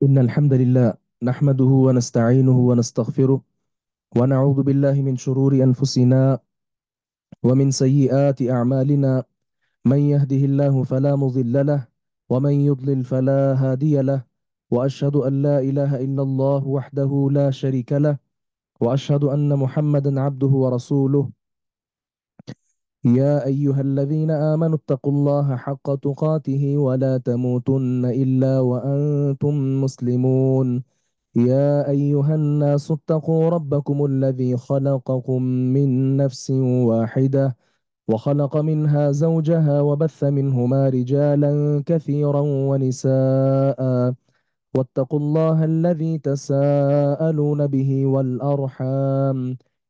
إن الحمد لله نحمده ونستعينه ونستغفره ونعوذ بالله من شرور أنفسنا ومن سيئات أعمالنا. من يهده الله فلا مضل له ومن يضلل فلا هادي له. وأشهد أن لا إله إلا الله وحده لا شريك له، وأشهد أن محمدا عبده ورسوله. يا أيها الذين آمنوا اتقوا الله حق تقاته ولا تموتن إلا وأنتم مسلمون. يا أيها الناس اتقوا ربكم الذي خلقكم من نفس واحدة وخلق منها زوجها وبث منهما رجالا كثيرا ونساء. واتقوا الله الذي تساءلون به والأرحام،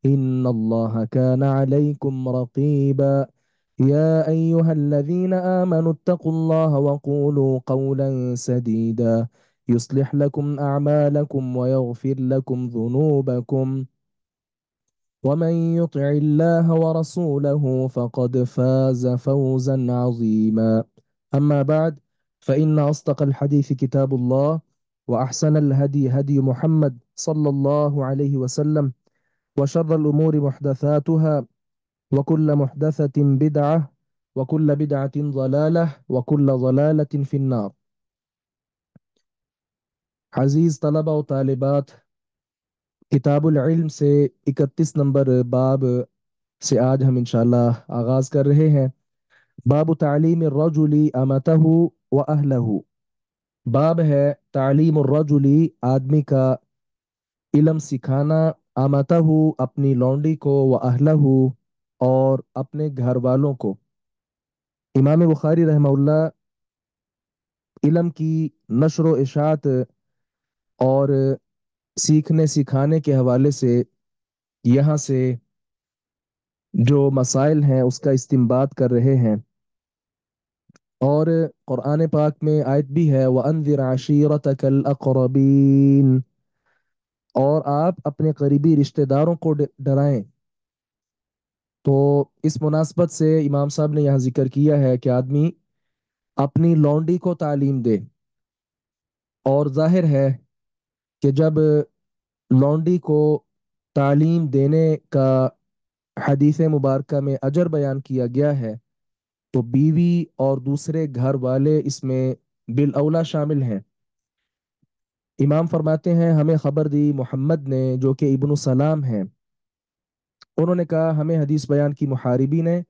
إن الله كان عليكم رقيبا. يا أيها الذين آمنوا اتقوا الله وقولوا قولا سديدا يصلح لكم أعمالكم ويغفر لكم ذنوبكم، ومن يطع الله ورسوله فقد فاز فوزا عظيما. أما بعد، فإن أصدق الحديث كتاب الله، وأحسن الهدي هدي محمد صلى الله عليه وسلم، وشر الأمور محدثاتها، وكل محدثة بدعة، وكل بدعة ضلالة، وكل ضلالة في النار. عزیز طلبہ و طالبات، کتاب العلم سے 31 نمبر باب سے آج ہم انشاءاللہ آغاز کر رہے ہیں۔ باب تعلیم الرجل امتہ و اہلہ، باب ہے تعلیم الرجل، آدمی کا علم سکھانا، امتہ اپنی لونڈی کو، و اہلہ اور اپنے گھر والوں کو۔ امام بخاری رحمہ اللہ علم کی نشر و اشاعت اور سیکھنے سکھانے کے حوالے سے یہاں سے جو مسائل ہیں اس کا استنباط کر رہے ہیں، اور قرآن پاک میں آیت بھی ہے وَأَنذِرْ عَشِيرَتَكَ الْأَقْرَبِينَ، اور آپ اپنے قریبی رشتہ داروں کو ڈرائیں۔ تو اس مناسبت سے امام صاحب نے یہاں ذکر کیا ہے کہ آدمی اپنی لونڈی کو تعلیم دے، اور ظاہر ہے کہ جب لونڈی کو تعلیم دینے کا حدیث مبارکہ میں اجر بیان کیا گیا ہے، تو بیوی اور دوسرے گھر والے اس میں بالاولا شامل ہیں۔ امام فرماتے ہیں ہمیں خبر دی محمد نے، جو کہ ابن سلام ہیں، انہوں نے کہا ہمیں حدیث بیان کی محاربی نے،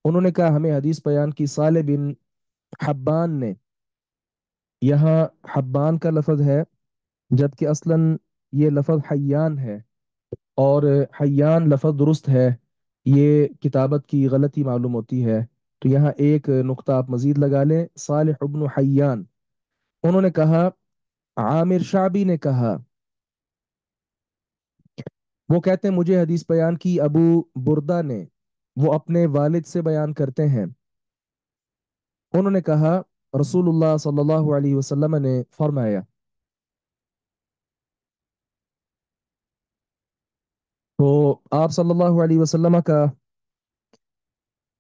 انہوں نے کہا ہمیں حدیث بیان کی صالح بن حبان نے۔ یہاں حبان کا لفظ ہے، جبکہ اصلاً یہ لفظ حیان ہے، اور حیان لفظ درست ہے، یہ کتابت کی غلطی معلوم ہوتی ہے۔ تو یہاں ایک نقطہ آپ مزید لگا لیں، صالح ابن حیان۔ انہوں نے کہا عامر شعبی نے کہا، وہ کہتے ہیں مجھے حدیث بیان کی ابو بردہ نے، وہ اپنے والد سے بیان کرتے ہیں، انہوں نے کہا رسول اللہ صلی اللہ علیہ وسلم نے فرمایا۔ تو آپ صلی اللہ علیہ وسلم کا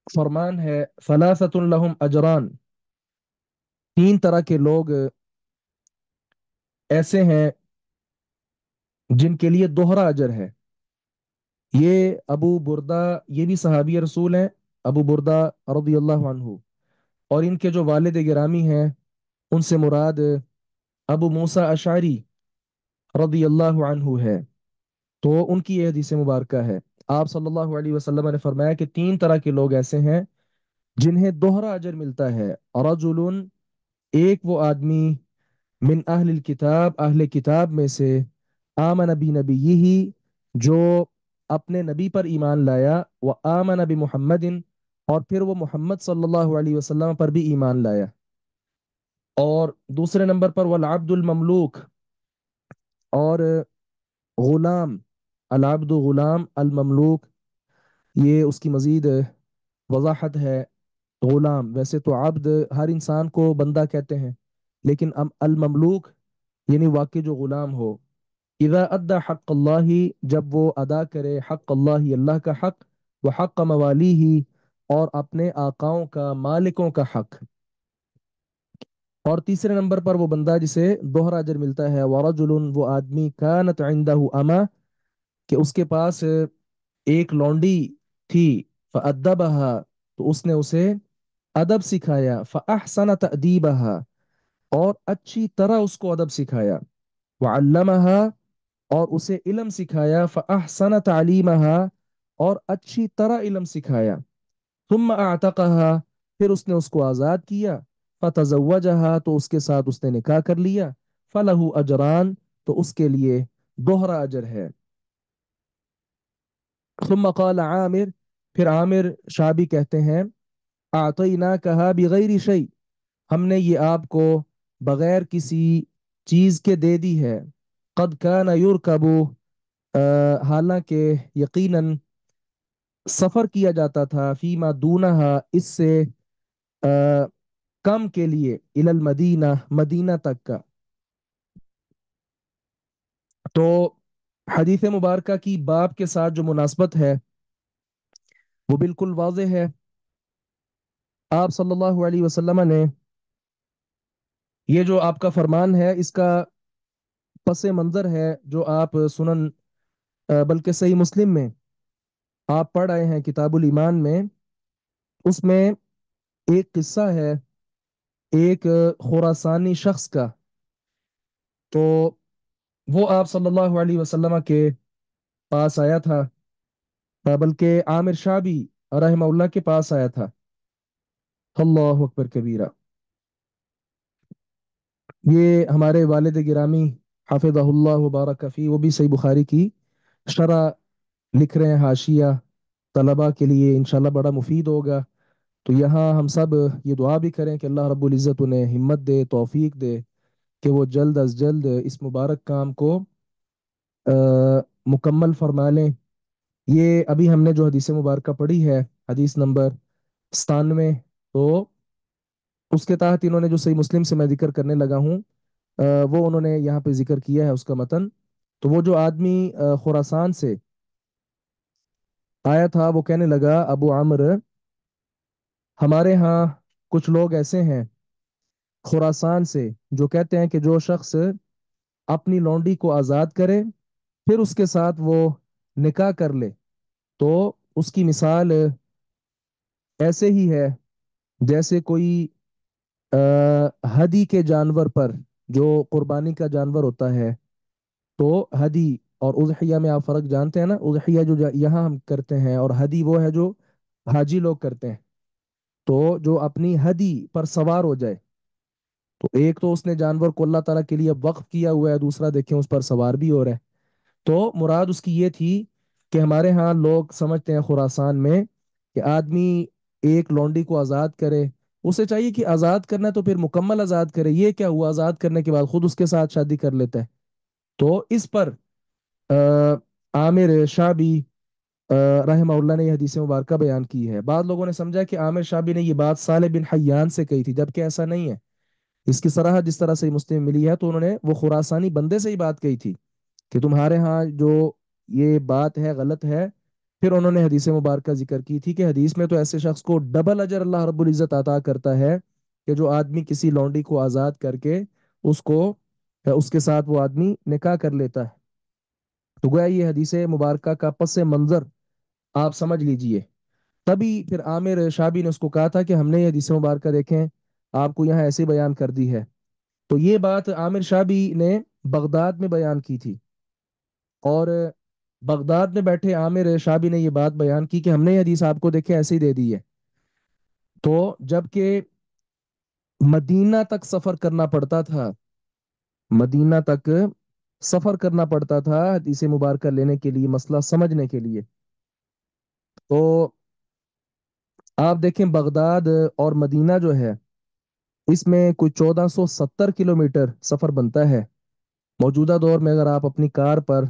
فرمان ہے ثلاثۃ لہم اجران، تین طرح کے لوگ ایسے ہیں جن کے لیے دوہرا اجر ہے۔ یہ ابو بردہ، یہ بھی صحابی رسول ہیں، ابو بردہ رضی اللہ عنہ، اور ان کے جو والد گرامی ہیں ان سے مراد ابو موسیٰ اشعری رضی اللہ عنہ ہے۔ تو ان کی یہ حدیث مبارکہ ہے، آپ صلی اللہ علیہ وسلم نے فرمایا کہ تین طرح کے لوگ ایسے ہیں جنہیں دوہرا اجر ملتا ہے۔ رجل، ایک وہ آدمی، من اہل الکتاب، اہل کتاب میں سے، آمن بنبیہ، جو اپنے نبی پر ایمان لایا، وہ آمن بمحمد، اور پھر وہ محمد صلی اللہ علیہ وسلم پر بھی ایمان لایا۔ اور دوسرے نمبر پر والعبد المملوک، اور غلام، العبد غلام، المملوک یہ اس کی مزید وضاحت ہے۔ غلام، ویسے تو عبد ہر انسان کو بندہ کہتے ہیں، لیکن المملوک یعنی واقعی جو غلام ہو۔ اذا ادا حق اللہ، جب وہ ادا کرے حق اللہ، اللہ کا حق، وہ حق موالیہ، اور اپنے آقاؤں کا، مالکوں کا حق۔ اور تیسرے نمبر پر وہ بندہ جسے دوہرا اجر ملتا ہے، ورجل، وہ آدمی، کانت عنده اما، کہ اس کے پاس ایک لونڈی تھی، فأدبها، تو اس نے اسے ادب سکھایا، فأحسن تأدیبها، اور اچھی طرح اس کو ادب سکھایا، وعلمها، اور اسے علم سکھایا، فأحسن تعلیمها، اور اچھی طرح علم سکھایا، ثم اعتقها، پھر اس نے اس کو آزاد کیا، فتزوجها، تو اس کے ساتھ اس نے نکاح کر لیا، فلہ اجران، تو اس کے لیے دوہرا اجر ہے۔ ثم قال عامر، پھر عامر شابی کہتے ہیں، اعطیناکها بغیر شیء، ہم نے یہ آپ کو بغیر کسی چیز کے دے دی ہے، قد کان یرکب، حالانکہ یقیناً سفر کیا جاتا تھا، فیما دونہا، اس سے آ، کم کے لیے، الی المدینہ، مدینہ تک کا۔ تو حدیث مبارکہ کی باب کے ساتھ جو مناسبت ہے وہ بالکل واضح ہے۔ آپ صلی اللہ علیہ وسلم نے یہ جو آپ کا فرمان ہے اس کا پس منظر ہے جو آپ سنن، بلکہ صحیح مسلم میں آپ پڑھ آئے ہیں کتاب الایمان میں، اس میں ایک قصہ ہے ایک خراسانی شخص کا۔ تو وہ آپ صلی اللہ علیہ وسلم کے پاس آیا تھا، بلکہ عامر شاہ بھی رحمہ اللہ کے پاس آیا تھا۔ اللہ اکبر کبیرہ۔ یہ ہمارے والد گرامی حافظہ اللہ وبارک فی، وہ بھی صحیح بخاری کی شرح لکھ رہے ہیں، حاشیہ طلبہ کے لیے انشاءاللہ بڑا مفید ہوگا۔ تو یہاں ہم سب یہ دعا بھی کریں کہ اللہ رب العزت انہیں ہمت دے، توفیق دے کہ وہ جلد از جلد اس مبارک کام کو مکمل فرما لیں۔ یہ ابھی ہم نے جو حدیث مبارکہ پڑھی ہے، حدیث نمبر 97، تو اس کے تحت انہوں نے جو صحیح مسلم سے میں ذکر کرنے لگا ہوں، وہ انہوں نے یہاں پہ ذکر کیا ہے اس کا متن۔ تو وہ جو آدمی خراسان سے آیا تھا وہ کہنے لگا، ابو عمرو، ہمارے ہاں کچھ لوگ ایسے ہیں خراسان سے جو کہتے ہیں کہ جو شخص اپنی لونڈی کو آزاد کرے پھر اس کے ساتھ وہ نکاح کر لے تو اس کی مثال ایسے ہی ہے جیسے کوئی ہدی کے جانور پر، جو قربانی کا جانور ہوتا ہے، تو ہدی اور اضحیہ میں آپ فرق جانتے ہیں نا، اضحیہ جو یہاں ہم کرتے ہیں اور ہدی وہ ہے جو حاجی لوگ کرتے ہیں۔ تو جو اپنی ہدی پر سوار ہو جائے، تو ایک تو اس نے جانور کو اللہ تعالیٰ کے لیے وقف کیا ہوا ہے، دوسرا دیکھیں اس پر سوار بھی ہو رہا ہے۔ تو مراد اس کی یہ تھی کہ ہمارے ہاں لوگ سمجھتے ہیں خراسان میں کہ آدمی ایک لونڈی کو آزاد کرے، اسے چاہیے کہ آزاد کرنا ہے تو پھر مکمل آزاد کرے، یہ کیا ہوا آزاد کرنے کے بعد خود اس کے ساتھ شادی کر لیتا ہے۔ تو اس پر عامر شابی رحمہ اللہ نے یہ حدیث مبارکہ بیان کی ہے۔ بعض لوگوں نے سمجھا کہ عامر شابی نے یہ بات صالح بن حیان سے کہی تھی، جبکہ ایسا نہیں ہے۔ اس کی صراحت جس طرح سے مسلم میں ملی ہے تو انہوں نے وہ خراسانی بندے سے ہی بات کہی تھی کہ تمہارے ہاں جو یہ بات ہے غلط ہے۔ پھر انہوں نے حدیث مبارکہ ذکر کی تھی کہ حدیث میں تو ایسے شخص کو ڈبل اجر اللہ رب العزت عطا کرتا ہے کہ جو آدمی کسی لونڈی کو آزاد کر کے اس کو اس کے ساتھ وہ آدمی نکاح کر لیتا ہے۔ تو گویا یہ حدیث مبارکہ کا پس منظر آپ سمجھ لیجئے۔ تبھی پھر عامر شابی نے اس کو کہا تھا کہ ہم نے یہ حدیث مبارکہ دیکھیں آپ کو یہاں ایسے بیان کر دی ہے۔ تو یہ بات عامر شابی نے بغداد میں بیان کی تھی، اور بغداد میں بیٹھے عامر شابی نے یہ بات بیان کی کہ ہم نے یہ حدیث آپ کو دیکھے ایسے ہی دے دی ہے۔ تو جب کہ مدینہ تک سفر کرنا پڑتا تھا، مدینہ تک سفر کرنا پڑتا تھا حدیث مبارکہ لینے کے لیے، مسئلہ سمجھنے کے لیے، تو آپ دیکھیں بغداد اور مدینہ جو ہے اس میں کوئی 1470 کلومیٹر سفر بنتا ہے۔ موجودہ دور میں اگر آپ اپنی کار پر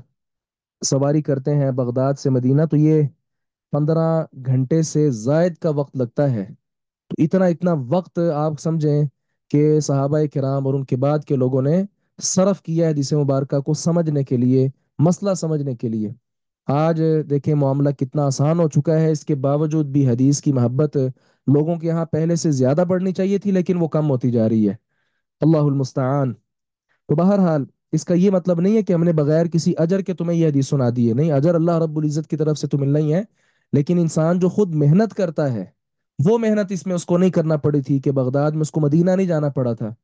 سواری کرتے ہیں بغداد سے مدینہ تو یہ 15 گھنٹے سے زائد کا وقت لگتا ہے۔ تو اتنا وقت آپ سمجھیں کہ صحابہ کرام اور ان کے بعد کے لوگوں نے صرف کیا ہے حدیث مبارکہ کو سمجھنے کے لیے، مسئلہ سمجھنے کے لیے۔ آج دیکھیں معاملہ کتنا آسان ہو چکا ہے، اس کے باوجود بھی حدیث کی محبت لوگوں کے یہاں پہلے سے زیادہ بڑھنی چاہیے تھی لیکن وہ کم ہوتی جا رہی ہے۔ अल्लाहुल मुस्तआन। तो बहरहाल इसका ये मतलब नहीं है कि हमने बगैर किसी अजर के तुम्हें ये हदीस सुना दी है, नहीं, अजर अल्लाह रब्बुल इज्जत की तरफ से तो मिलना ही है। लेकिन इंसान जो खुद मेहनत करता है, वो मेहनत इसमें उसको नहीं करना पड़ी थी कि बगदाद में उसको मदीना नहीं जाना पड़ा था।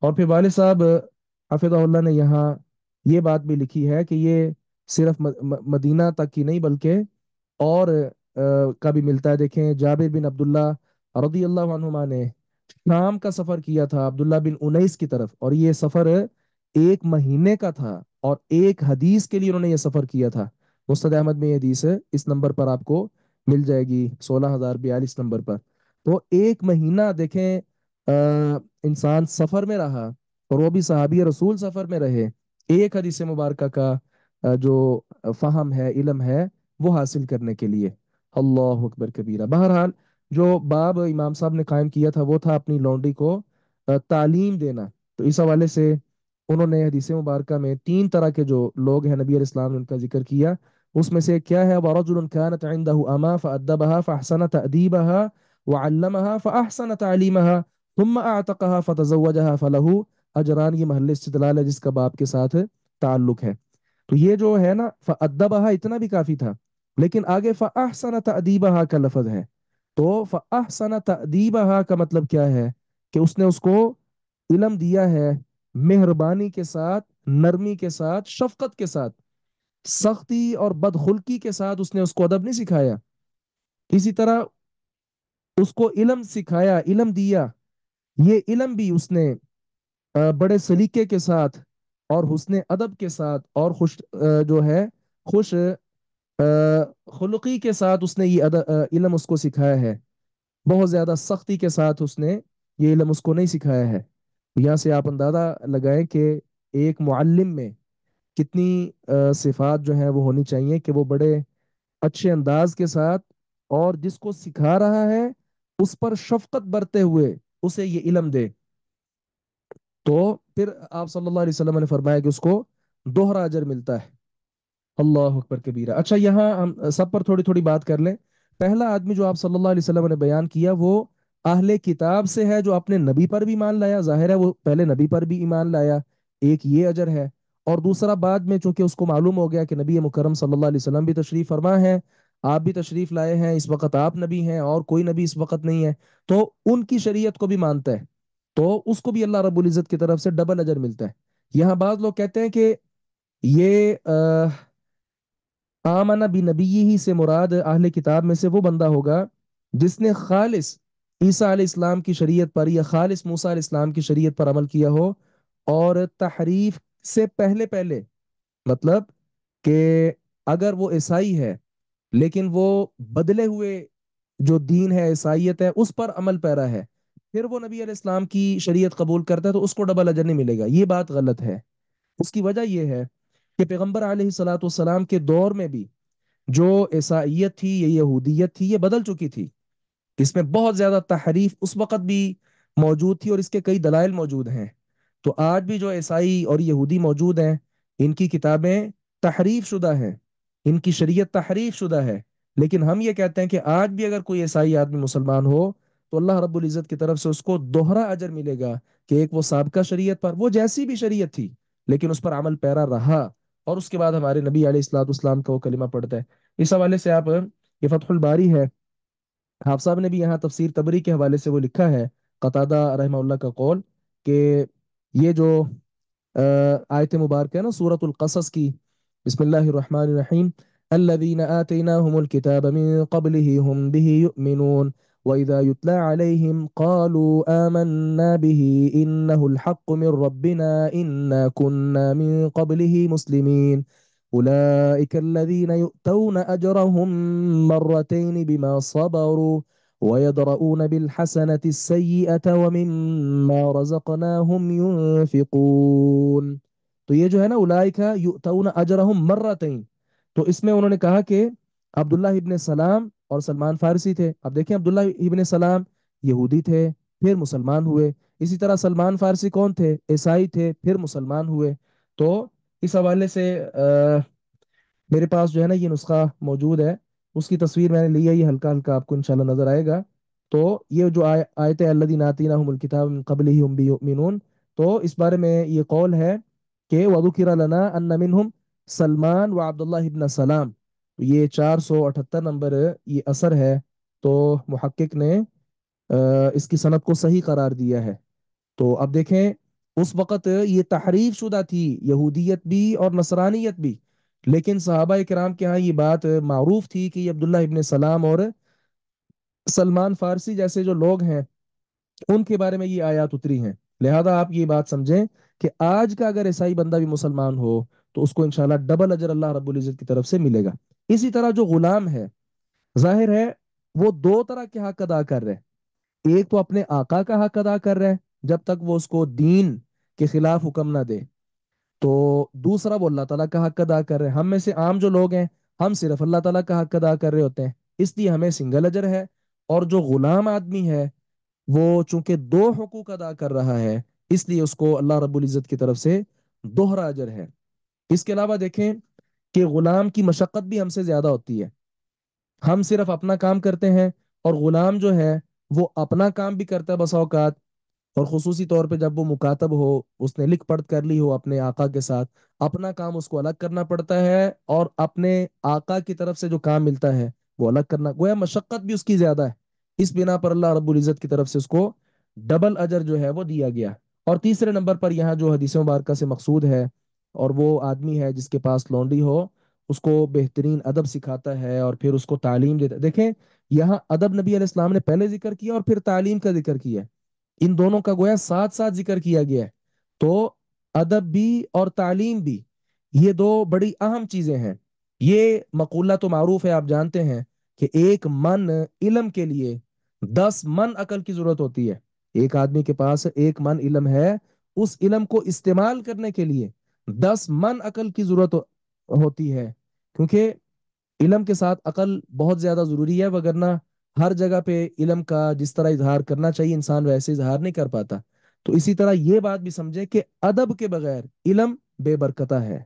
और फिर वाले साहब हाफिज़हुल्लाह ने यहाँ ये बात भी लिखी है कि ये सिर्फ मदीना तक की नहीं बल्कि और का भी मिलता है। देखें, जाबिर बिन अब्दुल्ला रदी अल्लाह अन्हुमा ने शाम का सफर किया था अब्दुल्ला बिन उनैस की तरफ, और ये सफर एक महीने का था, और एक हदीस के लिए उन्होंने ये सफर किया था। मुस्नद अहमद में ये हदीस है, इस नंबर पर आपको मिल जाएगी, 16,042 नंबर पर। तो एक महीना देखें, इंसान सफर में रहा, और वो भी सहाबी रसूल सफर में रहे, एक हदीस मुबारक का जो फहम है, इल्म है, वो हासिल करने के लिए। अल्लाह अकबर कबीरा। बहरहाल जो बाब इमाम साहब ने कायम किया था वो था अपनी लौंडी को तालीम देना। तो इस हवाले से उन्होंने हदीस मुबारक में तीन तरह के जो लोग हैं नबी अलैहिस्सलाम ने उनका जिक्र किया। उसमें से क्या है, वरजुल कानत इंदहु अमा फअद्दबहा फअहसन तअदीबहा वअल्लमहा फअहसन तालीमहा थुम्मा अअतकहा फतज़व्वजहा फलहु अजरान। ये महल इस्तिदलाल है जिसका बाप के साथ ताल्लुक है। तो ये जो है ना, फअद्दबहा इतना भी काफी था, लेकिन आगे फअहसन तअदीबहा का लफ्ज है। तो फअहसन तअदीबहा का मतलब क्या है कि उसने उसको इल्म दिया है मेहरबानी के साथ, नरमी के साथ, शफकत के साथ, सख्ती और बदखुल्की के साथ उसने उसको अदब नहीं सिखाया। इसी तरह उसको इल्म सिखाया, इल्म दिया, ये इल्म भी उसने बड़े सलीके के साथ और हुस्न अदब के साथ और खुश जो है खुश खुलकी के साथ उसने ये इल्म उसको सिखाया है। बहुत ज्यादा सख्ती के साथ उसने ये इल्म उसको नहीं सिखाया है। तो यहाँ से आप अंदाजा लगाएं कि एक मुअल्लिम में कितनी सिफात जो है वो होनी चाहिए कि वो बड़े अच्छे अंदाज के साथ और जिसको सिखा रहा है उस पर शफकत बरते हुए उसे ये इल्म दे। तो फिर आप सल्लल्लाहु अलैहि वसल्लम ने फरमाया कि उसको दोहरा अजर मिलता है। अल्लाह अकबर कबीरा। अच्छा, यहाँ हम सब पर थोड़ी थोड़ी बात कर लें। पहला आदमी जो आप सल्लल्लाहु अलैहि वसल्लम ने बयान किया वो अहले किताब से है, जो अपने नबी पर भी ईमान लाया। जाहिर है वो पहले नबी पर भी ईमान लाया, एक ये अजर है। और दूसरा बाद में चूंकि उसको मालूम हो गया कि नबी मुकरम सल्लल्लाहु अलैहि वसल्लम भी तशरीफ फरमा है, आप भी तशरीफ लाए हैं, इस वक्त आप नबी हैं और कोई नबी इस वक्त नहीं है, तो उनकी शरीयत को भी मानता है, तो उसको भी अल्लाह रब्बुल इज्जत की तरफ से डबल अजर मिलता है। यहाँ बात लोग कहते हैं कि ये आमना बी नबी ही से मुराद अहले किताब में से वो बंदा होगा जिसने खालिस ईसा अलैहिस्सलाम की शरीयत पर या खालिस मूसा अलैहिस्सलाम की शरीयत पर अमल किया हो, और तहरीफ से पहले पहले, मतलब कि अगर वो ईसाई है लेकिन वो बदले हुए जो दीन है, ईसाइयत है, उस पर अमल पैरा है, फिर वो नबी अलैहिस्सलाम की शरीयत कबूल करता है, तो उसको डबल अजर नहीं मिलेगा। ये बात गलत है। उसकी वजह यह है कि पैगंबर अलैहिस्सलातु वस्सलाम के दौर में भी जो ईसाइयत थी, ये यहूदियत थी, ये बदल चुकी थी। इसमें बहुत ज्यादा तहरीफ उस वक्त भी मौजूद थी और इसके कई दलाइल मौजूद हैं। तो आज भी जो ईसाई और यहूदी मौजूद हैं, इनकी किताबें तहरीफ शुदा हैं, इनकी शरीयत तहरीफ शुदा है। लेकिन हम ये कहते हैं कि आज भी अगर कोई ईसाई आदमी मुसलमान हो तो अल्लाह रब्बुल इज़्ज़त की तरफ से उसको दोहरा अजर मिलेगा कि एक वो साबका शरीयत पर, वो जैसी भी शरीयत थी लेकिन उस पर अमल पैरा रहा, और उसके बाद हमारे नबी अलैहिस्सलाम का वो कलिमा पढ़ता है। इस हवाले से आप, ये फतहुल बारी है, हाफ साहब ने भी यहाँ तफसीर तबरी के हवाले से वो लिखा है, कतादा रहमहुल्लाह का कौल, कि ये जो आयत मुबारक है ना सूरतुल कसस की, बिस्मिल्लाहिर्रहमानिर्रहीम, अल्लज़ीना आतैनाहुमुल किताब मिन क़ब्लिहि हुम बिही युमिनून वइज़ा युतला अलैहिम क़ालू आमन्ना बिही इन्नहुल हक़्क़ु मिन रब्बिना इन्ना कुन्ना मिन क़ब्लिहि मुस्लिमीन उलाइका अल्लज़ीना यु'तौना अजरहुम मर्रतैन बिमा सबरू ويدرؤون بالحسنة السيئة ومما रज़क़नाहुम युनफिकून। तो ये जो है ना, उलाइका युतौना अजरहुम मर्रतैन, तो इसमें उन्होंने कहा कि अब्दुल्लाह इब्ने सलाम और सलमान फारसी थे। अब देखें, अब्दुल्लाह इब्ने सलाम यहूदी थे, फिर मुसलमान हुए। इसी तरह सलमान फारसी कौन थे? ईसाई थे, फिर मुसलमान हुए। तो इस हवाले से मेरे पास जो है ना ये नुस्खा मौजूद है, उसकी तस्वीर मैंने ली है, ये हल्का हल्का आपको इंशाल्लाह नजर आएगा। तो ये जो आयत है अल्लज़ीना आतैनाहुमुल किताब मिन क़ब्लिहि हुम बिही युमिनून, تو इस बारे में ये कौल है कि वदुकिरा लना अन्ना मिनहुम सलमान व अब्दुल्लाह इब्न सलाम। ये 478 नंबर ये असर है। तो मुहक्किक ने इसकी सनद को सही करार दिया है। तो अब देखें उस वक़्त ये तहरीफ शुदा थी, यहूदियत भी और नसरानियत भी। लेकिन सहाबा किराम के यहाँ ये बात मारूफ थी कि ये अब्दुल्लाह इब्न सलाम और सलमान फारसी जैसे जो लोग हैं उनके बारे में ये आयत उतरी हैं। लिहाजा आप ये बात समझें कि आज का अगर ईसाई बंदा भी मुसलमान हो तो उसको इंशाल्लाह डबल अजर अल्लाह रब्बुल इज्जत की तरफ से मिलेगा। इसी तरह जो गुलाम है, जाहिर है वो दो तरह के हक अदा कर रहे हैं। एक तो अपने आका का हक अदा कर रहे हैं जब तक वो उसको दीन के खिलाफ हुक्म ना दे, तो दूसरा वो अल्लाह ताला का हक अदा कर रहे हैं। हम में से आम जो लोग हैं हम सिर्फ अल्लाह ताला का हक अदा कर रहे होते हैं, इसलिए हमें सिंगल अजर है। और जो गुलाम आदमी है वो चूंकि दो हुकूक अदा कर रहा है, इसलिए उसको अल्लाह रब्बुल इज्जत की तरफ से दोहरा अजर है। इसके अलावा देखें कि गुलाम की मशक्कत भी हमसे ज्यादा होती है। हम सिर्फ अपना काम करते हैं और गुलाम जो है वो अपना काम भी करता है बसा औकात। और खुसूसी तौर पे जब वो मुकातब हो, उसने लिख पढ़ कर ली हो अपने आका के साथ, अपना काम उसको अलग करना पड़ता है और अपने आका की तरफ से जो काम मिलता है वो अलग करना, गोया मशक्कत भी उसकी ज्यादा है। इस बिना पर अल्लाह रब्बुल इज्जत की तरफ से उसको डबल अजर जो है वो दिया गया। और तीसरे नंबर पर यहाँ जो हदीस मुबारक से मकसूद है, और वो आदमी है जिसके पास लौंडी हो, उसको बेहतरीन अदब सिखाता है और फिर उसको तालीम देता है। देखें यहाँ अदब नबी अलैहि सलाम ने पहले जिक्र किया और फिर तालीम का जिक्र किया है। इन दोनों का गोया साथ साथ जिक्र किया गया है। तो अदब भी और तालीम भी, ये दो बड़ी अहम चीजें हैं। ये मकूला तो मारूफ है, आप जानते हैं कि एक मन इल्म के लिए 10 मन अकल की जरूरत होती है। एक आदमी के पास एक मन इल्म है, उस इल्म को इस्तेमाल करने के लिए 10 मन अकल की जरूरत होती है। क्योंकि इल्म के साथ अकल बहुत ज्यादा जरूरी है, वगरना हर जगह पे इल्म का जिस तरह इजहार करना चाहिए इंसान वैसे इजहार नहीं कर पाता। तो इसी तरह ये बात भी समझे कि अदब के बगैर इल्म बेबरकता है।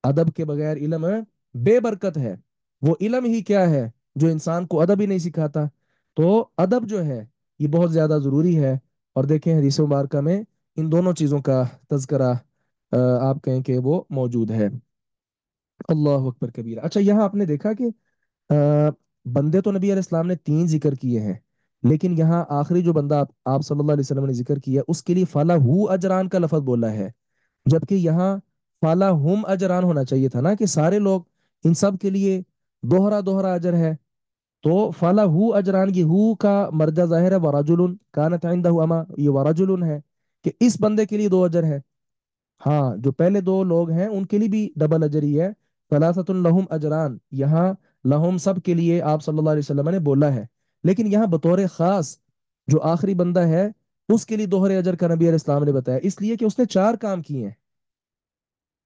अदब के बगैर इल्म बेबरकत है। वो इल्म ही क्या है जो इंसान को अदब ही नहीं सिखाता। तो अदब जो है ये बहुत ज्यादा जरूरी है। और देखें हदीस मुबारक में इन दोनों चीजों का तज़किरा आप कहें कि वो मौजूद है। अल्लाह अकबर कबीर। अच्छा, यहाँ आपने देखा कि बंदे तो नबी अलैहिस्सलाम ने 3 जिक्र किए हैं, लेकिन यहाँ आखिरी जो बंदा आप सल्लल्लाहु अलैहि वसल्लम ने जिक्र किया उसके लिए फलाहू अजरान का लफज बोला है। जबकि यहाँ फलाहुम अजरान होना चाहिए था ना, कि सारे लोग इन सब के लिए दोहरा दोहरा अजर है। तो फलाहू अजरान, ये हु का मर्जा जाहिर है वराजुलुन कानत इंदहु अमा, ये वराजुलुन है कि इस बंदे के लिए 2 अजर है। हाँ, जो पहले 2 लोग हैं उनके लिए भी डबल अजर ही है। सलासतुन लहुम अजरान, यहाँ लहुम सब के लिए आप सल्लल्लाहु अलैहि वसल्लम ने बोला है। लेकिन यहाँ बतौर खास जो आखिरी बंदा है उसके लिए दोहरे अजर का नबी अलैहि सलाम ने बताया, इसलिए कि उसने 4 काम किए हैं।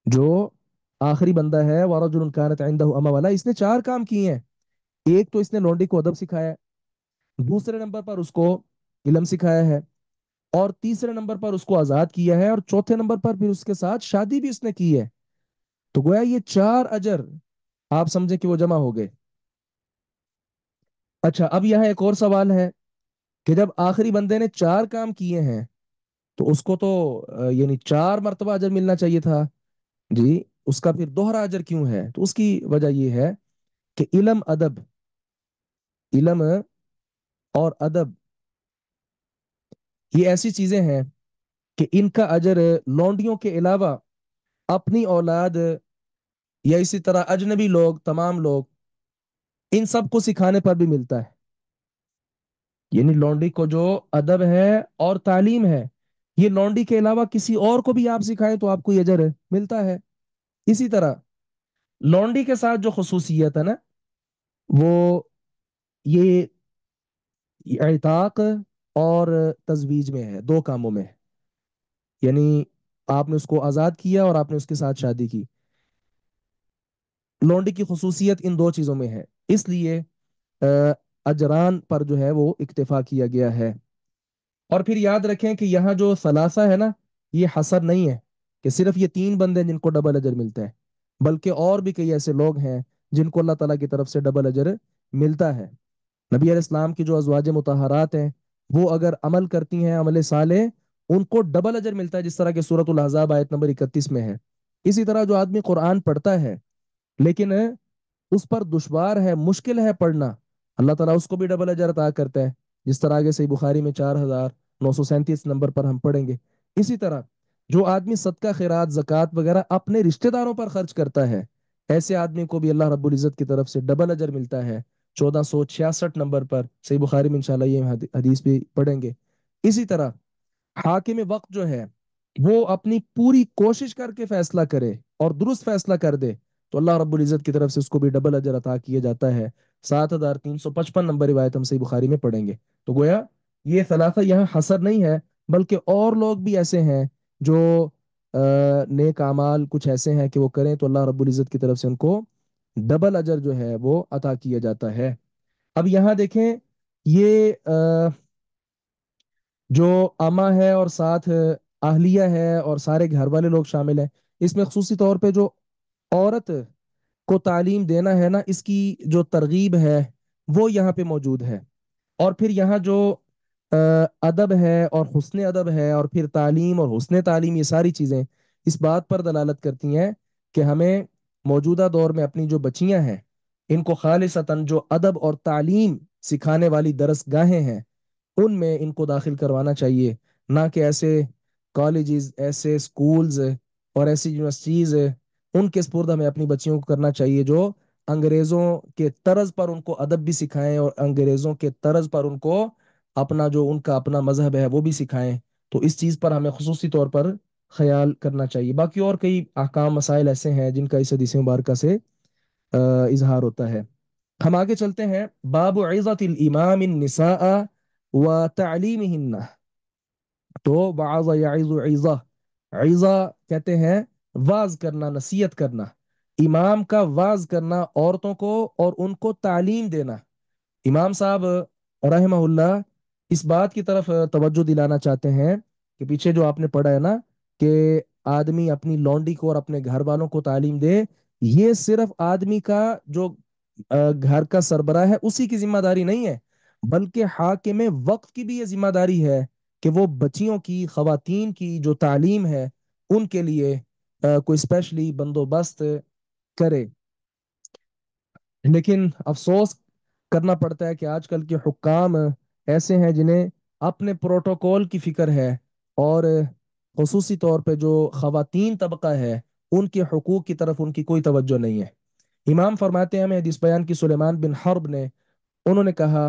जो आखिरी बंदा है वरजुलुन कानत इंदहु अमा वाला, इसने 4 काम किए हैं। एक तो इसने लौंडी को अदब सिखाया है, दूसरे नंबर पर उसको इलम सिखाया है, और तीसरे नंबर पर उसको आजाद किया है, और चौथे नंबर पर फिर उसके साथ शादी भी उसने की है। तो गोया ये 4 अजर आप समझे कि वो जमा हो गए। अच्छा, अब यहाँ एक और सवाल है कि जब आखिरी बंदे ने 4 काम किए हैं तो उसको तो यानी 4 मर्तबा अजर मिलना चाहिए था। जी, उसका फिर दोहरा अजर क्यों है? तो उसकी वजह यह है कि इलम अदब, इलम और अदब ये ऐसी चीजें हैं कि इनका अजर लौंडियों के अलावा अपनी औलाद या इसी तरह अजनबी लोग, तमाम लोग, इन सब को सिखाने पर भी मिलता है। यानी लौंडी को जो अदब है और तालीम है, ये लौंडी के अलावा किसी और को भी आप सिखाएं तो आपको ये अजर मिलता है। इसी तरह लौंडी के साथ जो खसूसियत है ना, वो ये इताक और तजवीज में है, 2 कामों में। यानी आपने उसको आजाद किया और आपने उसके साथ शादी की। लौंडी की खसूसियत इन 2 चीजों में है, इसलिए अ, अजरान पर जो है वो इक्तिफा किया गया है। और फिर याद रखें कि यहाँ जो सलासा है ना, ये हसर नहीं है कि सिर्फ ये 3 बंदे हैं जिनको डबल अजर मिलता है, बल्कि और भी कई ऐसे लोग हैं जिनको अल्लाह ताला की तरफ से डबल अजर मिलता है। नबी अलैहि सलाम की जो अज़वाज मुतहरात हैं वो अगर अमल करती हैं अमल साले, उनको डबल अजर मिलता है, जिस तरह के सूरतुल अहज़ाब आयत नंबर 31 में है। इसी तरह जो आदमी कुरान पढ़ता है लेकिन उस पर दुश्वार है, मुश्किल है पढ़ना, अल्लाह ताला उसको भी डबल अजर अता करता है। जिस तरह आगे सही बुखारी में 4937 नंबर पर हम पढ़ेंगे। इसी तरह जो आदमी सदका खैरात जक़ात वगैरह अपने रिश्तेदारों पर खर्च करता है, ऐसे आदमी को भी अल्लाह रब्बुल इज़्ज़त की तरफ से डबल अजर मिलता है। 1466 नंबर पर सही बुखारी में इंशाल्लाह ये हदीस भी पढ़ेंगे। इसी तरह हाकिम वक्त जो है वो अपनी पूरी कोशिश करके फैसला करे और दुरुस्त फैसला कर दे, तो अल्लाह रब्बुल इज़्ज़त की तरफ से उसको भी डबल अजर अता किया जाता है। 7355 नंबर रिवायत हम सही बुखारी में पढ़ेंगे। तो गोया ये सलासा यहाँ हसर नहीं है, बल्कि और लोग भी ऐसे हैं जो नेक अमाल कुछ ऐसे हैं कि वो करें तो अल्लाह रब्बुल इज़्ज़त की तरफ से उनको डबल अजर जो है वो अता किया जाता है। अब यहाँ देखें, ये जो अमा है और साथ आहलिया है और सारे घर वाले लोग शामिल हैं, इसमें खुसूसी तौर पे जो औरत को तालीम देना है ना, इसकी जो तरगीब है वो यहाँ पे मौजूद है। और फिर यहाँ जो अ, अदब है और हुस्न अदब है और फिर तालीम और हुस्न तालीम, ये सारी चीज़ें इस बात पर दलालत करती हैं कि हमें मौजूदा दौर में अपनी जो बच्चियां हैं इनको खालिसतन जो अदब और तालीम सिखाने वाली दरसगाहें हैं उनमें इनको दाखिल करवाना चाहिए, ना कि ऐसे कॉलेजेस, ऐसे स्कूल्स और ऐसी यूनिवर्सिटीज उनके स्पुर्द हमें अपनी बच्चियों को करना चाहिए जो अंग्रेजों के तर्ज पर उनको अदब भी सिखाएं और अंग्रेजों के तर्ज पर उनको अपना जो उनका अपना मजहब है वो भी सिखाएं। तो इस चीज़ पर हमें खुसूसी तौर पर ख्याल करना चाहिए। बाकी और कई अहकाम मसाइल ऐसे हैं जिनका इस हदीस मुबारक से इजहार होता है। हम आगे चलते हैं। बाबु इज़्ज़तिल इमाम निसा व तालीमिहिन्ना। तो वाज़ याइज़ु इज़्ज़ा, इज़्ज़ा कहते हैं वाज करना, नसीहत करना। इमाम का वाज करना औरतों को और उनको तालीम देना। इमाम साहब रहमहुल्लाह इस बात की तरफ तवज्जो दिलाना चाहते हैं कि पीछे जो आपने पढ़ा है ना कि आदमी अपनी लौंडी को और अपने घर वालों को तालीम दे, ये सिर्फ आदमी का जो घर का सरबराह है उसी की जिम्मेदारी नहीं है, बल्कि हाकिम वक्त की भी ये जिम्मेदारी है कि वो बच्चियों की, खवातीन की जो तालीम है उनके लिए कोई स्पेशली बंदोबस्त करे। लेकिन अफसोस करना पड़ता है कि आजकल के हुक्काम ऐसे हैं जिन्हें अपने प्रोटोकॉल की फिक्र है और खसूसी तौर पे जो खवातीन तबका है उनके हकूक की तरफ उनकी कोई तवज्जो नहीं है। इमाम फरमाते हैं, हमें हदीस बयान की सुलेमान बिन हर्ब ने, उन्होंने कहा,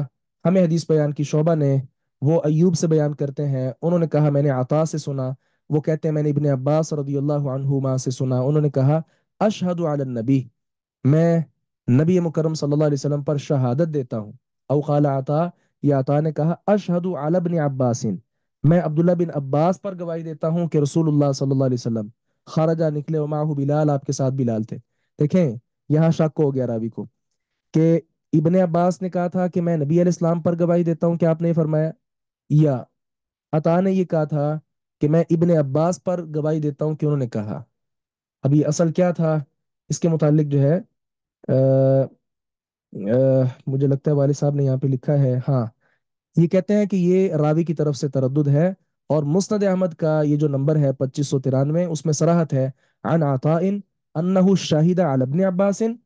हमें हदीस बयान की शोबा ने, वो अयूब से बयान करते हैं, उन्होंने कहा मैंने अता से सुना, वो कहते हैं मैंने इब्ने अब्बास रदियल्लाहु अन्हुमा से सुना, उन्होंने कहा अशहदु अला नबी, मैं नबी मुकरम सल्लल्लाहु अलैहि वसल्लम पर शहादत देता हूँ। औ क़ाल अता, या अता ने कहा अशहदु अला इब्न अब्बासिन, मैं अब्दुल्ला बिन अब्बास पर गवाही देता हूँ कि रसूलुल्लाह सल्लल्लाहु अलैहि वसल्लम खरजा निकले व माहू बिलाल, आपके साथ बिलाल थे। देखें, यहाँ शक हो गया रावी को कि इब्ने अब्बास ने कहा था कि मैं नबी अलैहि सलाम पर गवाही देता हूँ, क्या आपने ये फरमाया, या अता ने ये कहा था कि मैं इब्ने अब्बास पर गवाही देता हूँ कि उन्होंने कहा। अभी असल क्या था इसके मुतालिक जो है मुझे लगता है वालिद साहब ने यहाँ पे लिखा है, हाँ, ये कहते हैं कि ये रावी की तरफ से तरद्दुद है। और मुस्नद अहमद का ये जो नंबर है 2593, उसमें सराहत है अन अताइन अन्नहु शाहिदा अला इब्न अब्बासिन।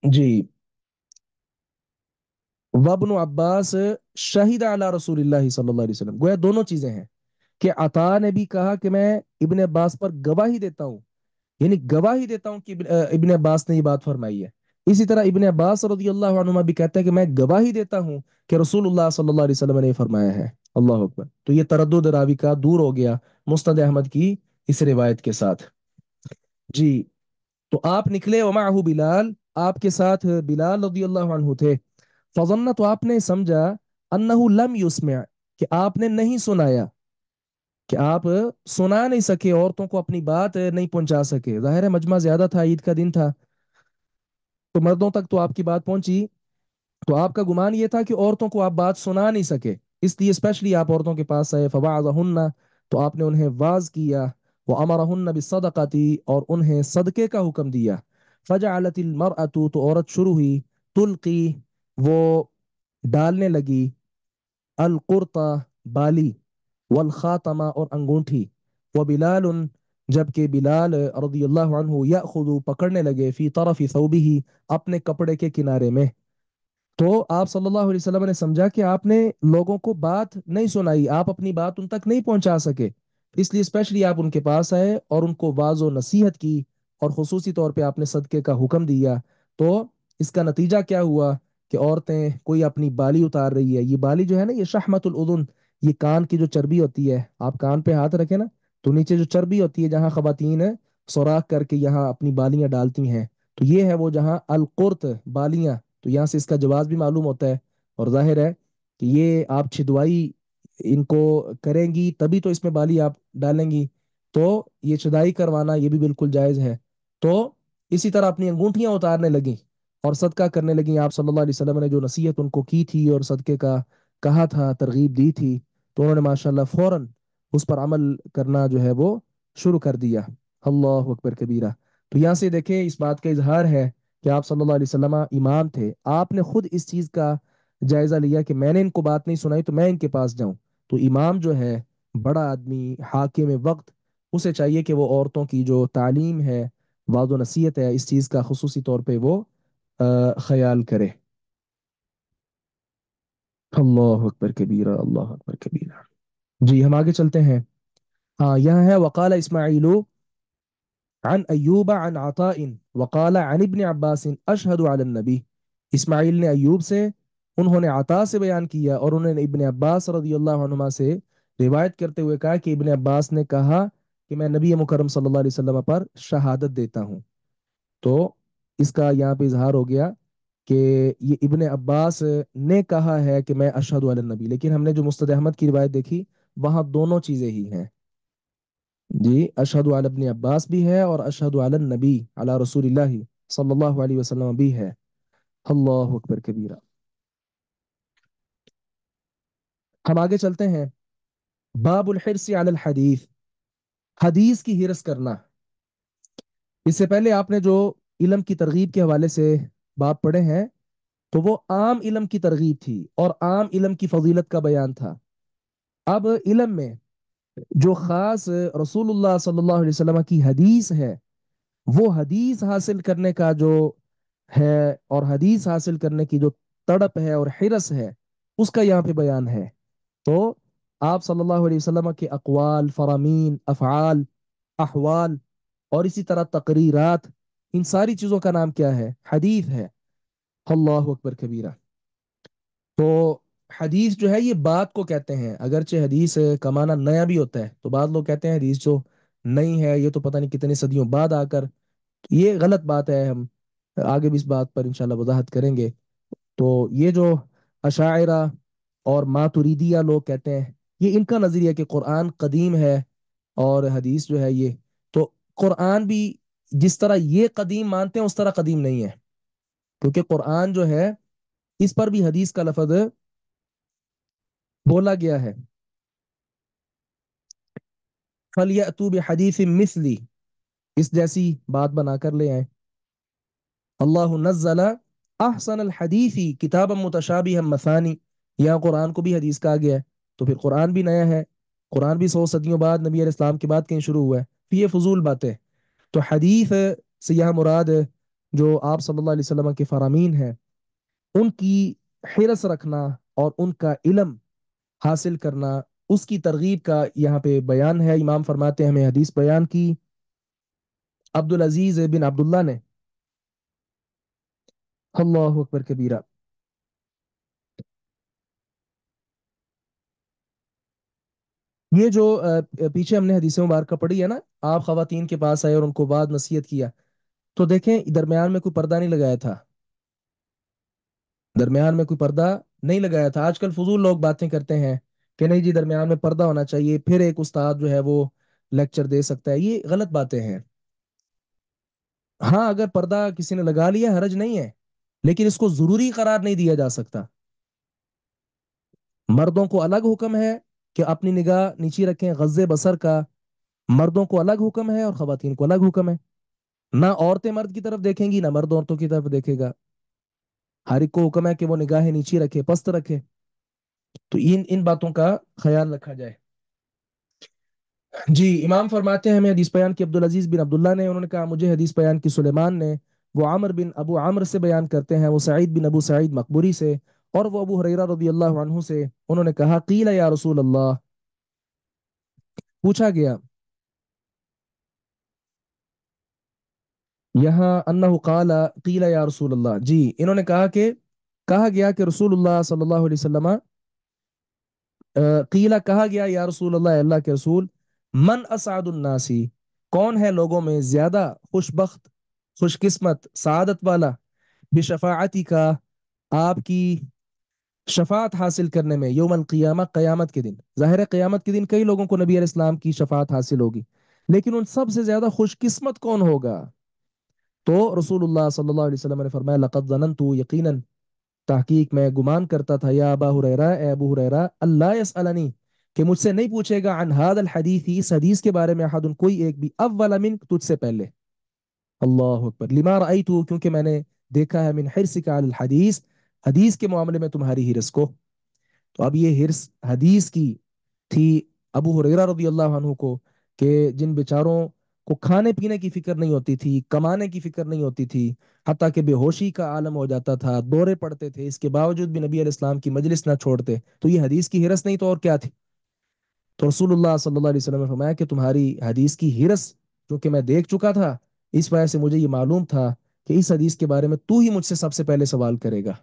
जी, वब्न अब्बास शाहिद अला रसूलिल्लाह सल्लल्लाहु अलैहि वसल्लम, गोया दोनों चीजें हैं कि अता ने भी कहा कि मैं इब्ने अब्बास पर गवाही देता हूँ, यानी गवाही देता हूँ कि इब्ने अब्बास ने ये बात फरमाई है। इसी तरह इब्ने अब्बास रदियल्लाहु अन्हुमा भी कहते हैं कि मैं गवाही देता हूँ कि रसूलुल्लाह सल्लल्लाहु अलैहि वसल्लम ने ये फरमाया है। अल्लाह अकबर। तो ये तरद्दुद रावी का दूर हो गया मुस्नद अहमद की इस रिवायत के साथ। जी, तो आप निकले वमाहु बिलाल, आपके साथ बिलाल रदियल्लाहु अन्हु थे। फजन्ना, तो आपने समझा, अन्नहु लम युस्मिअ, कि आपने नहीं सुनाया, कि आप सुना नहीं सके, औरतों को अपनी बात नहीं पहुंचा सके। जाहिर है मजमा ज्यादा था, ईद का दिन था, तो मर्दों तक तो आपकी बात पहुंची। तो आपका गुमान ये था कि औरतों को आप बात सुना नहीं सके, इसलिए स्पेशली आप औरतों के पास आए। फवाज़हुन्ना, तो आपने उन्हें वाज किया। वो अमरहुन्ना बिस्सदक़ती, और उन्हें सदके का हुक्म दिया। फजअलतिल मरअतु, तो औरत शुरू हुई, तुल्की, वो डालने लगी, अल कुर्ता बाली, वल खातमा और अंगूठी, व बिलाल जबकि बिलाल रदियल्लाहु अन्हु याखुदु पकड़ने लगे फी तरफी सौबिही अपने कपड़े के किनारे में। तो आप सल्लल्लाहु अलैहि वसल्लम ने समझा कि आपने लोगों को बात नहीं सुनाई, आप अपनी बात उन तक नहीं पहुंचा सके, इसलिए स्पेशली आप उनके पास आए और उनको वाजो नसीहत की, और खुसूसी तौर पे आपने सदके का हुक्म दिया। तो इसका नतीजा क्या हुआ कि औरतें कोई अपनी बाली उतार रही है। ये बाली जो है ना, ये शहमतुल उदुन, ये कान की जो चर्बी होती है, आप कान पे हाथ रखे ना, तो नीचे जो चर्बी होती है जहाँ खवातीन सुराख करके यहाँ अपनी बालियां डालती हैं, तो ये है वो जहाँ अलकुर्त, बालियां। तो यहाँ से इसका जवाब भी मालूम होता है, और जाहिर है कि ये आप छिदवाई इनको करेंगी तभी तो इसमें बाली आप डालेंगी, तो ये छिदाई करवाना ये भी बिल्कुल जायज है। तो इसी तरह अपनी अंगूठियां उतारने लगी और सदका करने लगी। आप सल्लल्लाहु अलैहि वसल्लम ने जो नसीहत उनको की थी और सदके का कहा था, तरगीब दी थी, तो उन्होंने माशाल्लाह फौरन उस पर अमल करना जो है वो शुरू कर दिया। अल्लाह अकबर कबीरा। तो यहाँ से देखें, इस बात का इजहार है कि आप सल्लल्लाहु अलैहि वसल्लम इमाम थे, आपने खुद इस चीज का जायजा लिया कि मैंने इनको बात नहीं सुनाई तो मैं इनके पास जाऊं। तो इमाम जो है, बड़ा आदमी, हाकिम वक्त, उसे चाहिए कि वो औरतों की जो तालीम है, वादो नसीहत है, इस चीज का खुसूसी तौर पे वो ख्याल करे। अल्लाह अकबर कबीरा, अल्लाह अकबर कबीरा। जी, हम आगे चलते हैं। हाँ, यहाँ है वकाल इस्माइलु अन अयूब अन अताइन वकाल अन इब्न अब्बास अशहदु अला नबी। इस्माइल ने अयूब से, उन्होंने अता से बयान किया, और उन्होंने इब्न अब्बास रदियल्लाहु अन्हुमा से रिवायत करते हुए कहा कि इब्न अब्बास ने कहा कि मैं नबी मुकरम सल्लल्लाहु अलैहि वसल्लम पर शहादत देता हूँ। तो इसका यहाँ पे इजहार हो गया कि ये इब्न अब्बास ने कहा है कि मैं अशहदु अला नबी, लेकिन हमने जो मुस्नद अहमद की रिवायत देखी, वहां दोनों चीजें ही हैं। जी, अशहदु अला इब्न अब्बास भी है और अशहदु अला नबी अला रसूलिल्लाह सल्लल्लाहु अलैहि वसल्लम भी है। अल्लाह अकबर कबीरा। हम आगे चलते हैं। बाबुल हिर्स अलल हदीस, हदीस की हिरस करना। इससे पहले आपने जो इल्म की तरगीब के हवाले से बाब पढ़े हैं, तो वो आम इल्म की तरगीब थी और आम इल्म की फजीलत का बयान था। अब इल्म में जो खास रसूलुल्लाह सल्लल्लाहु अलैहि वसल्लम की हदीस है, वो हदीस हासिल करने का जो है, और हदीस हासिल करने की जो तड़प है और हिरस है, उसका यहाँ पे बयान है। तो आप सल्लल्लाहु अलैहि वसल्लम के अक़वाल, फरामीन, अफ़आल, अहवाल, और इसी तरह तकरीरात, इन सारी चीजों का नाम क्या है? हदीस है। अल्लाह अकबर कबीरा। तो हदीस जो है, ये बात को कहते हैं, अगरचे हदीस का माना नया भी होता है, तो बाद लोग कहते हैं हदीस जो नई है, ये तो पता नहीं कितने सदियों बाद आकर, ये गलत बात है। हम आगे भी इस बात पर इंशाल्लाह वजाहत करेंगे। तो ये जो अशायरा और मातुरीदिया लोग कहते हैं, ये इनका नजरिया कि कुरान कदीम है और हदीस जो है ये, तो कुरान भी जिस तरह ये कदीम मानते हैं उस तरह कदीम नहीं है, क्योंकि कुरान जो है, इस पर भी हदीस का लफज बोला गया है। फलियतू बिहदीस मिस्ली, इस जैसी बात बनाकर ले आए। अल्लाह नज़्ज़ला अहसन अल हदीसी किताबम मुतशाबिहम मसानी, यहाँ कुरान को भी हदीस कहा गया है, तो फिर कुरान भी नया है। कुरान भी 100 सदियों बाद, नबी अलैहि सलाम के बाद कहीं शुरू हुआ है, फिर ये फजूल बातें। तो हदीस से यहाँ मुराद जो आप सल्लल्लाहु अलैहि वसल्लम के फरामीन हैं, उनकी हिरस रखना और उनका इल्म हासिल करना, उसकी तरगीब का यहाँ पे बयान है। इमाम फरमाते हैं, हमें हदीस बयान की अब्दुल अजीज बिन अब्दुल्ला ने। अल्लाह अकबर कबीरा। ये जो पीछे हमने हदीस मुबारक पढ़ी है ना, आप खवातीन के पास आए और उनको बाद नसीहत किया, तो देखें दरमियान में कोई पर्दा नहीं लगाया था, दरमियान में कोई पर्दा नहीं लगाया था। आजकल फजूल लोग बातें करते हैं कि नहीं जी, दरमियान में पर्दा होना चाहिए, फिर एक उस्ताद जो है वो लेक्चर दे सकता है, ये गलत बातें हैं। हाँ, अगर पर्दा किसी ने लगा लिया हरज नहीं है, लेकिन इसको जरूरी करार नहीं दिया जा सकता। मर्दों को अलग हुक्म है कि अपनी निगाह नीची रखें, गज़े बसर का मर्दों को अलग हुक्म है और खवातीन को अलग हुक्म है। ना औरतें मर्द की तरफ देखेंगी, ना मर्द औरतों की तरफ देखेगा। हर एक को हुक्म है कि वो निगाहें नीची रखे, पस्त रखे। तो इन इन बातों का ख्याल रखा जाए। जी, इमाम फरमाते हैं, हमें हदीस बयान की अब्दुल अजीज बिन अब्दुल्ला ने, उन्होंने कहा मुझे हदीस बयान की सुलेमान ने, वो आमर बिन अबू आमर से बयान करते हैं, वो सईद बिन अबू सईद मकबूरी से, और वो अबू हुरैरा रदी अल्लाह अन्हु से, उन्होंने कहा कीला या रसूल अल्लाह, पूछा गया, यहाँ अन्नहु काला कीला या रसूल अल्लाह, जी इन्होंने कहा कि कहा गया कि रसूलुल्लाह सल्लल्लाहु अलैहि वसल्लम, कीला कहा गया या रसूल अल्लाह, अल्लाह के रसूल, मन असादुन नासी, कौन है लोगों में ज्यादा खुशबख्त, खुशकिस्मत, सआदत वाला, बिशफाअती का, आपकी शफात हासिल करने में, यौमल क़ियामा, क़यामत के दिन। जाहिर है क़यामत के दिन कई लोगों को नबी अलैहि सलाम की शफात हासिल होगी, लेकिन उन सब से ज्यादा खुशकिस्मत कौन होगा? तो रसूलुल्लाह सल्लल्लाहु अलैहि वसल्लम ने फरमाया, लक़द ज़ननतु, यकीनन, तहकीक मैं गुमान करता था, या अबा हुरैरा, ए अबू हुरैरा, अल्लाह यसअलनी, कि मुझसे नहीं पूछेगा, अन हादल हदीस, इस हदीस के बारे में, अहदुन, कोई एक भी, अव्वल मिन, तुझसे पहले। अल्लाह अकबर, लिमा रअयतु, क्योंकि मैंने देखा है, मिन हिर्सिका अल हदीस, हदीस के मामले में तुम्हारी हिरस को। तो अब ये हिरस हदीस की थी अबू हुरैरा रदी अल्लाह अन्हु को, कि जिन बेचारों को खाने पीने की फिक्र नहीं होती थी, कमाने की फिक्र नहीं होती थी, हत्ता कि बेहोशी का आलम हो जाता था, दौरे पड़ते थे, इसके बावजूद भी नबी अलैहि सलाम की मजलिस ना छोड़ते, तो ये हदीस की हिरस नहीं तो और क्या थी? तो रसूलुल्लाह सल्लल्लाहु अलैहि वसल्लम ने फरमाया कि तुम्हारी हदीस की हिरस, क्योंकि मैं देख चुका था, इस वजह से मुझे ये मालूम था कि इस हदीस के बारे में तू ही मुझसे सबसे पहले सवाल करेगा।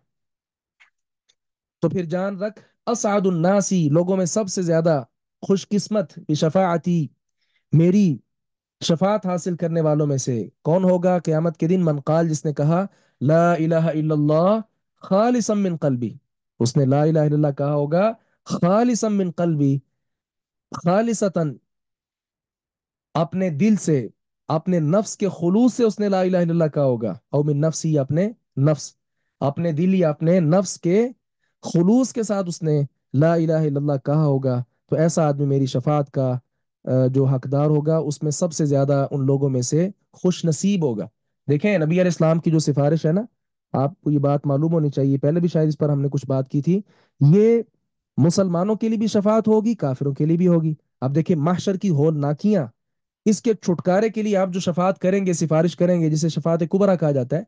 तो फिर जान रख, असादुन नासी, लोगों में सबसे ज्यादा खुशकिस्मत, बिशफाअती, मेरी शफात हासिल करने वालों में से कौन होगा क़यामत के दिन? मन काल, जिसने कहा ला इलाहा इल्लल्लाह खालिसम मिन कल्बी, उसने ला इलाहा इल्लल्लाह कहा होगा, खालिसम मिन कल्बी, खालिसतन, अपने दिल से, अपने नफ्स के खुलूस से उसने ला इलाहा इल्लल्लाह कहा होगा, और मिन नफ्सी, अपने नफ्स, अपने दिल या अपने नफ्स के खुलूस के साथ उसने ला इलाहा इल्लल्लाह कहा होगा, तो ऐसा आदमी मेरी शफात का जो हकदार होगा, उसमें सबसे ज्यादा उन लोगों में से खुश नसीब होगा। देखें, नबी अलैहि इस्लाम की जो सिफारिश है ना, आपको ये बात मालूम होनी चाहिए, पहले भी शायद इस पर हमने कुछ बात की थी, ये मुसलमानों के लिए भी शफात होगी, काफिरों के लिए भी होगी। अब देखिए, महशर की होलनाकियां, इसके छुटकारे के लिए आप जो शफात करेंगे, सिफारिश करेंगे, जिसे शफात कुबरा कहा जाता है,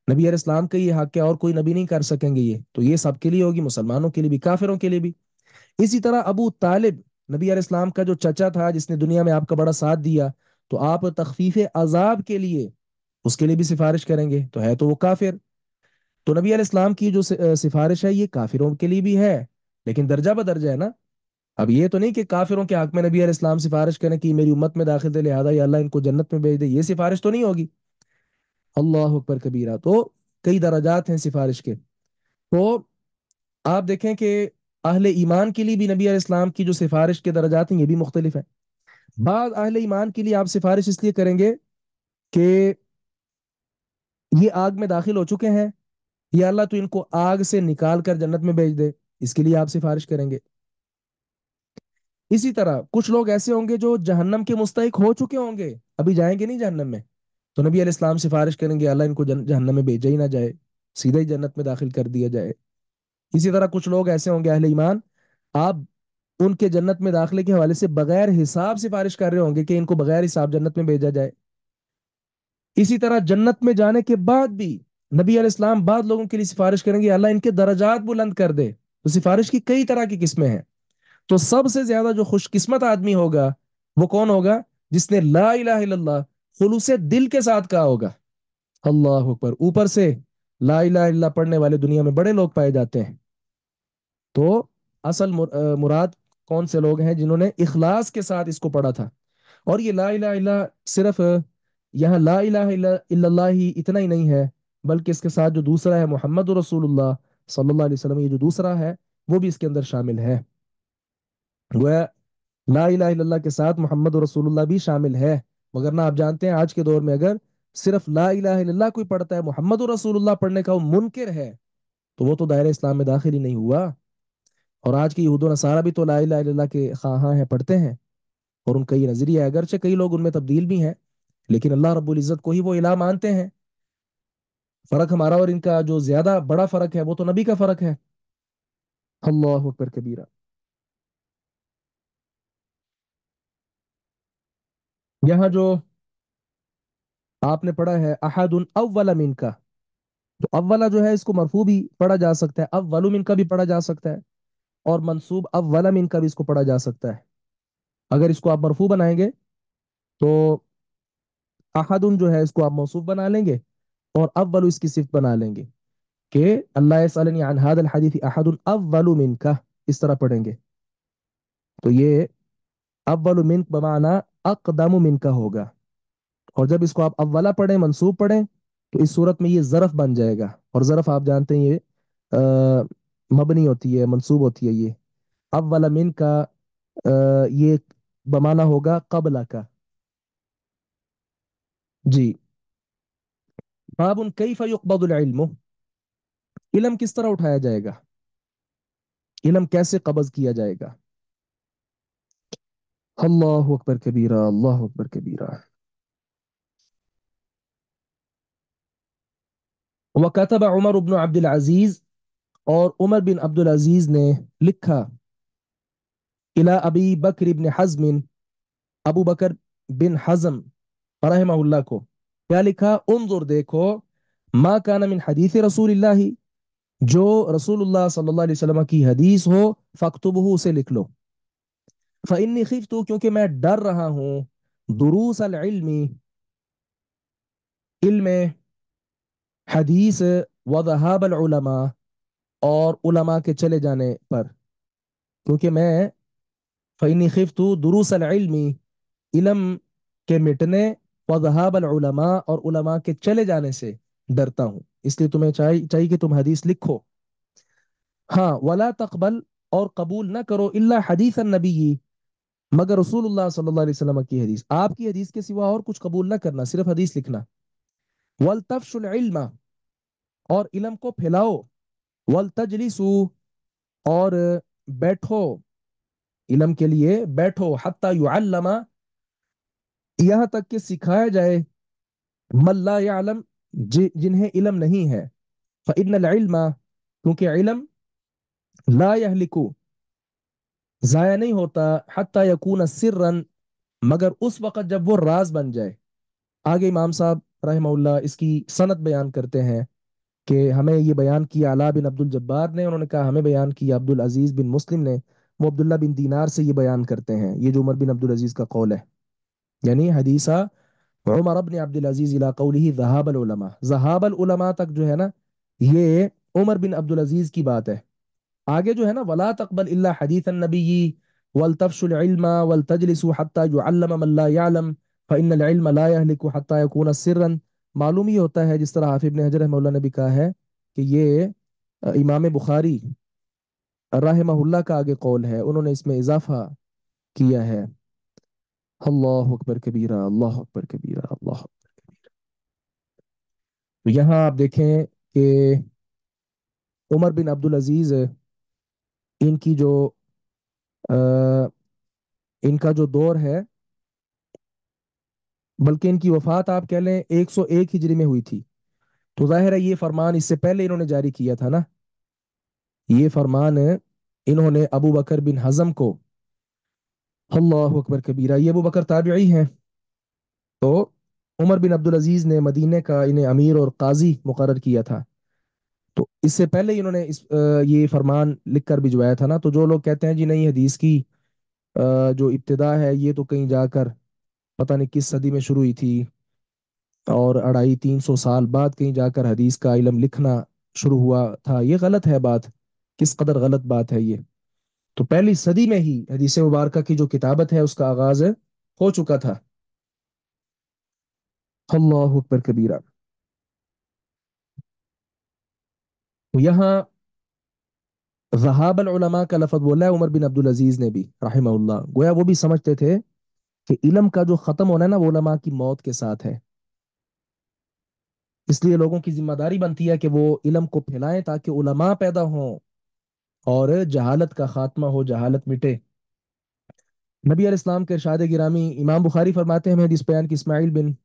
नबी अलैहि इस्लाम का ये हक है, और कोई नबी नहीं कर सकेंगे, ये तो ये सबके लिए होगी, मुसलमानों के लिए भी, काफिरों के लिए भी। इसी तरह अबू तालिब, नबी अलैहि इस्लाम का जो चचा था, जिसने दुनिया में आपका बड़ा साथ दिया, तो आप तखफीफ अजाब के लिए उसके लिए भी सिफारिश करेंगे, तो है तो वो काफिर। तो नबी अलैहि इस्लाम की जो सिफारिश है, ये काफिरों के लिए भी है, लेकिन दर्जा बदर्जा है ना। अब ये तो नहीं कि काफिरों के हक में नबी अलैहि इस्लाम सिफारिश करें कि मेरी उम्मत में दाखिल थे, लिहाजा या अल्लाह इनको जन्नत में भेज दे, ये सिफारिश तो नहीं होगी। अल्लाह अकबर कबीरा। तो कई दर्जात हैं सिफारिश के। तो आप देखें कि अहले ईमान के लिए भी नबी अलैहि इस्लाम की जो सिफारिश के दर्जात हैं, ये भी मुख्तलिफ हैं। बाद अहले ईमान के लिए आप सिफारिश इसलिए करेंगे कि ये आग में दाखिल हो चुके हैं, या अल्लाह तो इनको आग से निकाल कर जन्नत में भेज दे, इसके लिए आप सिफारिश करेंगे। इसी तरह कुछ लोग ऐसे होंगे जो जहन्नम के मुस्तहिक हो चुके होंगे, अभी जाएंगे नहीं जहन्नम में, तो नबी अलैहि इस्लाम सिफारिश करेंगे, अल्लाह इनको जहन्नम में भेजा ही ना जाए, सीधा ही जन्नत में दाखिल कर दिया जाए। इसी तरह कुछ लोग ऐसे होंगे अहले ईमान, आप उनके जन्नत में दाखिले के हवाले से बगैर हिसाब सिफारिश कर रहे होंगे कि इनको बगैर हिसाब जन्नत में भेजा जाए। इसी तरह जन्नत में जाने के बाद भी नबी अलैहिस्सलाम बाद लोगों के लिए सिफारिश करेंगे, अल्लाह इनके दर्जात बुलंद कर दे। तो सिफारिश की कई तरह की किस्में हैं। तो सबसे ज्यादा जो खुशकिस्मत आदमी होगा, वो कौन होगा? जिसने ला इलाहा इल्लल्लाह खुलूसे दिल के साथ कहा होगा। अल्लाह अकबर। ऊपर से ला इलाहा इल्लल्लाह पढ़ने वाले दुनिया में बड़े लोग पाए जाते हैं। तो असल मुराद कौन से लोग हैं? जिन्होंने इखलास के साथ इसको पढ़ा था। और ये ला इलाहा इल्ला सिर्फ यहाँ ला इलाहा इल्लल्लाह ही इतना ही नहीं है, बल्कि इसके साथ जो दूसरा है मोहम्मद रसूलुल्लाह सल्लल्लाहु अलैहि वसल्लम, ये जो दूसरा है वो भी इसके अंदर शामिल है। वह ला इलाहा इल्लल्लाह के साथ मोहम्मद रसूलुल्लाह भी शामिल है। मगर ना, आप जानते हैं आज के दौर में अगर सिर्फ ला इलाहा इल्लल्लाह कोई पढ़ता है, मोहम्मद रसूलुल्लाह पढ़ने का वो मुनकिर है, तो वो तो दायरे इस्लाम में दाखिल ही नहीं हुआ। और आज के यहूद नसारा भी तो ला इलाहा इल्लल्लाह के हाँ हाँ हैं, पढ़ते हैं, और उनका ये नजरिया है, अगरचे कई लोग उनमें तब्दील भी हैं, लेकिन अल्लाह रब्बुल इज्जत को ही वो इलाह मानते हैं। फर्क हमारा और इनका जो ज्यादा बड़ा फर्क है, वो तो नबी का फर्क है। अल्लाह अकबर कबीरा। यहाँ जो आपने पढ़ा है अहदुन अव्वल मिनका, तो अव्वला जो है इसको मरफू भी पढ़ा जा सकता है, अव्वलु मिनका भी पढ़ा जा सकता है, और मंसूब अव्वला मिनका भी इसको पढ़ा जा सकता है। अगर इसको आप मरफू बनाएंगे तो अहदुन जो है इसको आप मौसूफ बना लेंगे, और अव्वलु इसकी सिफ्त बना लेंगे कि अल्लाह यसअलनी अन हादल हदीस अहदुन अव्वलु मिनका, इस तरह पढ़ेंगे। तो ये अव्वलु मिनक बमाना अक़दमु मिनका होगा। और जब इसको आप अव्वला पढ़ें, मंसूब पढ़ें, तो इस सूरत में ये ज़रफ बन जाएगा। और ज़रफ आप जानते हैं ये मबनी होती है, मंसूब होती है ये। अव्वला मिन का ये बमाना होगा कबला का। जी। बाबुन कैफ युक़बदुल इल्मु, इल्म किस तरह उठाया जाएगा, इल्म कैसे कब्ज किया जाएगा। अल्लाह अकबर कबीरा, अल्लाह अकबर कबीरा। वकतब उमर बिन अब्दुल अजीज, और उमर बिन अब्दुल अजीज ने लिखा, इला अबी बकर इब्न हज़म, अबू बकर बिन हज़म रहमहुल्लाह को। क्या लिखा, उन्जुर देखो, मा कान मिन हदीस रसूलिल्लाह, जो रसूलुल्लाह सल्लल्लाहु अलैहि वसल्लम की हदीस हो, फक्तुबहु, उसे लिख लो। फ़इन्नी खिफ्तु, क्योंकि मैं डर रहा हूँ, दुरूस अल इल्मी, इल्म हदीस, व ज़हाब अल उलमा, और उलमा के चले जाने पर। क्योंकि मैं फ़इन्नी खिफ्तु दुरूस अल इल्मी, इल्म के मिटने, व ज़हाब अल उलमा, और उलमा के चले जाने से डरता हूँ, इसलिए तुम्हें चाहिए कि तुम हदीस लिखो। हाँ, वला तकबल, और कबूल ना करो, इल्ला हदीस नबी, मगर रसूलुल्लाह सल्लल्लाहु अलैहि वसल्लम की हदीस, आपकी हदीस के सिवा और कुछ कबूल ना करना, सिर्फ हदीस लिखना। वल तफशुल इल्मा, और इल्म को फैलाओ। वल तजलिसु, और बैठो, इल्म के लिए बैठो। हत्ता युअल्लमा, यहाँ तक कि सिखाया जाए, मल्ला यालम, जिन्हें इल्म नहीं है। फ़इन्नल इल्मा, क्योंकि इल्म, ला यहलिकु, जाया नहीं होता, हत्ता यकून सिर्रन, मगर उस वक्त जब वो राज बन जाए। आगे इमाम साहब रहमहुल्लाह इसकी सनद बयान करते हैं कि हमें ये बयान किया अला बिन अब्दुल जब्बार ने, उन्होंने कहा हमें बयान किया अब्दुल अजीज बिन मुस्लिम ने, वो अब्दुल्ला बिन दीनार से ये बयान करते हैं, ये जो उमर बिन अब्दुल अजीज का कौल है। यानी हदीसा उमर अब्न अब्दुल अजीज इला कौलिही ज़हाबल उलमा, ज़हाबल उलमा तक जो है ना, ये उमर बिन अब्दुल अजीज की बात है। आगे जो है ना, वला तकबल इल्ला हदीस नबी, वल तफशुल इल्मा, वल तजलिसु हत्ता युअल्लम मन ला यअलम, फइन्नल इल्म ला यहलिकु हत्ता यकून सिर्रन। मालूम ही होता है, जिस तरह हाफिज इब्न हजर रहमहुल्लाह ने भी कहा है, कि ये इमाम बुखारी रहमहुल्लाह का आगे कौल है, उन्होंने इसमें इजाफा किया है। अल्लाह अकबर कबीरा, अल्लाह अकबर कबीरा, अल्लाह। तो यहाँ आप देखें कि उमर बिन अब्दुल अजीज, इनकी जो अ, इनका जो दौर है, बल्कि इनकी वफात आप कह लें 101 हिजरी में हुई थी। तो जाहिर है ये फरमान इससे पहले इन्होंने जारी किया था ना, ये फरमान इन्होंने अबू बकर बिन हजम को, अल्लाह अकबर कबीरा, ये अबू बकर ताबिई हैं। तो उमर बिन अब्दुल अजीज ने मदीने का इन्हें अमीर और काजी मुकर्रर किया था। तो इससे पहले इन्होंने ये फरमान लिख कर भिजवाया था ना। तो जो लोग कहते हैं जी नहीं, हदीस की जो इब्तिदा है ये तो कहीं जाकर पता नहीं किस सदी में शुरू हुई थी, और 250-300 साल बाद कहीं जाकर हदीस का इल्म लिखना शुरू हुआ था, ये गलत है बात। किस कदर गलत बात है ये। तो पहली सदी में ही हदीस मुबारक की जो किताबत है उसका आगाज हो चुका था। अल्लाह अकबर कबीरा। तो यहाँ ज़हाबल उलमा का लफ्ज बोला है उमर बिन अब्दुल अजीज ने भी रहमहुल्लाह, गोया वो भी समझते थे कि इल्म का जो खत्म होना है ना, वो उलमा की मौत के साथ है। इसलिए लोगों की जिम्मेदारी बनती है कि वो इल्म को फैलाएं, ताकि उलमा पैदा हों और जहालत का खात्मा हो, जहालत मिटे। नबी अलैहिस्सलाम के इरशाद गिरामी, इमाम बुखारी फरमाते हैं, हमें हदीस बयान की इस्माइल बिन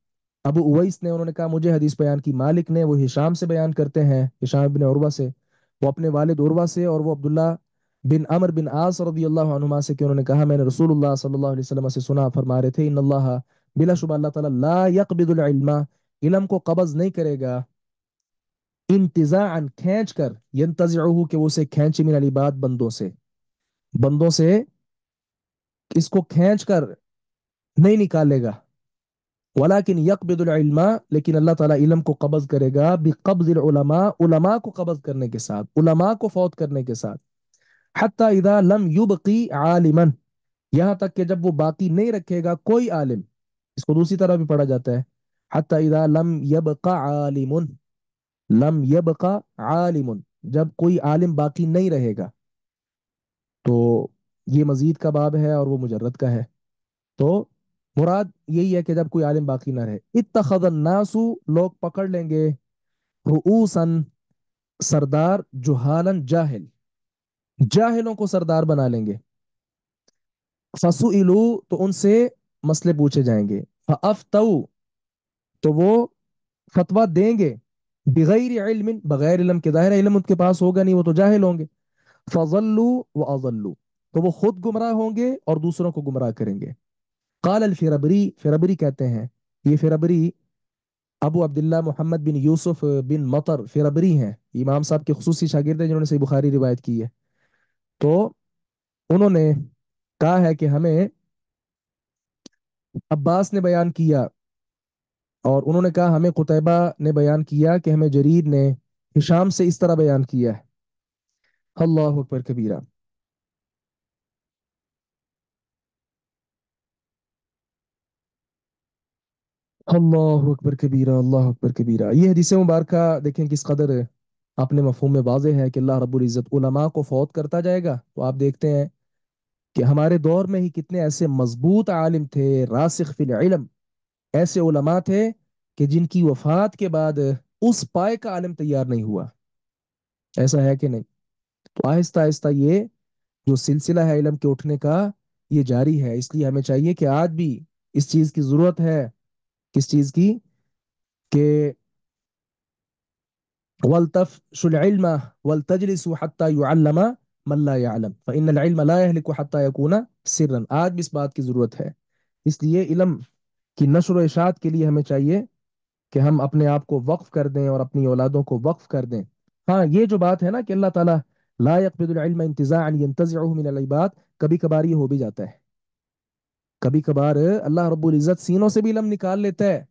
अबू उवैस ने, उन्होंने कहा मुझे हदीस बयान की मालिक ने, वो हिशाम से बयान करते हैं, हिशाम बिन उर्वा से, वो अपने वालिद उर्वा से, और वो अब्दुल्ला बिन अमर बिन आस रदी अल्लाह अन्हुमा से कि उन्होंने कहा मैंने रसूलुल्लाह सल्लल्लाहु अलैहि वसल्लम से सुना, फरमा रहे थे, इन्नल्लाह, बिलाशुबा अल्लाह ताला, ला यकबिदुल इल्मा, इल्म को कब्ज नहीं करेगा, इंतजाअन खींच कर, यंतजिउहु कि वो उसे खींचे, मिन अल इबाद बंदों से, बंदों से इसको खींच कर नहीं निकालेगा। वलाकिन यकबिदुल इल्मा, लेकिन अल्लाह ताला इल्म को कब्ज करेगा, बिकब्जिल उलमा, उलमा को कब्ज करने के साथ, उलमा को फौत करने के साथ। हत्ता इदा लम युबकी आलिमन, यहां तक कि जब वो बाकी नहीं रखेगा कोई आलिम। इसको दूसरी तरह भी पढ़ा जाता है, हत्ता इदा लम यबका आलिमुन, लम यबका आलिमुन, जब कोई आलिम बाकी नहीं रहेगा। तो ये मजीद का बाब है और वो मुजर्रद का है। तो मुराद यही है कि जब कोई आलिम बाकी ना रहे, इत्तखज़न नासु, लोग पकड़ लेंगे, रुऊसन, सरदार, जुहालन, जाहिल, जाहिलों को सरदार बना लेंगे। फसुइलू, तो उनसे मसले पूछे जाएंगे। फअफ्तऊ, तो वो फतवा देंगे, बिगैर इल्मिन, बगैर इल्म के, दायरा इल्म उनके पास होगा नहीं, वो तो जाहिल होंगे। फजल्लू व अजल्लू, तो वो खुद गुमराह होंगे और दूसरों को गुमराह करेंगे। काल अल फिरबरी, फिरबरी कहते हैं, ये फिरबरी अबू अब्दुल्ला मोहम्मद बिन यूसुफ बिन मतर फिरबरी हैं, इमाम साहब के खुसूसी शागिर्द हैं जिन्होंने सही बुखारी रिवायत की है। तो उन्होंने कहा है कि हमें अब्बास ने बयान किया, और उन्होंने कहा हमें कुतैबा ने बयान किया कि हमें जरीर ने हिशाम से इस तरह बयान किया है। अल्लाह अकबर कबीरा। अल्लाह अकबर कबीरा, अल्लाह अकबर कबीरा। ये हदीस मुबारक देखें किस कदर अपने मफहूम में वाज़े है कि अल्लाह रब्बुल इज़्ज़त उलमा को फौत करता जाएगा। तो आप देखते हैं कि हमारे दौर में ही कितने ऐसे मजबूत आलिम थे, रासिख फिल इल्म, ऐसे उलमा थे कि जिनकी वफात के बाद उस पाए का आलिम तैयार नहीं हुआ। ऐसा है कि नहीं? तो आहिस्ता आहिस्ता ये जो सिलसिला है इल्म के उठने का, ये जारी है। इसलिए हमें चाहिए कि आज भी इस चीज की जरूरत है। किस चीज की? कि वल्तफ्शुल इल्म वल्तजलिसु हत्ता युअल्लमा मन ला यअलम फइन्नल इल्म ला यहलिकु हत्ता यकूना सिर्रन। आज भी इस बात की जरूरत है। इसलिए इल्म की नशर व इशात के लिए हमें चाहिए कि हम अपने आप को वक्फ कर दें और अपनी औलादों को वक्फ कर दें। हाँ, ये जो बात है ना कि अल्लाह ताला ला यक़बिदुल इल्म इंतज़ाअन यंतज़िउहु मिनल इबाद, कभी कभार ये हो भी जाता है। कभी कभार अल्लाह रब्बुल इज़्ज़त सीनों से भी इल्म निकाल लेता है,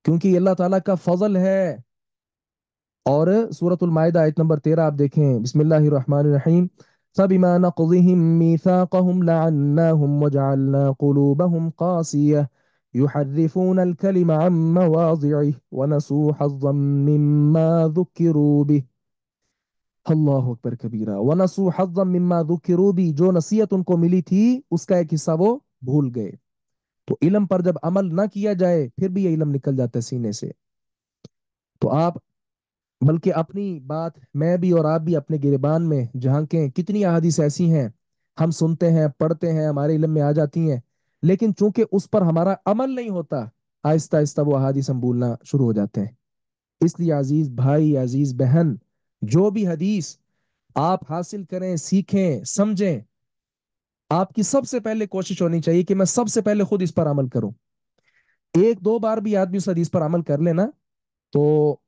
क्योंकि ये अल्लाह ताला का फजल है। और सूरतुल माइदा आयत नंबर 13 आप देखें, बिस्मिल्लाहिर रहमानिर रहीम, फबिमा नक़ज़िहिम मीसाक़हुम लअन्नाहुम वजअलना क़ुलूबहुम क़ासियah युहर्रिफूनल कलिम अन मवाज़िइह वनसू हज़्ज़म मिम्मा ज़ुक्किरू बिह। अल्लाहु अकबर कबीरा। वनसू हज़्ज़म मिम्मा ज़ुक्किरू बिह, जो नसीहत उनको मिली थी उसका एक हिस्सा वो भूल गए। तो इल्म पर जब अमल ना किया जाए फिर भी ये इल्म निकल जाता है सीने से। तो आप, बल्कि अपनी बात मैं भी और आप भी अपने गिरबान में झांकें, कितनी अहादीस ऐसी हैं हम सुनते हैं, पढ़ते हैं, हमारे इल्म में आ जाती हैं, लेकिन चूंकि उस पर हमारा अमल नहीं होता, आहिस्ता आहिस्ता वो अहादीस हम भूलना शुरू हो जाते हैं। इसलिए अजीज भाई, अजीज बहन, जो भी हदीस आप हासिल करें, सीखें, समझें, आपकी सबसे पहले कोशिश होनी चाहिए कि मैं सबसे पहले खुद इस पर अमल करूं। एक दो बार भी आदमी उस हदीस पर अमल कर लेना, तो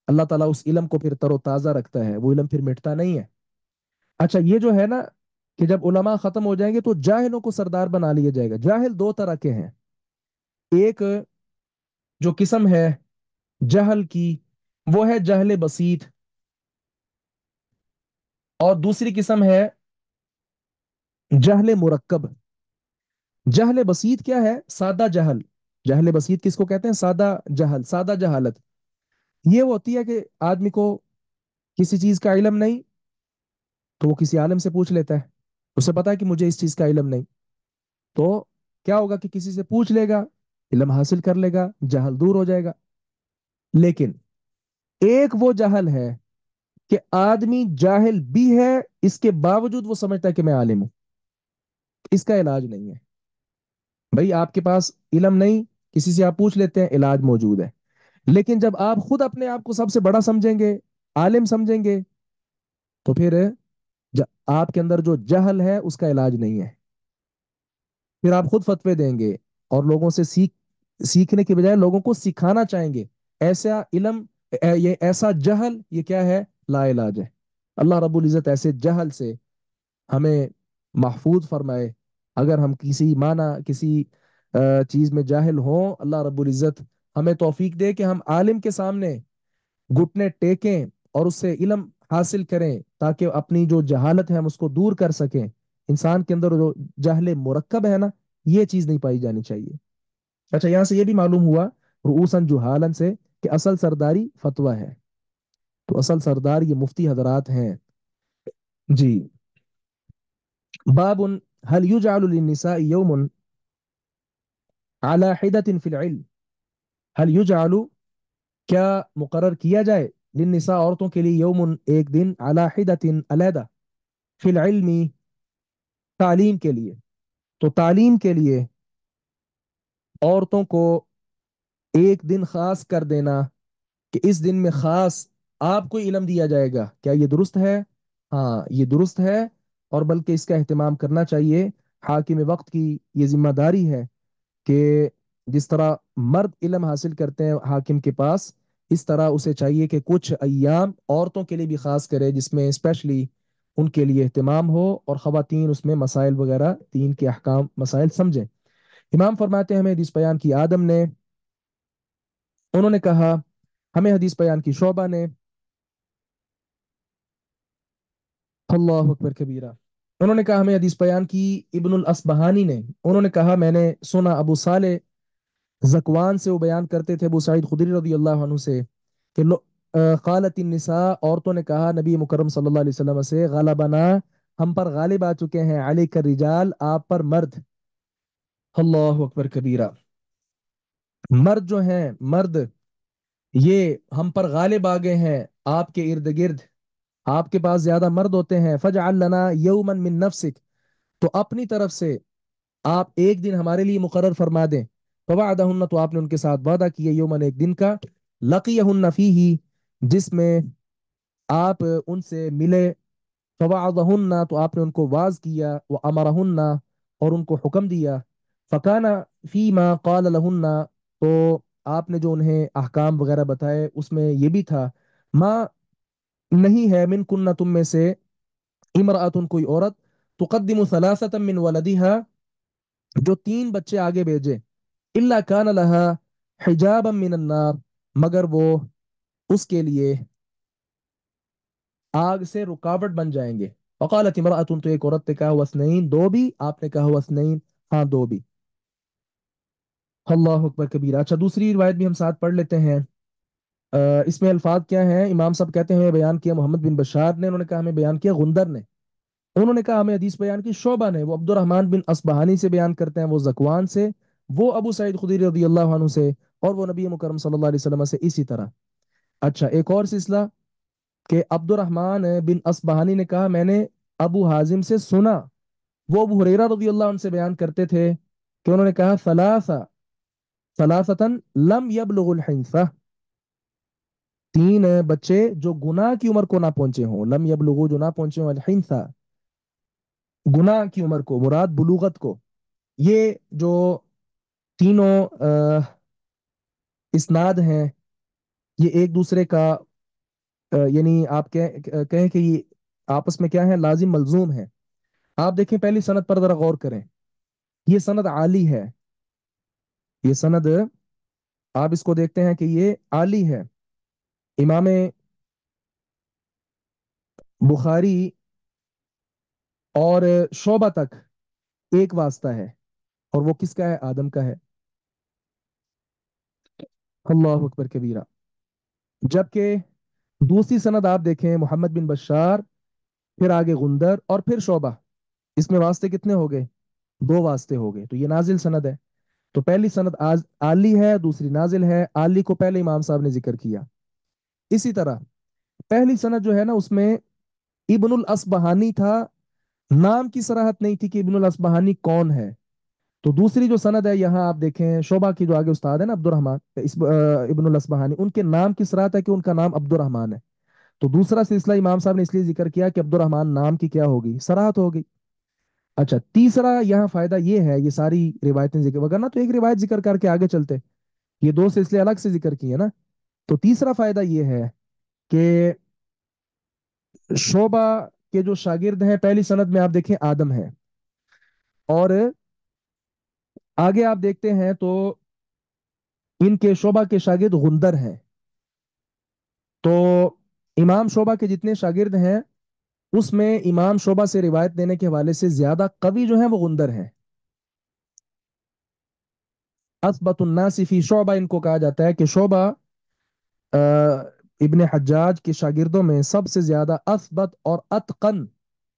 अल्लाह ताला उस इल्म को फिर तरोताजा रखता है, वो इल्म फिर मिटता नहीं है। अच्छा, ये जो है ना कि जब उलमा खत्म हो जाएंगे तो जाहिलों को सरदार बना लिया जाएगा। जाहिल दो तरह के हैं। एक जो किस्म है जहल की, वो है जहले बसीत, और दूसरी किस्म है जहले मुरक्कब। जहले बसीत क्या है? सादा जहल। जहले बसीत किसको कहते हैं? सादा जहल, सादा जहालत। ये वो होती है कि आदमी को किसी चीज का इल्म नहीं, तो वो किसी आलिम से पूछ लेता है। उसे पता है कि मुझे इस चीज का इल्म नहीं, तो क्या होगा कि किसी से पूछ लेगा, इल्म हासिल कर लेगा, जहल दूर हो जाएगा। लेकिन एक वो जहल है कि आदमी जाहिल भी है, इसके बावजूद वो समझता है कि मैं आलिम हूं। इसका इलाज नहीं है। भाई, आपके पास इल्म नहीं, किसी से आप पूछ लेते हैं, इलाज मौजूद है। लेकिन जब आप खुद अपने आप को सबसे बड़ा समझेंगे, आलिम समझेंगे, तो फिर आपके अंदर जो जहल है उसका इलाज नहीं है। फिर आप खुद फतवे देंगे और लोगों से सीखने के बजाय लोगों को सिखाना चाहेंगे। ऐसा इल्म, ये ऐसा जहल, ये क्या है? ला इलाज है। अल्लाह रब्बुल इज़्ज़त ऐसे जहल से हमें महफूज फरमाए। अगर हम किसी चीज में जाहिल हों, अल्लाह रब्बुल इज़्ज़त हमें तौफीक दे कि हम आलिम के सामने घुटने टेकें और उससे इल्म हासिल करें, ताकि अपनी जो जहालत है हम उसको दूर कर सकें। इंसान के अंदर जो जहले मुरक्कब है ना, ये चीज नहीं पाई जानी चाहिए। अच्छा, यहां से ये भी मालूम हुआ रूसन जुहालन से कि असल सरदारी फतवा है। तो असल सरदार ये मुफ्ती हजरात हैं। जी। बाबुन हल युजअलु लिन्निसाइ यौमुन अला हिदतिन फिल इल्म। हल युजअलु, क्या मुकर्रर किया जाए, लिन्निसा औरतों के लिए, यौमुन एक दिन, अला हिदतिन अलैदा, फिल इल्मी तालीम के लिए। तो तालीम के लिए औरतों को एक दिन खास कर देना कि इस दिन में खास आपको इल्म दिया जाएगा, क्या ये दुरुस्त है? हाँ, ये दुरुस्त है। और बल्कि इसका एहतमाम करना चाहिए। हाकिम वक्त की ये जिम्मेदारी है कि जिस तरह मर्द इल्म हासिल करते हैं हाकिम के पास, इस तरह उसे चाहिए कि कुछ अय्याम औरतों के लिए भी खास करे, जिसमें स्पेशली उनके लिए एहतमाम हो और ख़वातीन उसमें मसाइल वगैरह दीन के अहकाम मसाइल समझें। इमाम फरमाते हैं, हमें हदीस बयान की आदम ने, उन्होंने कहा, हमें हदीस बयान की शोबा ने, अल्लाह अकबर कबीरा, उन्होंने कहा हमें हदीस बयान की इब्नुल असबहानी ने, उन्होंने कहा मैंने सुना अबू साले जकवान से, वो बयान करते थे अबू सईद खुदरी रदी अल्लाह अन्हु से कि क़ालत निसा, औरतों ने कहा नबी मुकर्रम सल्लल्लाहु अलैहि वसल्लम से, गलबना, हम पर गालिब आ चुके हैं, अली कर रिजाल, आप पर मर्द। अल्लाह अकबर कबीरा। मर्द जो हैं, मर्द ये हम पर गालिब आ गए हैं आपके इर्द गिर्द, आपके पास ज्यादा मर्द होते हैं। फजअल लना यौमन मिन नफ्सिक, तो अपनी तरफ से आप एक दिन हमारे लिए मुकर्रर फरमा दें। फवादहुन्ना, तो आपने उनके साथ वादा किया, यौमन, एक दिन का, लकीयहुन्ना फीही, जिसमें आप उनसे मिले। फवादहुन्ना, तो आपने उनको वाज किया, व अमरहुन्ना, और उनको हुक्म दिया। फकाना फीमा काल लहुन्ना, तो आपने जो उन्हें अहकाम वगैरह बताए उसमें ये भी था, माँ, नहीं है, मिन कुन्ना, तुम में से, इमरातुन, कोई औरत, तुकद्दिमु सलासतम मिन वलदिहा, जो तीन बच्चे आगे भेजे, इल्ला कान लहा हिजाबम मिन अन्नार, मगर वो उसके लिए आग से रुकावट बन जाएंगे। वकालत इमरातुन, तो एक औरत ने कहा वसनईन, दो भी, आपने कहा वसनईन, हाँ दो भी। अल्लाह अकबर कबीर। अच्छा, दूसरी रिवायत भी हम साथ पढ़ लेते हैं। इसमें अल्फाज क्या हैं? इमाम साहब कहते हैं, हमें बयान किया मोहम्मद बिन बशार ने, उन्होंने कहा हमें बयान किया गुंदर ने, उन्होंने कहा हमें हदीस बयान की शोबा ने, वो अब्दुर्रहमान बिन असबहानी से बयान करते हैं, वो जकवान से, वो अबू सईद खुदरी रदी अल्लाह अन्हु से, और वो नबी मुकरम सल्लल्लाहु अलैहि वसल्लम से इसी तरह। अच्छा, एक और सिलसिला कि अब्दुर्रहमान बिन असबहानी ने कहा मैंने अबू हाजिम से सुना, वो अबू हुरैरा रदी अल्लाह अन्हु से बयान करते थे कि उन्होंने कहा सलासा सलासतन लम यबलुगुल हिंसा, तीन बच्चे जो गुनाह की उम्र को ना पहुंचे हों, लम यबलुगु, जो ना पहुंचे हों, अल हिंसा, गुनाह की उम्र को, मुराद बुलूगत को। ये जो तीनों इस्नाद हैं, ये एक दूसरे का यानी आप कहें कि ये आपस में क्या है, लाजिम मलजूम है। आप देखें पहली सनद पर जरा गौर करें, ये सनद आली है, ये सनद, आप इसको देखते हैं कि ये आली है। इमाम बुखारी और शोबा तक एक वास्ता है, और वो किसका है? आदम का है। अल्लाह अकबर कबीरा। जबकि दूसरी सनद आप देखें, मोहम्मद बिन बशार, फिर आगे गुंदर, और फिर शोबा, इसमें वास्ते कितने हो गए? दो वास्ते हो गए, तो ये नाजिल सनद है। तो पहली सनद आज आली है, दूसरी नाजिल है। आली को पहले इमाम साहब ने जिक्र किया। इसी तरह पहली सनद जो है ना, उसमें इब्नुल असबहानी था, नाम की सराहत नहीं थी कि इब्नुल असबहानी कौन है। तो दूसरी जो सनद है, यहाँ आप देखें शोबा की जो आगे उस्ताद है ना, अब्दुर्रहमान इब्नुल असबहानी, उनके नाम की सराहत है कि उनका नाम अब्दुर्रहमान है। तो दूसरा सिलसिला इमाम साहब ने इसलिए जिक्र किया कि अब्दुर्रहमान नाम की क्या होगी, सराहत हो गई। अच्छा, तीसरा यहाँ फायदा ये है, ये सारी रिवायतें जिक्र वगैरह ना, तो एक रिवायत जिक्र करके आगे चलते, ये दो सिलसिले अलग से जिक्र किए ना। तो तीसरा फायदा ये है कि शोबा के जो शागिर्द हैं, पहली सनद में आप देखें आदम है, और आगे आप देखते हैं तो इनके शोबा के शागिर्द गुंदर हैं। तो इमाम शोबा के जितने शागिर्द हैं, उसमें इमाम शोबा से रिवायत देने के हवाले से ज्यादा कवि जो है वो गुंदर हैं। असबतुन्नासी फी शोबा इनको कहा जाता है कि शोबा अ, इब्ने हज्जाज के शागिर्दों में सबसे ज्यादा असबत और अतकन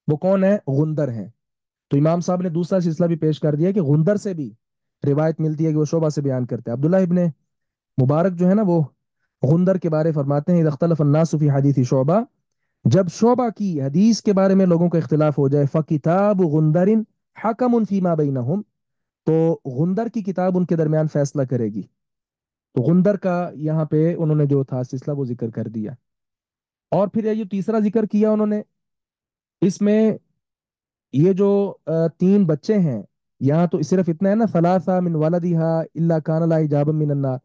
वो कौन है, गुंदर हैं। तो इमाम साहब ने दूसरा सिलसिला भी पेश कर दिया कि गुंदर से भी रिवायत मिलती है कि वो शोबा से बयान करते हैं। अब्दुल्ला इब्ने मुबारक जो है ना, वो गुंदर के बारे फरमाते हैं, इज़ा इख्तलफ़ अन्नासु फी हदीस शोबा, जब शोबा की हदीस के बारे में लोगों का इख्तिलाफ हो जाए, फ़किताब गुंदरिन हकमुन फीमा बैनहुम, तो गुंदर की किताब उनके दरमियान फैसला करेगी। तो गुंदर का यहाँ पे उन्होंने जो था सिलसिला वो जिक्र कर दिया। और फिर ये जो तीसरा जिक्र किया उन्होंने, इसमें ये जो तीन बच्चे हैं, यहाँ तो सिर्फ इतना है ना, सलासा मिन वलदिहा इल्ला कान ला हिजाबम मिनन नार।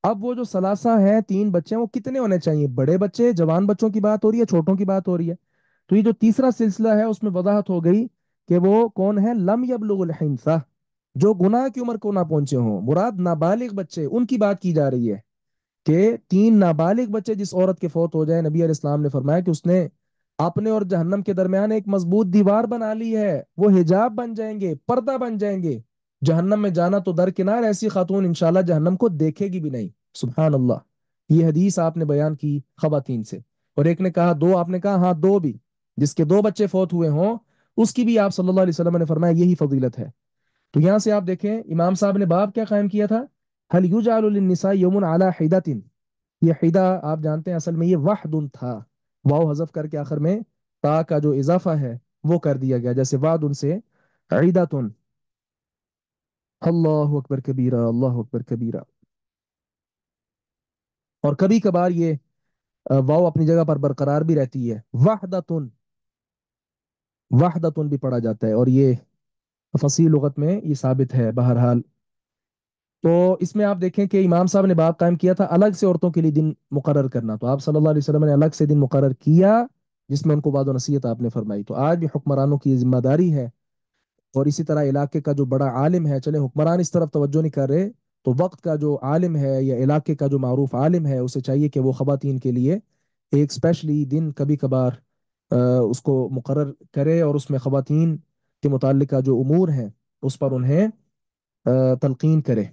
अब वो जो सलासा है, तीन बच्चे हैं, वो कितने होने चाहिए, बड़े बच्चे जवान बच्चों की बात हो रही है, छोटों की बात हो रही है। तो ये जो तीसरा सिलसिला है उसमें वजाहत हो गई कि वो कौन है, लम यबलुगुल हिंसा, जो गुनाह की उम्र को ना पहुंचे हों, मुराद नाबालिग बच्चे, उनकी बात की जा रही है। कि तीन नाबालिग बच्चे जिस औरत के फौत हो जाए, नबी अलैहि सलाम ने फरमाया कि उसने अपने और जहन्नम के दरमियान एक मजबूत दीवार बना ली है, वो हिजाब बन जाएंगे, पर्दा बन जाएंगे। जहन्नम में जाना तो दरकिनार, ऐसी खातून इंशाल्लाह जहन्नम को देखेगी भी नहीं। सुभान अल्लाह। ये हदीस आपने बयान की खवातीन से, और एक ने कहा दो, आपने कहा हाँ दो भी, जिसके दो बच्चे फौत हुए हों उसकी भी आप सल्लल्लाहु अलैहि वसल्लम ने फरमाया यही फजीलत है। तो यहां से आप देखें इमाम साहब ने बाब क्या कायम किया था, हल युजालु लिन्निसा यौमुन अला हिदातिन। ये हिदा आप जानते हैं असल में ये वाहदुन था, वाव हजफ करके आखिर में ता का जो इजाफा है वो कर दिया गया, जैसे वादुन से ईदातुन। अल्लाह अकबर कबीरा, अल्लाह अकबर कबीरा। और कभी कभार ये वाव अपनी जगह पर बरकरार भी रहती है, वाहदतुन, वाहदतुन भी पढ़ा जाता है, और ये फसी लुगत में ये साबित है बहरहाल। तो इसमें आप देखें कि इमाम साहब ने बाब कायम किया था अलग से औरतों के लिए दिन मुकर्रर करना, तो आप सल्लल्लाहु अलैहि वसल्लम ने अलग से दिन मुकर्रर किया जिसमें उनको वाद नसीहत आपने फरमाई। तो आज भी हुक्मरानों की ये जिम्मेदारी है, और इसी तरह इलाके का जो बड़ा आलिम है, चले हुक्मरान इस तरफ तवज्जो नहीं कर रहे, तो वक्त का जो आलिम है या इलाके का जो मारूफ आलिम है, उसे चाहिए कि वो खवातीन के लिए एक स्पेशली दिन कभी कभार उसको मुकर्रर करे, और उसमें खवातीन के मुताल्लिका जो उमूर हैं उस पर उन्हें तलकीन करे।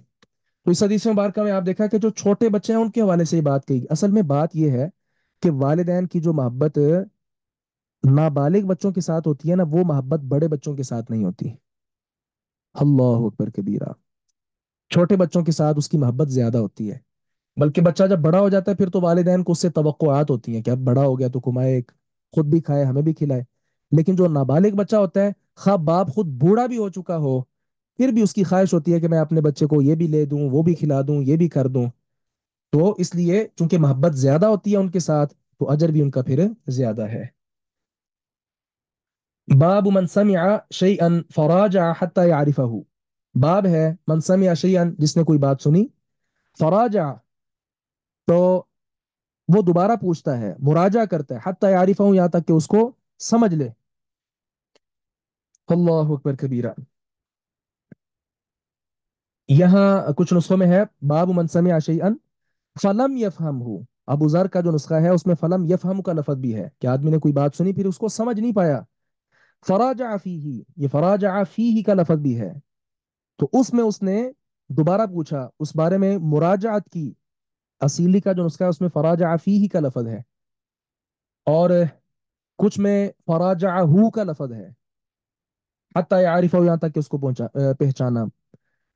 तो इस हदीस मुबारक में आप देखा कि जो छोटे बच्चे हैं उनके हवाले से ये बात कही। असल में बात यह है कि वालिदैन की जो मोहब्बत नाबालिग बच्चों के साथ होती है ना, वो मोहब्बत बड़े बच्चों के साथ नहीं होती। अल्लाह अकबर कबीरा। छोटे बच्चों के साथ उसकी मोहब्बत ज्यादा होती है, बल्कि बच्चा जब बड़ा हो जाता है फिर तो वालिदैन को उससे तवक्कुआत होती हैं कि अब बड़ा हो गया तो कमाए, खुद भी खाए, हमें भी खिलाए। लेकिन जो नाबालिग बच्चा होता है, खा बाप खुद बूढ़ा भी हो चुका हो, फिर भी उसकी ख्वाहिश होती है कि मैं अपने बच्चे को ये भी ले दूं, वो भी खिला दूं, ये भी कर दूं। तो इसलिए चूंकि मोहब्बत ज्यादा होती है उनके साथ, तो अजर भी उनका फिर ज्यादा है। बाब मन समिअ शैअन फराजा हत्ता यारिफहु। बाब है मन समिअ शैअन, जिसने कोई बात सुनी, फराजा, तो वो दोबारा पूछता है, मुराजा करता है, हत्ता यारिफहु, यहां तक कि उसको समझ ले। अल्लाह अकबर कबीरा। यहाँ कुछ नुस्खों में है बाब मन समिअ शैअन फलम यफहमहु। अबू जर का जो नुस्खा है उसमें फलम यफहम का लफज भी है कि आदमी ने कोई बात सुनी फिर उसको समझ नहीं पाया। फराजा फीही, ये फराजा फीही का लफज भी है, तो उसमें उसने दोबारा पूछा उस बारे में, मुराजात की। असीली का जो नुस्खा है उसमें फराजा फीही का लफज है, और कुछ में फराजा हु का लफज है, हत्ता यारिफा, यहां तक कि उसको पहुंचा पहचाना।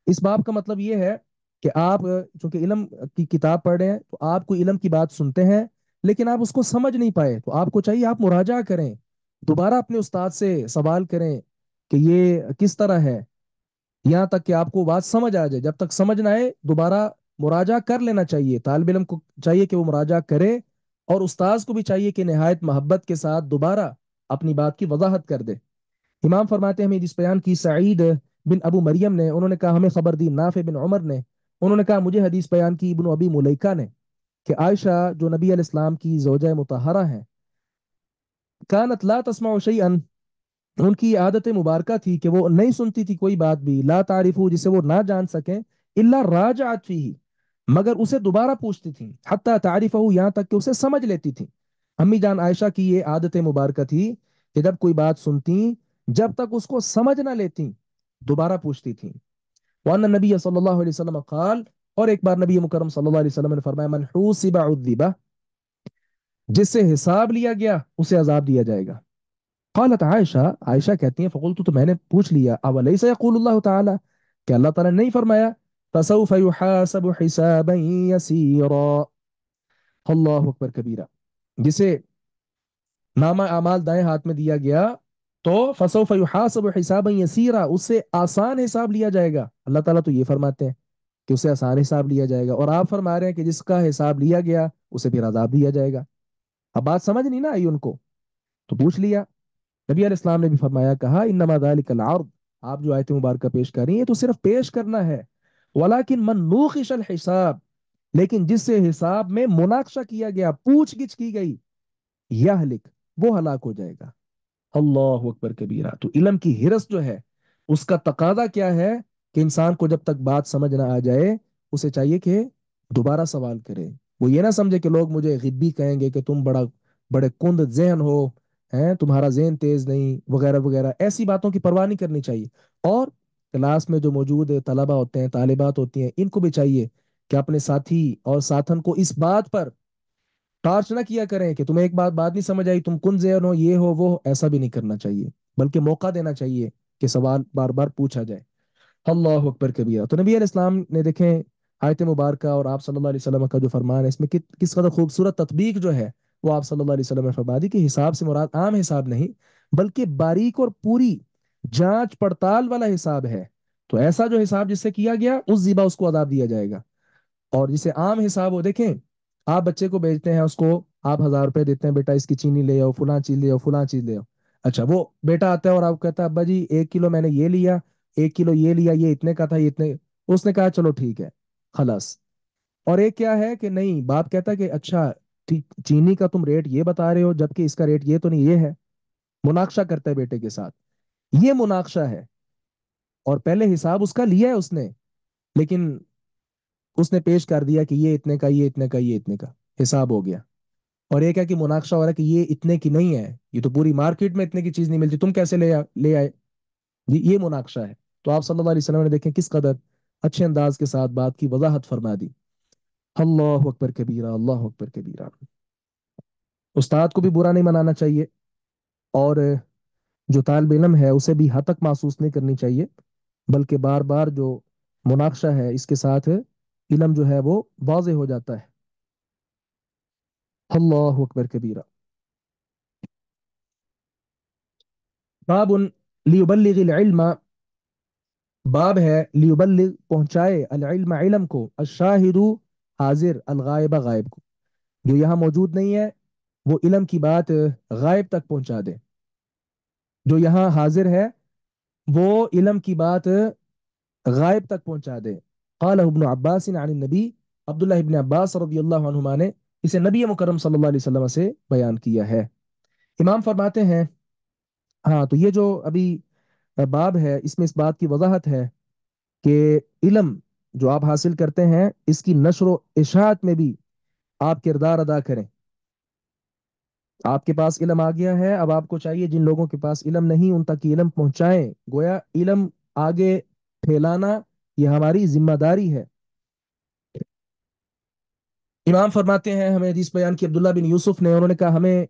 इस बाब का मतलब ये है कि आप चूंकि इल्म की किताब पढ़ रहे हैं, तो आप कोई इल्म की बात सुनते हैं लेकिन आप उसको समझ नहीं पाए, तो आपको चाहिए आप मुराजा करें, दोबारा अपने उस्ताद से सवाल करें कि ये किस तरह है, यहाँ तक कि आपको बात समझ आ जाए। जब तक समझ ना आए दोबारा मुराजा कर लेना चाहिए, तालिब इल्म को चाहिए कि वो मुराजा करे, और उस्ताद को भी चाहिए कि नहायत मोहब्बत के साथ दोबारा अपनी बात की वजाहत कर दे। इमाम फरमाते हैं हमें जिस बयान की सईद बिन अबू मरियम ने, उन्होंने कहा हमें खबर दी नाफे बिन उमर ने, उन्होंने कहा मुझे हदीस बयान की इब्न अबी मुलैका ने कि आयशा जो नबी अलैहिस्सलाम की जोजा मुतहरा हैं, कानत ला तस्मा शैअन, उनकी आदत मुबारक थी कि वो नहीं सुनती थी कोई बात भी, ला तारिफू जिसे वो ना जान सकें, इल्ला राजात फीही, मगर उसे दोबारा पूछती थी, हत्ता तारिफहू यहाँ तक कि उसे समझ लेती थी। अम्मी जान आयशा की ये आदत मुबारक थी कि जब कोई बात सुनती, जब तक उसको समझ ना लेती दोबारा पूछती थी। वन नबी सल्लल्लाहु अलैहि वसल्लम काल, और एक बार नबी मुकरम सल्लल्लाहु अलैहि वसल्लम ने फरमाया मन हुसिबा उद्दिबा, जिससे हिसाब लिया गया उसे अजाब दिया जाएगा। कालत आयशा, आयशा कहती है फकुलतु, तो मैंने पूछ लिया अवलैसा यक़ूलुल्लाहु ताला, क्या अल्लाह ताला ने नहीं फरमाया फसौफ युहासबु हिसाबन यसीरा, अल्लाहु अकबर कबीरा, जिसे नामा अमाल दाएं हाथ में दिया गया तो फसौफ युहासबु हिसाबन यसीरा, उससे आसान हिसाब लिया जाएगा। अल्लाह ताला तो ये फरमाते हैं कि उसे आसान हिसाब लिया जाएगा, और आप फरमा रहे हैं कि जिसका हिसाब लिया गया उसे फिर अजाब दिया जाएगा। अब बात समझ नहीं ना आई उनको, तो पूछ लिया। नबी अलैहिस्सलाम ने भी फरमाया, कहा इन्नमा ज़ालिकल अर्द, आप जो आयत मुबारक पेश कर रही हैं तो सिर्फ पेश करना है, वलाकिन मन नूकिशल हिसाब, लेकिन जिससे हिसाब में मुनाकशा किया गया, पूछ गिछ की गई, यह हलिक, वो हलाक हो जाएगा। अल्लाह अकबर कबीरा। तो इल्म की हिरस जो है उसका तकादा क्या है कि इंसान को जब तक बात समझ ना आ जाए उसे चाहिए कि दोबारा सवाल करे। वो ये ना समझे कि लोग मुझे गिब्बी कहेंगे कि तुम बड़ा बड़े कुंद जहन हो, हैं तुम्हारा जहन तेज नहीं, वगैरह वगैरह, ऐसी बातों की परवाह नहीं करनी चाहिए। और क्लास में जो मौजूद तलबा होते हैं, तालिबात होती हैं, इनको भी चाहिए कि अपने साथी और साथन को इस बात पर टार्च ना किया करें कि तुम्हें एक बात नहीं समझ आई, तुम कुन ज़ेहन हो, ये हो वो हो, ऐसा भी नहीं करना चाहिए, बल्कि मौका देना चाहिए कि सवाल बार बार पूछा जाए। अल्लाह अकबर कबीरा। तो नबी इस्लाम ने देखें आयत मुबारक और आप सल्लल्लाहु अलैहि वसल्लम का जो फरमान है, इसमें किस कदर खूबसूरत तत्बीक जो है वो आप सल्लल्लाहु अलैहि वसल्लम ने फरमा दी कि हिसाब से मुराद आम हिसाब नहीं, बल्कि बारीक और पूरी जांच पड़ताल वाला हिसाब है। तो ऐसा जो हिसाब जिससे किया गया उस जिबा उसको अदाब दिया जाएगा। और जिसे आम हिसाब हो, देखें आप बच्चे को भेजते हैं, उसको आप 1,000 रुपए देते हैं, बेटा इसकी चीनी ले आओ, फुला चीज ले आओ, फुला चीज ले आओ। अच्छा, वो बेटा आता है और आप कहता है अब्बा जी 1 किलो मैंने ये लिया, 1 किलो ये लिया, ये इतने का था, ये इतने, उसने कहा चलो ठीक है, खलास। और एक क्या है कि नहीं, बाप कहता है कि अच्छा ठीक, चीनी का तुम रेट ये बता रहे हो जबकि इसका रेट ये तो नहीं, ये है। मुनाक्शा करता है बेटे के साथ, ये मुनाक्शा है। और पहले हिसाब उसका लिया है उसने, लेकिन उसने पेश कर दिया कि ये इतने का, ये इतने का, ये इतने का, हिसाब हो गया। और एक है कि मुनाक्शा हो रहा है कि ये इतने की नहीं है, ये तो पूरी मार्केट में इतने की चीज नहीं मिलती, तुम कैसे ले आए, ये मुनाक्शा है। तो आप सल्लल्लाहु अलैहि वसल्लम ने देखें किस कदर अच्छे अंदाज के साथ बात की वजाहत फरमा दी। अल्लाह अकबर कबीरा, अल्लाह अकबर कबीरा। उस्ताद को भी बुरा नहीं मनाना चाहिए, और जो तालिब इल्म है उसे भी हतक महसूस नहीं करनी चाहिए, बल्कि बार बार जो मुनाक्शा है इसके साथ इल्म जो है वो वाज़ेह हो जाता है। अल्लाह अकबर कबीरा। बाबुन लियुबल्लिगिल इल्म, बाब है लियुबल्लिग पहुंचाए, अल इल्म इल्म को, अशाहिदु हाजिर, अल गायबा गायब को, जो यहाँ मौजूद नहीं है वो इल्म की बात गायब तक पहुंचा दे, जो यहाँ हाजिर है वो इल्म की बात गायब तक पहुंचा दे। क़ाल इब्न अब्बास अन नबी, अब्दुल्लाह इब्न अब्बास रदियल्लाहु अन्हुमा ने इसे नबी मुकरम सल्लल्लाहु अलैहि वसल्लम से बयान किया है। इमाम फरमाते हैं, हाँ तो ये जो अभी बाब है इसमें इस बात की वजाहत है कि इल्म जो आप हासिल करते हैं इसकी नशर इशात में भी आप किरदार अदा करें। आपके पास इल्म आ गया है, अब आपको चाहिए जिन लोगों के पास इल्म नहीं उन तक इल्म पहुंचाएं, गोया इल्म आगे फैलाना ये हमारी जिम्मेदारी है। इमाम फरमाते हैं हमें हदीस बयान की अब्दुल्ला बिन यूसुफ ने, उन्होंने कहा हमें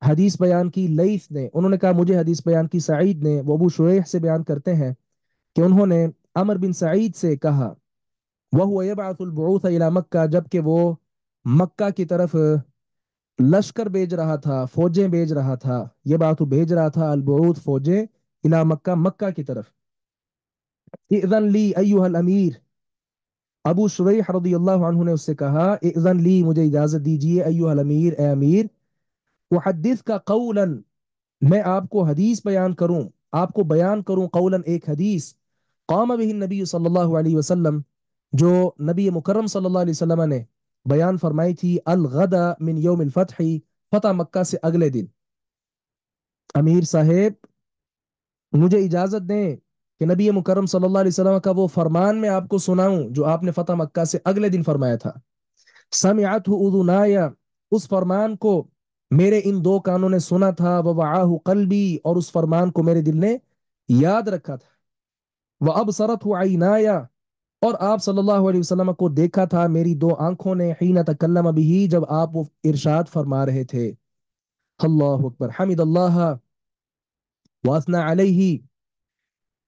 हदीस बयान की लईस ने, उन्होंने कहा मुझे हदीस बयान की सईद ने, वो अबू शुरैह से बयान करते हैं कि उन्होंने अमर बिन सईद से कहा, वह हुआ यबअसुल बुऊथ इला मक्का, जबकि वो मक्का की तरफ लश्कर भेज रहा था, फौजें भेज रहा था, ये बात भेज रहा था, अलबूत फौजें, इला मक्का, मक्का की तरफ। इज़न ली अय्युहल अमीर, अबू शुरैह रदी अल्लाह अन्हु ने उससे कहा, इज़न ली, मुझे इजाजत दीजिए, अय्युहल अमीर, ए अमीर, उहद्दिस का कौलन, मैं आपको हदीस बयान करूं, आपको बयान करूं, कौलन एक हदीस, काम बिही नबी सल्लल्लाहु अलैहि वसल्लम, जो नबी मुकर्रम सल्लल्लाहु अलैहि वसल्लम ने बयान फरमाई थी, अल गदा मिन यौमिल फतही, फतह मक्का से अगले दिन। अमीर साहेब, मुझे इजाजत दें कि नबी मुकर्रम सल्लल्लाहु अलैहि वसल्लम का वो फरमान मैं आपको सुनाऊं जो आपने फतह मक्का से अगले दिन फरमाया था। समिअत उदुनाया, उस फरमान को मेरे इन दो कानों ने सुना था, ववाहु कल्बी, और उस फरमान को मेरे दिल ने याद रखा था। वह अब सरत आईनाया, और आप सल्लल्लाहु अलैहि वसल्लम को देखा था मेरी दो आंखों ने, हीना तकल्लम बिही, जब आप वो इरशाद फरमा रहे थे। अल्लाह अकबर, हमिद अल्लाह वासना अलैहि,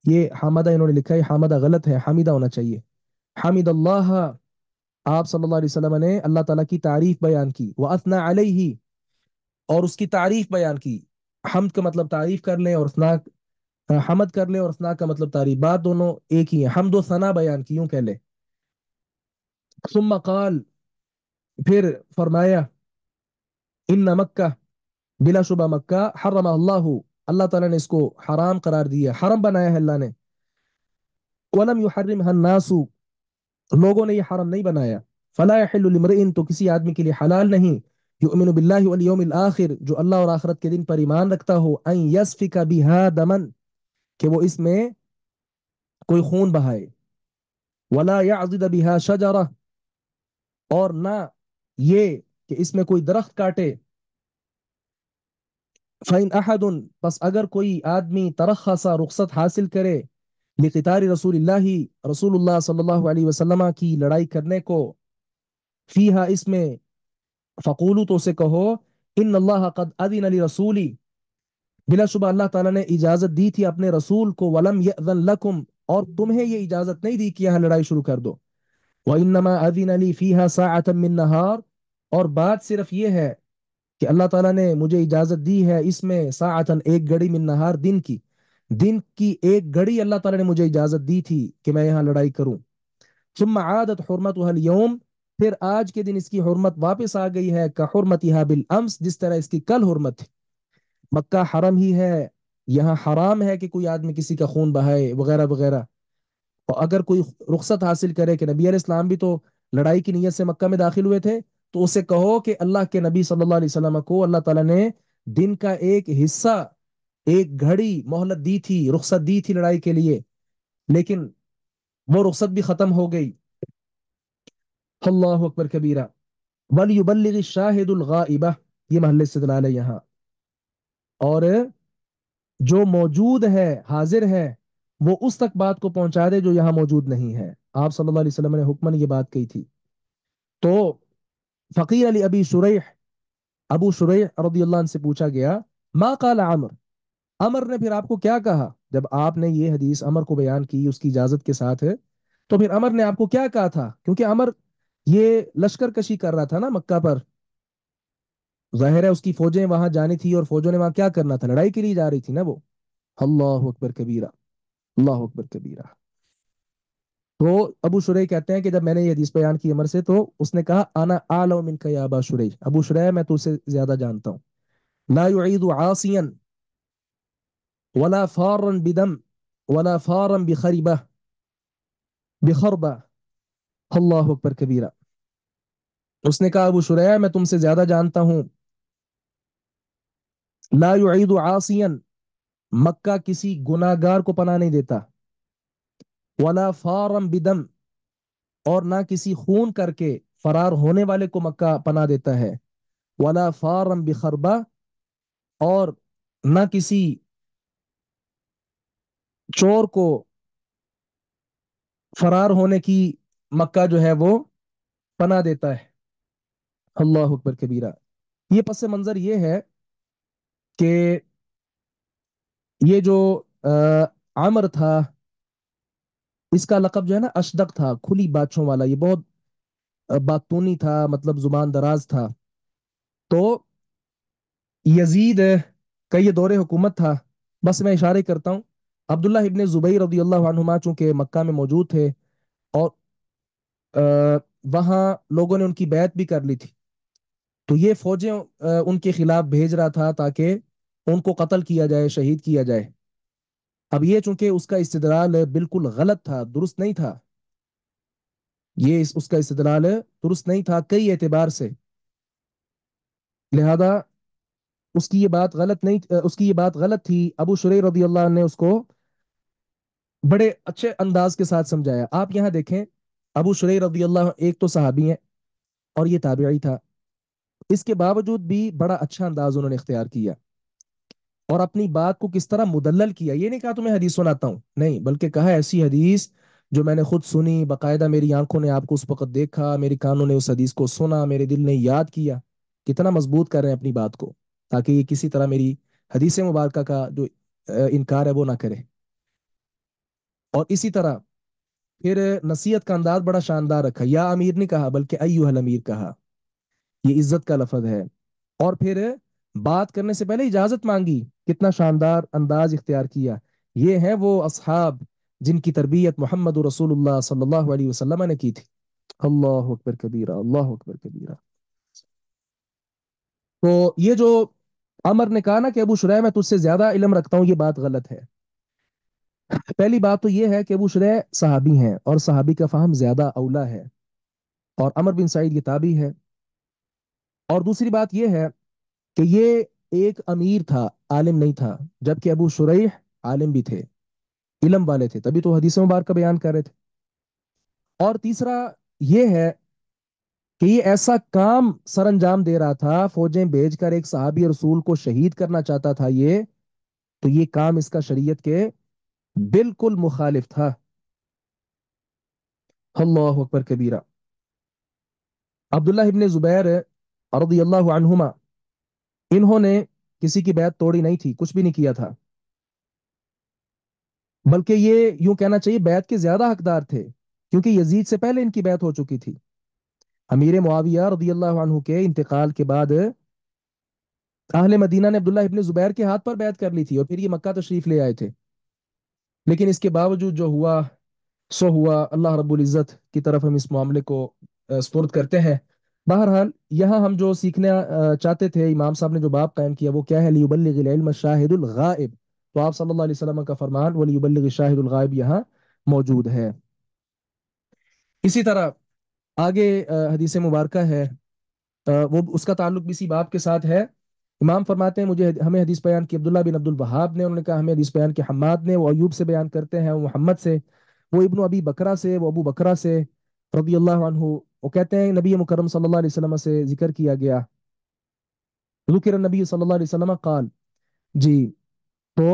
ये हामदा इन्होंने लिखा है, हामदा गलत है, हामिदा होना चाहिए। हामिद अल्लाह, आप सल्लल्लाहु अलैहि वसल्लम ने अल्लाह ताला की तारीफ बयान की, वासना अलैहि, और उसकी तारीफ बयान की। हमद का मतलब तारीफ कर लें, और सना, हमद कर लें, और सना का मतलब तारीफ, बात दोनों एक ही है, हमद व सना बयान की, यूं कह ले। सुम्मा काल, फिर फरमाया, इन मक्का, बिलाशुबा मक्का, हर्रम अल्लाह, अल्लाह ताला ने इसको हराम करार दिया, हरम बनाया है अल्लाह ने। वलम युहर्रिम हन्नासु, लोगों ने ये हरम नहीं बनाया। फला यहिल्लु लिम्रिइन, तो किसी आदमी के लिए हलाल नहीं, युमिनु बिल्लाहि वल यौमिल आखिर, जो अल्लाह और आखिरत के दिन पर ईमान रखता हो, अन यस्फिका बिहा दमन, कि वो इसमें कोई खून बहाए, वला याजिद बिहा शजरा, और ना ये कि इसमें कोई दरख्त काटे। फ़इन अहदुन, बस अगर कोई आदमी तरखसा, रुखसत हासिल करे, लिकितारी रसूलिल्लाही, रसूलुल्लाह सल्लल्लाहु अलैहि वसल्लम की लड़ाई करने को, फीहा, इसमें, फ़कूलू, तो उसे कहो, इन अल्लाह कद अदिन अली रसूली, बिलाशुबा अल्लाह ताला ने इजाजत दी थी अपने रसूल को, वलम यअज़न लकुम, और तुम्हें ये इजाजत नहीं दी कि यहाँ लड़ाई शुरू कर दो। व इन्नमा अदिन अली फीहा साअतम मिन नहार, और बात सिर्फ ये है कि अल्लाह ताला ने मुझे इजाजत दी है इसमें, साअतन, एक घड़ी, मिन नहार, दिन की, दिन की एक घड़ी अल्लाह ताला ने मुझे इजाजत दी थी कि मैं यहाँ लड़ाई करूं। सुम्मा आदत हुर्मतुहल यौम, फिर आज के दिन इसकी हुर्मत वापस आ गई है, का हुर्मतिहा बिल अम्स, जिस तरह इसकी कल हुर्मत थी। मक्का हरम ही है, यहाँ हराम है कि कोई आदमी किसी का खून बहाए वगैरह वगैरह। और अगर कोई रुखसत हासिल करे, कि नबी अलैहि सलाम भी तो लड़ाई की नीयत से मक्का में दाखिल हुए थे, तो उसे कहो कि अल्लाह के नबी सल्लल्लाहु अलैहि वसल्लम को अल्लाह ताला ने दिन का एक हिस्सा, एक घड़ी मोहलत दी थी, रुखसत दी थी लड़ाई के लिए, लेकिन वो रुखसत भी खत्म हो गई। अल्लाह अकबर कबीरा। वल युबल्लिग शाहिदुल गाइबा, ये महल इस्तिदलाल है यहाँ। और जो मौजूद है, हाजिर है, वो उस तक बात को पहुंचा दे जो यहाँ मौजूद नहीं है। आप सल्लल्लाहु अलैहि वसल्लम ने हुक्मन ये बात कही थी। तो फकीर अली अबी शुरैह, अबू शुरैह रदी अल्लाह अन्हु से पूछा गया, मा काला अमर, अमर ने फिर आपको क्या कहा, जब आपने ये हदीस अमर को बयान की उसकी इजाजत के साथ है, तो फिर अमर ने आपको क्या कहा था, क्योंकि अमर ये लश्कर कशी कर रहा था ना मक्का पर, जाहिर है उसकी फौजें वहां जानी थी, और फौजों ने वहां क्या करना था, लड़ाई के लिए जा रही थी ना वो। अल्लाह अकबर कबीरा, अल्लाह अकबर कबीरा। तो अबू शुरैह कहते हैं कि जब मैंने ये हदीस बयान की अमर से, तो उसने कहा, आना आलम मिनका या अबा शुरैह, अबू शुरैह मैं तुझसे ज्यादा जानता हूँ। ला युईदु आसियन, वला फारन बिदम, वला फारन बिखरिबा, बिखरबा। अल्लाह अकबर कबीरा। उसने कहा, अबू शुरैह मैं तुमसे ज्यादा जानता हूँ, ला युईदु आसियन, मक्का किसी गुनाहगार को पनाह नहीं देता, वला फारम बिदम, और ना किसी खून करके फरार होने वाले को मक्का पनाह देता है, वला फारम बिखरबा, और ना किसी चोर को फरार होने की मक्का जो है वो पनाह देता है। अल्लाह अकबर कबीरा। ये पस मंजर ये है कि ये जो आमर था, इसका लकब जो है ना अशदक था, खुली बातों वाला, ये बहुत बातूनी था, मतलब जुबान दराज था। तो यजीद का ये दौरे हुकूमत था। बस मैं इशारे करता हूँ, अब्दुल्लाह इब्ने जुबैर रदी अल्लाह अन्हुमा चूंकि मक्का में मौजूद थे, और वहां लोगों ने उनकी बैत भी कर ली थी। तो ये फौजें उनके खिलाफ भेज रहा था ताकि उनको कत्ल किया जाए, शहीद किया जाए। अब ये चूंकि उसका इस्तेदलाल बिल्कुल गलत था, दुरुस्त नहीं था, उसका इस्तेदलाल दुरुस्त नहीं था कई एतबार से। लिहाजा उसकी ये बात गलत नहीं, उसकी ये बात गलत थी। अबू शुरैह रदी अल्लाह अन्हु ने उसको बड़े अच्छे अंदाज के साथ समझाया। आप यहाँ देखें, अबू शुरैह रदी अल्लाह एक तो सहाबी है और ये ताबिई था। इसके बावजूद भी बड़ा अच्छा अंदाज उन्होंने इख्तियार किया और अपनी बात को किस तरह मुदल्लल किया। ये नहीं कहा तुम्हें हदीस सुनाता हूं, नहीं, बल्कि कहा ऐसी हदीस जो मैंने खुद सुनी, बकायदा मेरी आंखों ने आपको उस वक्त देखा, मेरी कानों ने उस हदीस को सुना, मेरे दिल ने याद किया। कितना मजबूत कर रहे हैं अपनी बात को, ताकि ये किसी तरह मेरी हदीस मुबारक का जो इनकार है वो ना करे। और इसी तरह फिर नसीहत का अंदाज बड़ा शानदार रखा। या अमीर नहीं कहा बल्कि अय्युहल अमीर कहा। ये इज्जत का लफज है। और फिर बात करने से पहले इजाजत मांगी। कितना शानदार अंदाज इख्तियार किया। ये है वो असहाब जिनकी तरबियत मोहम्मद रसूलुल्लाह सल्लल्लाहु अलैहि वसल्लम ने की थी। अल्लाह अकबर कबीरा, अल्लाह अकबर कबीरा। तो ये जो अमर ने कहा ना कि अबू शुरैह मैं तुझसे ज्यादा इल्म रखता हूँ, ये बात गलत है। पहली बात तो ये है कि अबू शुरैह सहाबी हैं और सहाबी का फहम ज्यादा औला है, और अमर बिन सईद ये ताबी है। और दूसरी बात ये है कि ये एक अमीर था, आलिम नहीं था, जबकि अबू शुरैह आलिम भी थे, इल्म वाले थे, तभी तो हदीस मुबारक का बयान कर रहे थे। और तीसरा ये है कि ये ऐसा काम सर अंजाम दे रहा था, फौजें भेजकर एक सहाबी रसूल को शहीद करना चाहता था ये। तो ये काम इसका शरीयत के बिल्कुल मुखालिफ था। अल्लाह अकबर कबीरा। अब्दुल्ला इब्ने जुबैर रदी अल्लाह अन्हुमा, इन्होंने किसी की बैत तोड़ी नहीं थी, कुछ भी नहीं किया था, बल्कि ये यूं कहना चाहिए बैत के ज्यादा हकदार थे, क्योंकि यजीद से पहले इनकी बैत हो चुकी थी। अमीर मुआविया रदी अल्लाह अन्हु के इंतकाल के बाद अहले मदीना ने अब्दुल्ला इब्ने जुबैर के हाथ पर बैत कर ली थी और फिर ये मक्का तशरीफ ले आए थे। लेकिन इसके बावजूद जो हुआ सो हुआ। अल्लाह रब्बुल इज़्ज़त की तरफ हम इस मामले को सुपुर्द करते हैं। बहरहाल यहाँ हम जो सीखना चाहते थे, इमाम साहब ने जो बाब कायम किया वो क्या है, लियुबल्लिगिल इल्म शाहिदुल गाइब। तो आप सल्लल्लाहु अलैहि वसल्लम का फरमान वलियुबल्लिगिश शाहिदुल गाइब यहाँ मौजूद है। इसी तरह आगे हदीस मुबारक है, वो उसका ताल्लुक भी इसी बाब के साथ है। इमाम फरमाते हैं मुझे हमें हदीस बयान की अब्दुल्ला बिन अब्दुल वहाब ने, उन्होंने कहा हमें हदीस बयान की हम्माद ने, वो अयूब से बयान करते हैं, वो मोहम्मद से, वो इब्नु अबी बकरा से, वो अबू बकरा से रदी अल्लाह अन्हु। वो कहते हैं नबी मुकरम सल्लल्लाहु अलैहि वसल्लम से जिक्र किया गया, ज़ुकिर नबी सल्लल्लाहु अलैहि वसल्लम काल। जी। तो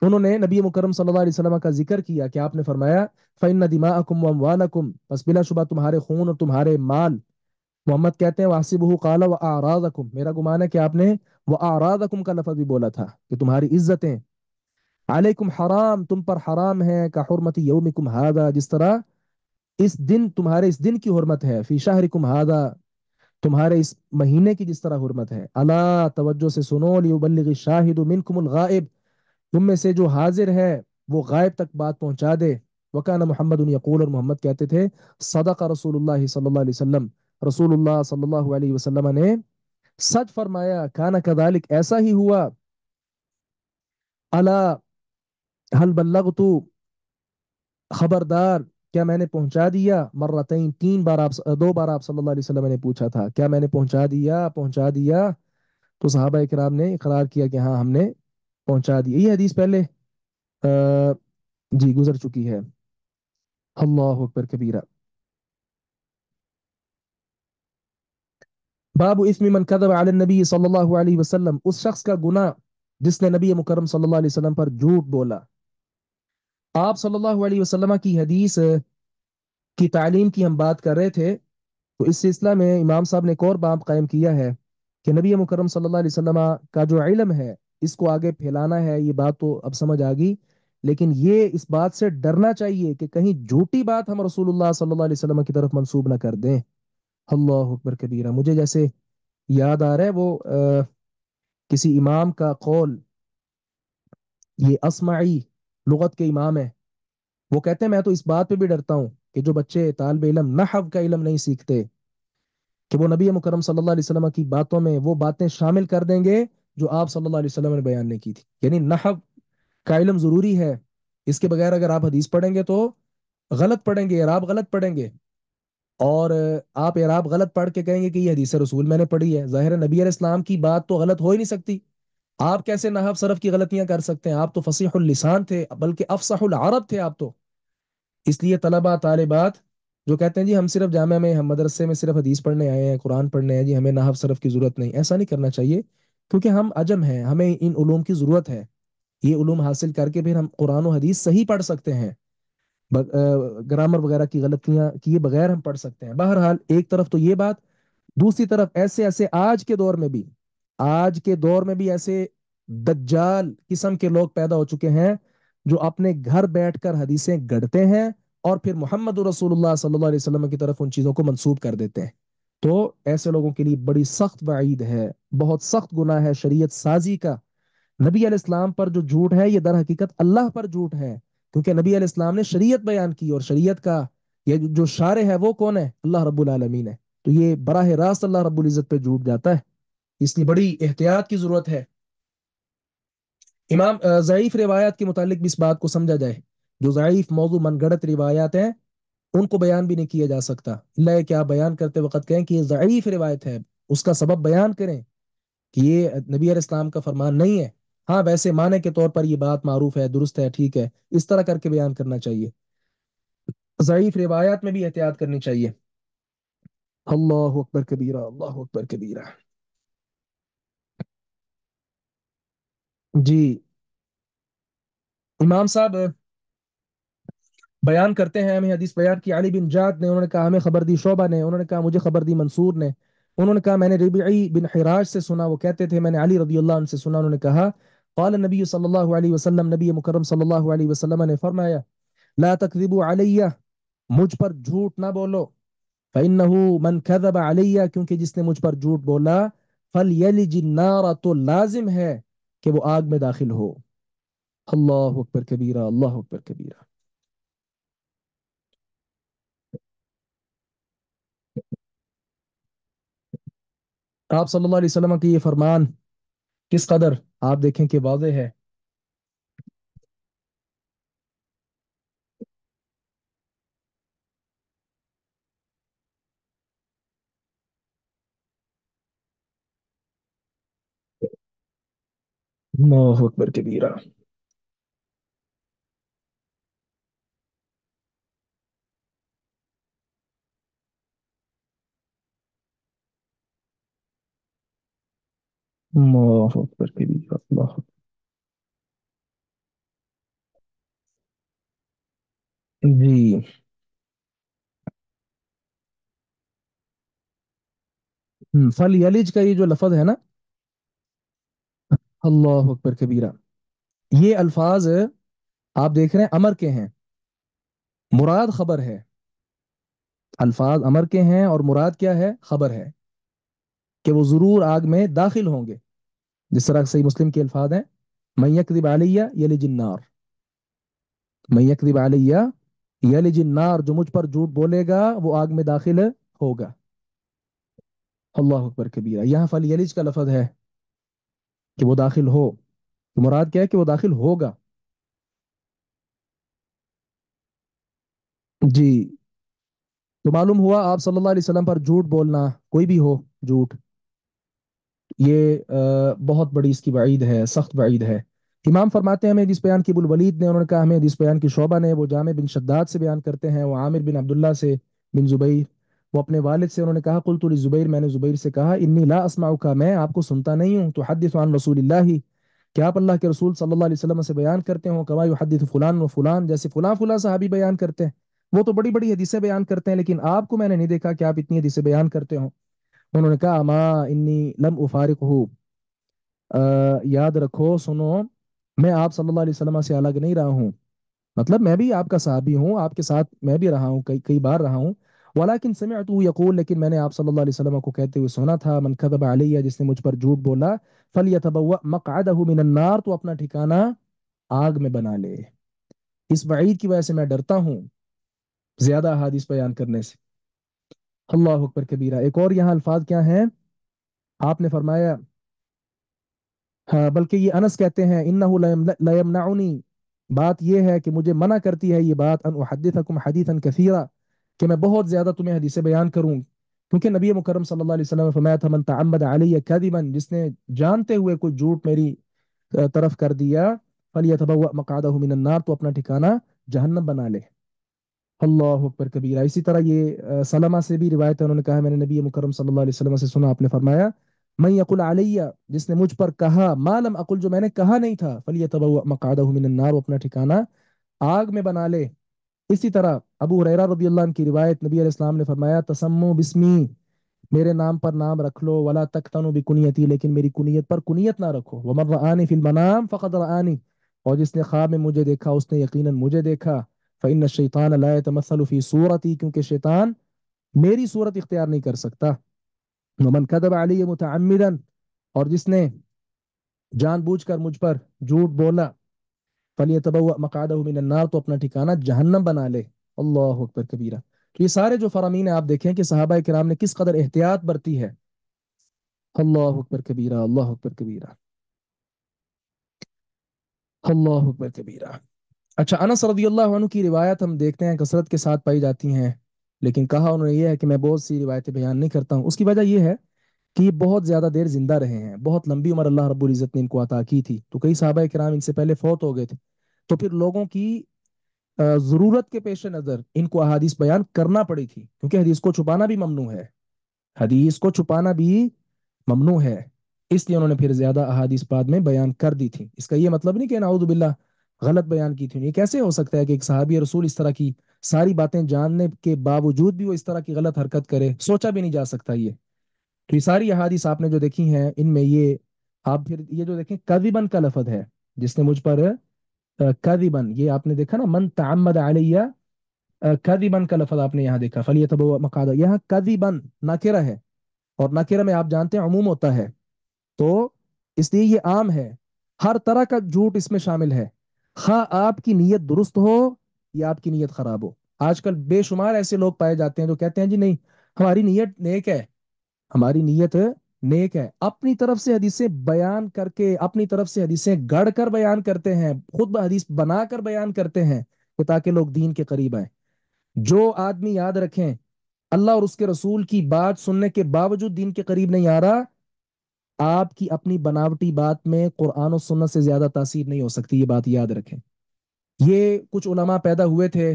उन्होंने नबी मुकरम सल्लल्लाहु अलैहि वसल्लम का जिक्र किया कि आपने फरमाया फ़इन्ना दिमाअकुम व अमवालकुम, बस बिला शुबा तुम्हारे खून और तुम्हारे माल। मोहम्मद कहते हैं वासिबहु काला व आरादकुम, मेरा गुमान है कि आपने व आरादकुम का लफ्ज भी बोला था कि तुम्हारी इज्जतें, अलैकुम हराम, तुम पर हराम है, का हुर्मति यौमिकुम हादा, जिस तरह इस दिन, तुम्हारे इस दिन की हुर्मत है, फी शहरिकुम हादा, तुम्हारे इस महीने की जिस तरह हुर्मत है। अला, तवज्जो से सुनो, लियुबल्लिगि शाहिदु मिनकुमुल गाइब, तुम में से जो हाजिर है वो गायब तक बात पहुंचा दे। वकाना मोहम्मद यकूल, और मोहम्मद कहते थे सदका रसूलुल्लाह सल्लल्लाहु अलैहि वसल्लम, रसूलुल्लाह सल्लल्लाहु अलैहि वसल्लम ने सच फरमाया। काना कदालिक, ऐसा ही हुआ। अला हल बल्लगतु, खबरदार क्या मैंने पहुंचा दिया, मर्रतैन, तीन बार आप, दो बार आप सल्लल्लाहु अलैहि वसल्लम ने पूछा था क्या मैंने पहुंचा दिया, पहुंचा दिया। तो सहाबा इकराम ने इकरार किया कि हाँ हमने पहुंचा दिया। ये हदीस पहले जी गुजर चुकी है। अल्लाह अकबर कबीरा। बाबू इस्मी मन कदब अला नबी सल्लल्लाहु अलैहि वसल्लम, उस शख्स का गुनाह जिसने नबी मुकरम सल्लल्लाहु अलैहि वसल्लम पर झूठ बोला। आप सल्लल्लाहु अलैहि वसल्लम की हदीस की तालीम की हम बात कर रहे थे। तो इस सिलसिला में इमाम साहब ने एक और बाब कायम किया है कि नबी मुकरम सल्लल्लाहु अलैहि वसल्लम का जो इल्म है इसको आगे फैलाना है। ये बात तो अब समझ आ गई, लेकिन ये इस बात से डरना चाहिए कि कहीं झूठी बात हम रसूलुल्लाह सल्लल्लाहु अलैहि वसल्लम की तरफ मंसूब ना कर दें। अल्लाह अकबर कबीरा। मुझे जैसे याद आ रहा है वो किसी इमाम का कौल, ये असमाई लुगत के इमाम है, वो कहते हैं मैं तो इस बात पे भी डरता हूँ कि जो बच्चे तालिब इल्म नहव का इल्म नहीं सीखते, कि वो नबी मुकरम सल्लल्लाहु अलैहि वसल्लम की बातों में वो बातें शामिल कर देंगे जो आप सल्लल्लाहु अलैहि वसल्लम ने बयान नहीं की थी। यानी नहव का इल्म जरूरी है। इसके बगैर अगर आप हदीस पढ़ेंगे तो गलत पढ़ेंगे, इराब गलत पढ़ेंगे। और आप इराब गलत पढ़ के कहेंगे कि ये हदीस रसूल मैंने पढ़ी है, ज़ाहिर है नबी अलैहि इस्लाम की बात तो गलत हो ही नहीं सकती। आप कैसे नहव सरफ की गलतियां कर सकते हैं? आप तो फसीहुल लिसान थे, बल्कि अफसहुल अरब थे आप तो। इसलिए तलबा तालिबात जो कहते हैं जी हम सिर्फ जामिया में, हम मदरसे में सिर्फ हदीस पढ़ने आए हैं, कुरान पढ़ने आए हैं जी, हमें नहव सरफ की जरूरत नहीं, ऐसा नहीं करना चाहिए। क्योंकि हम अजम हैं, हमें इन उलूम की जरूरत है। ये उलूम हासिल करके फिर हम कुरान और हदीस सही पढ़ सकते हैं। ग्रामर वगैरह की गलतियां किए बगैर हम पढ़ सकते हैं। बहरहाल एक तरफ तो ये बात, दूसरी तरफ ऐसे ऐसे आज के दौर में भी ऐसे दज्जाल किस्म के लोग पैदा हो चुके हैं जो अपने घर बैठकर हदीसें गढ़ते हैं और फिर मोहम्मद रसूलुल्लाह सल्लल्लाहु अलैहि वसल्लम की तरफ उन चीजों को मंसूब कर देते हैं। तो ऐसे लोगों के लिए बड़ी सख्त वईद है, बहुत सख्त गुनाह है शरीयत साजी का। नबी अलैहिस्सलाम पर जो झूठ है ये दर हकीकत अल्लाह पर झूठ है, क्योंकि नबी अलैहिस्सलाम ने शरीयत बयान की और शरीयत का ये जो शारे है वो कौन है? अल्लाह रब्बुल आलमीन है। तो ये बराह रास्त अल्लाह रब्बुल इज्जत पे झूठ जाता है। इसलिए बड़ी एहतियात की जरूरत है। इमाम ज़ईफ रिवायात के मुतालिक भी इस बात को समझा जाए। जो ज़ईफ मौजू मनगढ़ंत रिवायात हैं उनको बयान भी नहीं किया जा सकता, इल्ला कि आप बयान करते वक्त कहें कि ये ज़ईफ रिवायत है, उसका सबब बयान करें कि ये नबी इस्लाम का फरमान नहीं है। हाँ वैसे माने के तौर पर ये बात मारूफ है, दुरुस्त है, ठीक है, इस तरह करके बयान करना चाहिए। ज़ईफ रिवायात में भी एहतियात करनी चाहिए। अल्लाह अकबर कबीरा, अल्लाह अकबर कबीरा। जी। इमाम साहब बयान करते हैं, हमें हदीस बयान की अली बिन जाद ने, उन्होंने कहा हमें खबर दी शोबा ने, उन्होंने कहा मुझे खबर दी मंसूर ने, उन्होंने कहा मैंने रबीई बिन हिराज से सुना, वो कहते थे मैंने अली रदी अल्लाह से सुना, उन्होंने कहा قال नबी सल्लल्लाहु अलैहि वसल्लम, नबी मुकरम सल्लल्लाहु अलैहि वसल्लम ने फरमाया ला तकज़िबू अलैया, मुझ पर झूठ ना बोलो। फ़इन्नहु मन कज़ब अलैया, क्योंकि जिसने मुझ पर झूठ बोला, फल यलिज नारा, तो लाजिम है कि वो आग में दाखिल हो। अल्लाह अकबर कबीरा, अल्लाह अकबर कबीरा। आप सल्लल्लाहु अलैहि वसल्लम की ये फरमान किस कदर आप देखें कि वाज़ेह है। अल्लाह अकबर कबीरा। अल्लाह अकबर कबीरा, अल्लाह। जी। फल यलिज का ये जो लफज है ना, अल्लाह अकबर कबीरा, ये अल्फाज आप देख रहे हैं अमर के हैं, मुराद खबर है। अल्फाज अमर के हैं और मुराद क्या है? खबर है कि वो जरूर आग में दाखिल होंगे। जिस तरह सही मुस्लिम के अल्फाज हैं, मैं यकदिब अलैया यलिज नार, मैं यकदिब अलैया यलिज नार, जो मुझ पर झूठ बोलेगा वो आग में दाखिल होगा। अल्लाह अकबर कबीरा। यहाँ फल यलिज का लफज है कि वो दाखिल हो, तो मुराद क्या है? कि वो दाखिल होगा। जी। तो मालूम हुआ आप सल्लल्लाहु अलैहि वसल्लम पर झूठ बोलना, कोई भी हो झूठ, ये बहुत बड़ी इसकी वईद है, सख्त वईद है। इमाम फरमाते हैं हमें हदीस बयान की बुल वलीद ने, उन्होंने कहा हमें हदीस बयान की शोबा ने, वो जामे बिन शद्दाद से बयान करते हैं, वो आमिर बिन अब्दुल्ला से, बिन जुबैर, वो अपने वालिद से, उन्होंने कहा कुल तुली जुबैर, मैंने जुबैर से कहा इन्नी ला अस्माउ का, मैं आपको सुनता नहीं हूँ, तो हदीस अन रसूलिल्लाही, क्या आप अल्लाह के रसूल सल्लल्लाहु अलैहि वसल्लम से बयान करते हो, कमा युहद्दिथु फुलान व फुलान, जैसे फुला फुला साहबी बयान करते हैं। वो तो बड़ी बड़ी हदीसें बयान करते हैं, लेकिन आपको मैंने नहीं देखा कि आप इतनी हदीसें बयान करते हो। उन्होंने कहा अमा इन्नी लम उफारिकहु, याद रखो, सुनो, मैं आप सल्लल्लाहु अलैहि वसल्लम से अलग नहीं रहा हूँ। मतलब मैं भी आपका साहबी हूँ, आपके साथ मैं भी रहा हूँ, कई कई बार रहा हूँ। वलाकिन समिअतु यकूल, लेकिन मैंने आप सल्लल्लाहु अलैहि वसल्लम को कहते हुए सुना था, मन कज़ब अलैया, जिसने मुझ पर झूठ बोला, फलयतबव्वा मक़अदहु मिनन नार, तो अपना ठिकाना आग में बना ले। इस वईद की वजह से मैं डरता हूँ ज्यादा अहादीस बयान करने से। अल्लाह अकबर कबीरा। एक और यहाँ अल्फाज क्या हैं, आपने फरमाया, हाँ बल्कि ये अनस कहते हैं, इन्नहु लयमनउनी, बात ये है कि मुझे मना करती है ये बात, अन उहद्दिथकुम हदीथन कसीरा, कि मैं बहुत ज्यादा तुम्हें हदीसें बयान करूं, क्योंकि नबी मुकरम सल्लल्लाहु अलैहि वसल्लम ने फरमाया था, मन तअम्मद अलैया कदिबन, जिसने जानते हुए कोई झूठ मेरी तरफ कर दिया, फलियतबव्वअ मक़अदहु मिनन नार, तो अपना ठिकाना जहन्नम बना ले। अल्लाह अकबर कबीरा। इसी तरह ये सलमा से भी रिवायत है, उन्होंने कहा मैंने नबी मुकरम सल्लल्लाहु अलैहि वसल्लम से सुना, आपने फरमाया, मैं यकुल अलैया, जिसने मुझ पर कहा, मालम अकुल, जो मैंने कहा नहीं था, फलियतबव्वअ मक़अदहु मिनन नार, वो अपना ठिकाना आग में बना ले। इसी तरह अबू हुरैरा रदी अल्लाह अन्हु की रिवायत, नबी अलैहि सलाम ने फरमाया, तसम्मु बिस्मी, मेरे नाम पर नाम रख लो, वला तख्तनु बिकुनियती, लेकिन मेरी कुनियत पर कुनियत ना रखो, वमन रआनी फिल मनाम फक़द रआनी, और जिसने ख्वाब में मुझे देखा उसने यकीनन मुझे देखा, फ़इन्न शैतान ला यतमस्सलु फी सूरती, क्योंकि शैतान मेरी सूरत इख्तियार नहीं कर सकता। वमन कदब अलैहि मुतअम्मिदन, और जिसने जानबूझकर मुझ पर झूठ बोला, फलियतबव्वअ मक़अदहु मिनन नार, तो अपना ठिकाना जहन्नम बना ले। अल्लाह अकबर कबीरा। तो ये सारे जो फरामीन है, आप देखें कि सहाबा किराम ने किस कदर एहतियात बरती है। अल्लाह अकबर कबीरा, अल्लाह अकबर कबीरा, अल्लाह अकबर कबीरा। अच्छा, अनस रदी अल्लाह अन्हु की रिवायत हम देखते हैं कसरत के साथ पाई जाती हैं, लेकिन कहा उन्होंने ये है कि मैं बहुत सी रिवायतें बयान नहीं करता हूँ। उसकी वजह यह है कि ये बहुत ज्यादा देर जिंदा रहे हैं, बहुत लंबी उम्र अल्लाह रब्बुल इज्जत ने इनको अता की थी, तो कई सहाबा किराम इनसे पहले फौत हो गए थे, तो फिर लोगों की जरूरत के पेश नजर इनको अहादीस बयान करना पड़ी थी, क्योंकि हदीस को छुपाना भी ममनू है, हदीस को छुपाना भी ममनू है। इसलिए उन्होंने फिर ज्यादा अहादीस बाद में बयान कर दी थी। इसका ये मतलब नहीं कि नाउदु बिल्ला गलत बयान की थी। ये कैसे हो सकता है कि एक सहाबी रसूल इस तरह की सारी बातें जानने के बावजूद भी वो इस तरह की गलत हरकत करे, सोचा भी नहीं जा सकता ये। तो ये सारी अहादीस आपने जो देखी हैं, इनमें ये, आप फिर ये जो देखें कदिबन का लफज है, जिसने मुझ पर कदिबन, ये आपने देखा ना, मन तअम्मद अलैया कदिबन का लफज आपने यहाँ देखा, फलियतबव्वअ मक़अदहु, यहाँ कदिबन नाकिरा है, और नाकिरा में आप जानते हैं अमूम होता है, तो इसलिए ये आम है, हर तरह का झूठ इसमें शामिल है, खा आपकी नीयत दुरुस्त हो या आपकी नीयत खराब हो। आजकल बेशुमार ऐसे लोग पाए जाते हैं जो कहते हैं जी नहीं, हमारी नीयत नेक है, हमारी नीयत नेक है, अपनी तरफ से हदीसें बयान करके, अपनी तरफ से हदीसें गढ़ कर बयान करते हैं, खुद हदीस बनाकर बयान करते हैं कि ताकि लोग दीन के करीब आए। जो आदमी, याद रखें, अल्लाह और उसके रसूल की बात सुनने के बावजूद दीन के करीब नहीं आ रहा, आपकी अपनी बनावटी बात में कुरान और सुन्नत से ज्यादा तासीर नहीं हो सकती, ये बात याद रखें। ये कुछ उलमा पैदा हुए थे,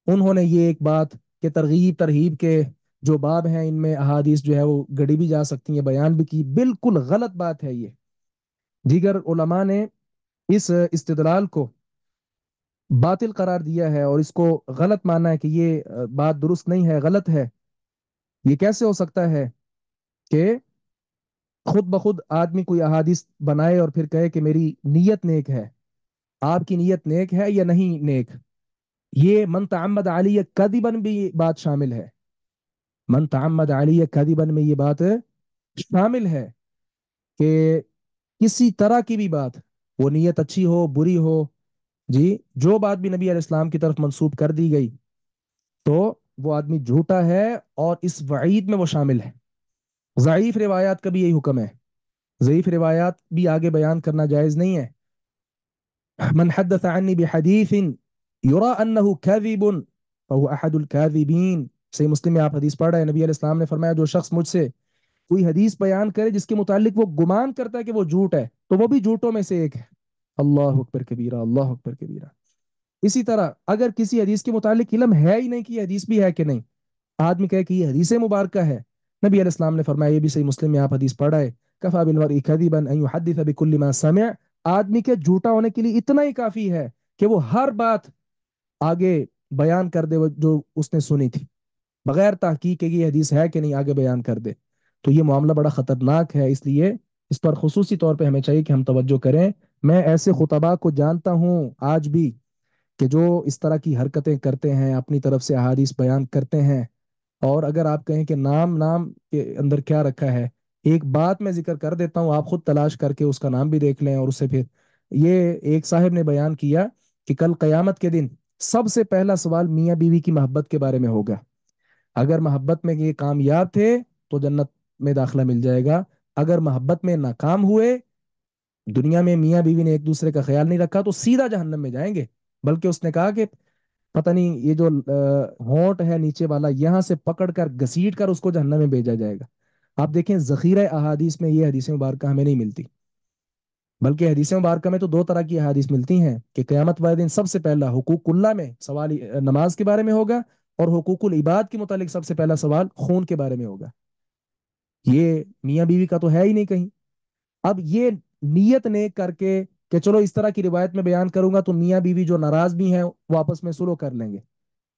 उन्होंने ये एक बात के तरगीब तरहीब के जो बाब हैं, इनमें अहादीस जो है वो गढ़ी भी जा सकती हैं, बयान भी की, बिल्कुल गलत बात है ये। दीगर उलमा ने इस इस्तिदलाल को बातिल करार दिया है और इसको गलत माना है कि ये बात दुरुस्त नहीं है, गलत है। ये कैसे हो सकता है कि खुद ब खुद आदमी कोई अहादीस बनाए और फिर कहे कि मेरी नीयत नेक है। आपकी नीयत नेक है या नहीं नेक, ये मन तअम्मद अलैया कदिबन भी ये बात शामिल है, मन तअम्मद अलैया कदिबन में ये बात शामिल है कि किसी तरह की भी बात, वो नीयत अच्छी हो बुरी हो, जी, जो बात भी नबी अलैहि सलाम की तरफ मंसूब कर दी गई, तो वो आदमी झूठा है, और इस वईद में वो शामिल है। ज़ईफ रिवायात का भी यही हुक्म है, ज़ईफ रिवायात भी आगे बयान करना जायज नहीं है। मन हद्दस अन्नी बिहदीसिन युरा अन्नहु काज़िबुन फहुव अहदुल काज़िबीन। सही मुस्लिम में आप हदीस पढ़ रहे हैं, नबी अलैहि सलाम ने फरमाया, जो शख्स मुझसे कोई हदीस बयान करे जिसके मुतालिक वो गुमान करता है कि वो झूठ है, तो वो भी झूठों में से एक है। अल्लाह अकबर कबीरा, अल्लाह अकबर कबीरा। इसी तरह अगर किसी हदीस के मुतालिक इल्म है ही नहीं कि ये हदीस भी है कि नहीं, आदमी कहे कि ये हदीस मुबारक है, नबी अलैहि सलाम ने फरमाया, ये भी सही मुस्लिम में आप हदीस पढ़ा है, कफा बिल मरइ कज़िबन अन युहद्दिस बिकुल्लि मा समिअ, आदमी के झूठा होने के लिए इतना ही काफी है कि वो हर बात आगे बयान कर दे जो उसने सुनी थी, बगैर तहकीक के ये हदीस है कि नहीं आगे बयान कर दे। तो ये मामला बड़ा खतरनाक है, इसलिए इस पर खुसूसी तौर पे हमें चाहिए कि हम तवज्जो करें। मैं ऐसे खुतबा को जानता हूँ आज भी कि जो इस तरह की हरकतें करते हैं, अपनी तरफ से अहादीस बयान करते हैं, और अगर आप कहें कि नाम नाम के अंदर क्या रखा है, एक बात मैं जिक्र कर देता हूँ, आप खुद तलाश करके उसका नाम भी देख लें, और उससे फिर ये एक साहब ने बयान किया कि कल कयामत के दिन सबसे पहला सवाल मियाँ बीवी की मोहब्बत के बारे में होगा। अगर मोहब्बत में ये कामयाब थे तो जन्नत में दाखिला मिल जाएगा। अगर मोहब्बत में नाकाम हुए, दुनिया में मियाँ बीवी ने एक दूसरे का ख्याल नहीं रखा, तो सीधा जहन्नम में जाएंगे। बल्कि उसने कहा कि पता नहीं ये जो होंठ है नीचे वाला, यहां से पकड़ कर घसीट कर उसको जहन्नम में भेजा जाएगा। आप देखें, जखीरा अहादीस में ये हदीसें मुबारक हमें नहीं मिलती। बल्कि हदीस मुबारक में तो दो तरह की अहादीस मिलती हैं कि क़यामत वाले दिन सबसे पहला हुकूकुल्लाह में सवाल नमाज के बारे में होगा, और हुकूकुल इबाद के मुतालिक सबसे पहला सवाल खून के बारे में होगा। ये मियाँ बीवी का तो है ही नहीं कहीं। अब ये नियत नेक करके कि चलो इस तरह की रिवायत में बयान करूंगा तो मियाँ बीवी जो नाराज भी हैं वो आपस में सुलह कर लेंगे,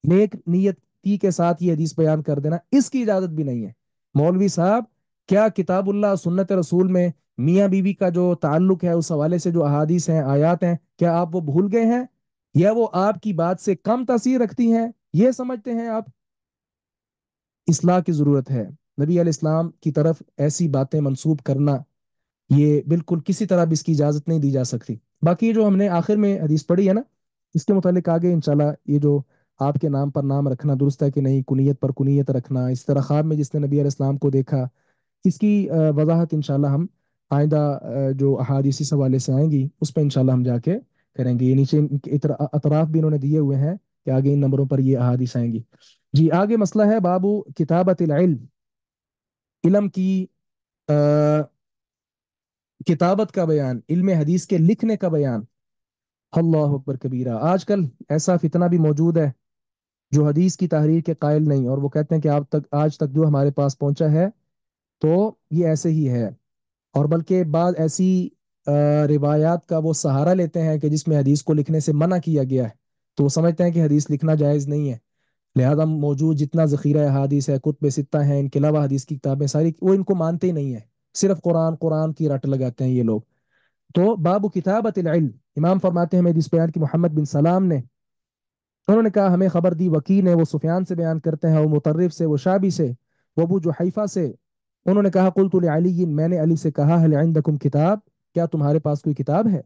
नेक नियति के साथ ये हदीस बयान कर देना, इसकी इजाजत भी नहीं है। मौलवी साहब, क्या किताबुल्लाह सुन्नत रसूल में मियाँ बीवी का जो ताल्लुक है उस हवाले से जो अहादीस हैं, आयात हैं, क्या आप वो भूल गए हैं, या वो आपकी बात से कम तासीर रखती हैं, ये समझते हैं आप? इस्लाह की जरूरत है। नबी अलैहि इस्लाम की तरफ ऐसी बातें मंसूब करना, ये बिल्कुल किसी तरह भी इसकी इजाजत नहीं दी जा सकती। बाकी जो हमने आखिर में हदीस पढ़ी है ना, इसके मुतालिक आगे इंशाल्लाह ये जो आपके नाम पर नाम रखना दुरुस्त है कि नहीं, कुनियत पर कुनियत रखना, इस तरह ख्वाब में जिसने नबी अलैहि इस्लाम को देखा, इसकी वजाहत इंशाल्लाह हम आइंदा जो अहादीस इस हवाले से आएंगी उस पर इंशाल्लाह हम जाके करेंगे। ये नीचे अतराफ भी इन्होंने दिए हुए हैं कि आगे इन नंबरों पर ये अहादीस आएंगी। जी, आगे मसला है बाबू किताबत इल्म, इल्म की अ, किताबत का बयान, इल्म हदीस के लिखने का बयान। अल्लाह अकबर कबीरा। आजकल ऐसा फितना भी मौजूद है जो हदीस की तहरीर के कायल नहीं, और वो कहते हैं कि आप तक आज तक जो हमारे पास पहुंचा है तो ये ऐसे ही है। और बल्कि बाद ऐसी रिवायात का वो सहारा लेते हैं कि जिसमें हदीस को लिखने से मना किया गया है, तो वो समझते हैं कि हदीस लिखना जायज़ नहीं है। लिहाजा मौजूद जितना ज़ख़ीरा हदीस है, कुतुब सित्ता है, इनके अलावा हदीस की किताबें सारी, वो इनको मानते ही नहीं है। सिर्फ कुरान कुरान की रट लगाते हैं ये लोग। तो बाबू किताबत इल्म, इमाम फरमाते हैं हमें इस बयान की मोहम्मद बिन सलाम ने, उन्होंने कहा हमें खबर दी, वकी ने, वो सुफियान से बयान करते हैं, वो मुतर्रिफ से, वो शाबी से, वो अबू जुहैफा से। उन्होंने कहा कुल्तु लिअली, मैंने अली से कहा, हल इंदकुम किताब, क्या तुम्हारे पास कोई किताब है?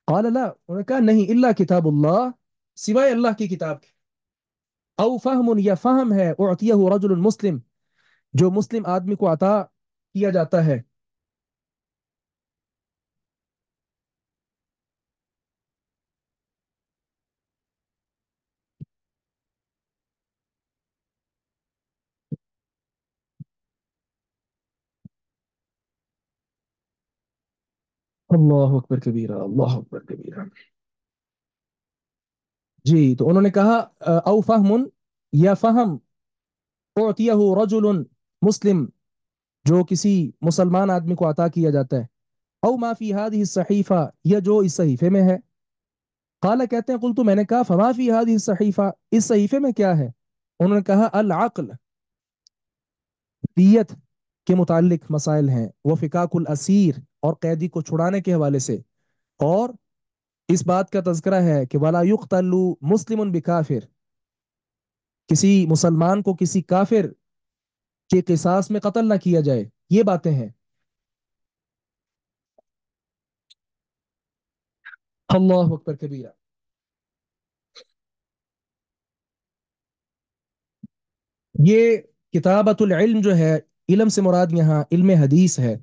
क़ाल ला, उन्होंने कहा नहीं, इल्ला किताबुल्लाह, सिवाय अल्लाह की किताब के। औ फहमुन, या फहम है, उअतियहु रजुल मुस्लिम, जो मुस्लिम आदमी को अता किया जाता है। अल्लाह अकबर कबीरा, अल्लाह अकबर कबीरा। जी, तो उन्होंने कहा औ फहमुन, या फहम, उअतियहु रजुल मुस्लिम, जो किसी मुसलमान आदमी को अता किया जाता है। औ मा फी हादिही सहीफा, या जो इस सहीफे में है। काला, कहते हैं कुल, तो मैंने कहा फमा फी हादिही सहीफा, इस सहीफे में क्या है? उन्होंने कहा अल अक्ल, दियत के मुतालिक मसाइल हैं, वो फिकाकुल असीर, और कैदी को छुड़ाने के हवाले से, और इस बात का तज़किरा है कि वला युक्तलु मुस्लिमुन बिकाफिर, किसी मुसलमान को किसी काफिर के किसास में कत्ल ना किया जाए, ये बातें हैं। अल्लाह अकबर कबीरा। ये किताबतुल इल्म जो है, इल्म से मुराद यहाँ इल्म हदीस है।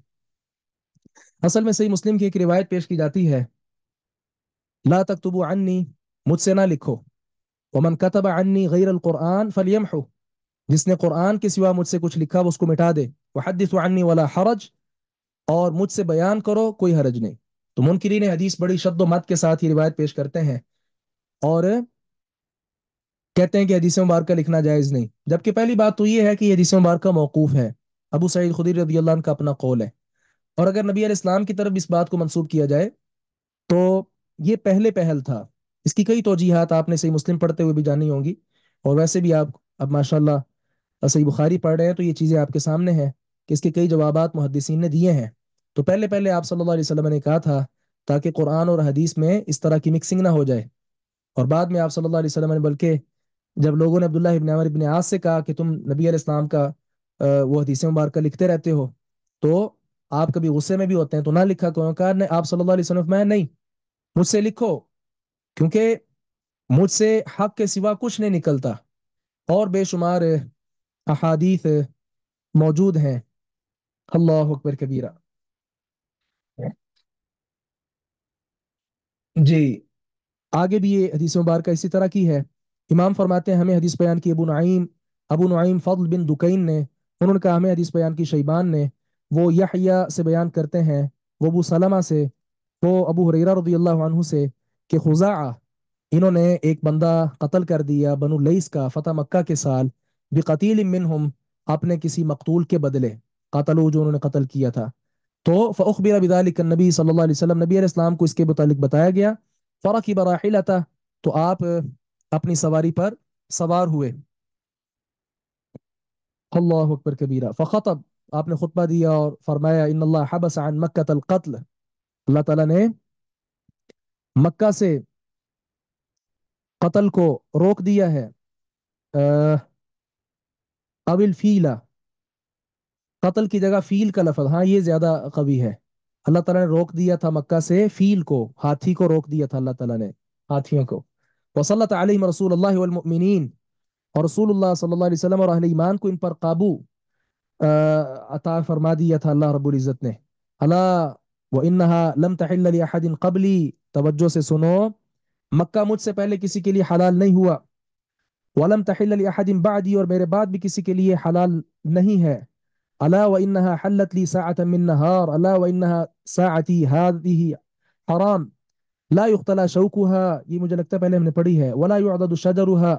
असल में सही मुस्लिम की एक रिवायत पेश की जाती है, ला तक्तुबु अन्नी, मुझसे ना लिखो, वमन कतब अन्नी गैर अल कुरान फलयमहु, जिसने कुरान के सिवा मुझसे कुछ लिखा वो उसको मिटा दे। वहद्दिसु अन्नी वला हरज, और मुझसे बयान करो कोई हरज नहीं। तो मुनकिरीन हदीस बड़ी शद्द मत के साथ ये रिवायत पेश करते हैं, और कहते हैं कि हदीस मुबारक लिखना जायज़ नहीं। जबकि पहली बात तो ये है कि हदीस मुबारक मौकूफ है, अबू सईद खुदरी रदी अल्लाह अन्हु का अपना कौल है। और अगर नबी अलैहि इस्लाम की तरफ इस बात को मंसूब किया जाए तो ये पहले पहल था। इसकी कई तौजीहात आपने सही मुस्लिम पढ़ते हुए भी जानी होंगी, और वैसे भी आप अब माशाल्लाह सही बुखारी पढ़ रहे हैं तो ये चीज़ें आपके सामने हैं कि इसके कई जवाबात मुहद्दिसीन ने दिए हैं। तो पहले पहले आप सल्लल्लाहु अलैहि वसल्लम ने कहा था ताकि कुरान और हदीस में इस तरह की मिक्सिंग ना हो जाए। और बाद में आप सल्लल्लाहु अलैहि वसल्लम ने, बल्कि जब लोगों ने अब्दुल्लाह इब्न अमर इब्न आस से कहा कि तुम नबी अलैहि इस्लाम का वो हदीस मुबारक लिखते रहते हो, तो आप कभी गुस्से में भी होते हैं तो ना लिखा करो। कहा नहीं, आप सल्लल्लाहु अलैहि वसल्लम, मैं नहीं, मुझसे लिखो, क्योंकि मुझसे हक के सिवा कुछ नहीं निकलता। और बेशुमार अहादीस मौजूद हैं। अल्लाह अकबर कबीरा। जी, आगे भी ये हदीस मुबारक इसी तरह की है। इमाम फरमाते हैं हमें हदीस बयान की अबू नुईम फضल बिन दुकैन ने। उन्होंने कहा हमें हदीस बयान की शैबान ने। वो यहया से बयान करते हैं, वो अबू सलमा से, वो अबू हुरैरा रदियल्लाहु अन्हु से, कि खुज़ाआ इन्होंने एक बंदा कत्ल कर दिया बनु लईस का फतह मक्का के साल, बिकतील मिनहुम, अपने किसी मकतूल के बदले, कतलू जो उन्होंने कत्ल किया था। तो फ़उख़बिर बिज़ालिक नबी सल्लल्लाहु अलैहि वसल्लम, नबी अलैहि सलाम को इसके मुतालिक बताया गया। फ़रकिब राहिलता, तो आप अपनी सवारी पर सवार हुए। अल्लाह अकबर कबीरा। फ़ख़तब, आपने खुतबा दिया और फरमाया, इन्नल्लाह हबस अन मक्कतल क़त्ल, अल्लाह ताला ने मक्का से कत्ल को रोक दिया है। अविल फीला, कत्ल की जगह फील का लफ्ज, हाँ ये ज्यादा कवी है। अल्लाह ताला ने रोक दिया था मक्का से फील को, हाथी को रोक दिया था अल्लाह ताला ने, हाथियों को। वसल्लत अलैहिम रसूलुल्लाह वल मुमिनीन, और रसूलुल्लाह सल्लल्लाहु अलैहि वसल्लम और अहले ईमान को इन पर काबू अता फरमा दिया था अल्लाह रब्बुल इज्जत ने। अला व इन्नहा लम तहिल्ल लि अहदिन क़ब्ली, तवज्जो से सुनो, मक्का मुझसे पहले किसी के लिए हलाल नहीं हुआ। वलम तहिल्ल लि अहदिन बादी, और मेरे बाद भी किसी के लिए हलाल नहीं है। अला व इन्नहा हल्लत ली साअतन मिन नहार, अला व इन्नहा साअती हादिही हराम ला युख्तला शौकुहा, ये मुझे लगता है पहले हमने पढ़ी है। वला युअददु शजरुहा,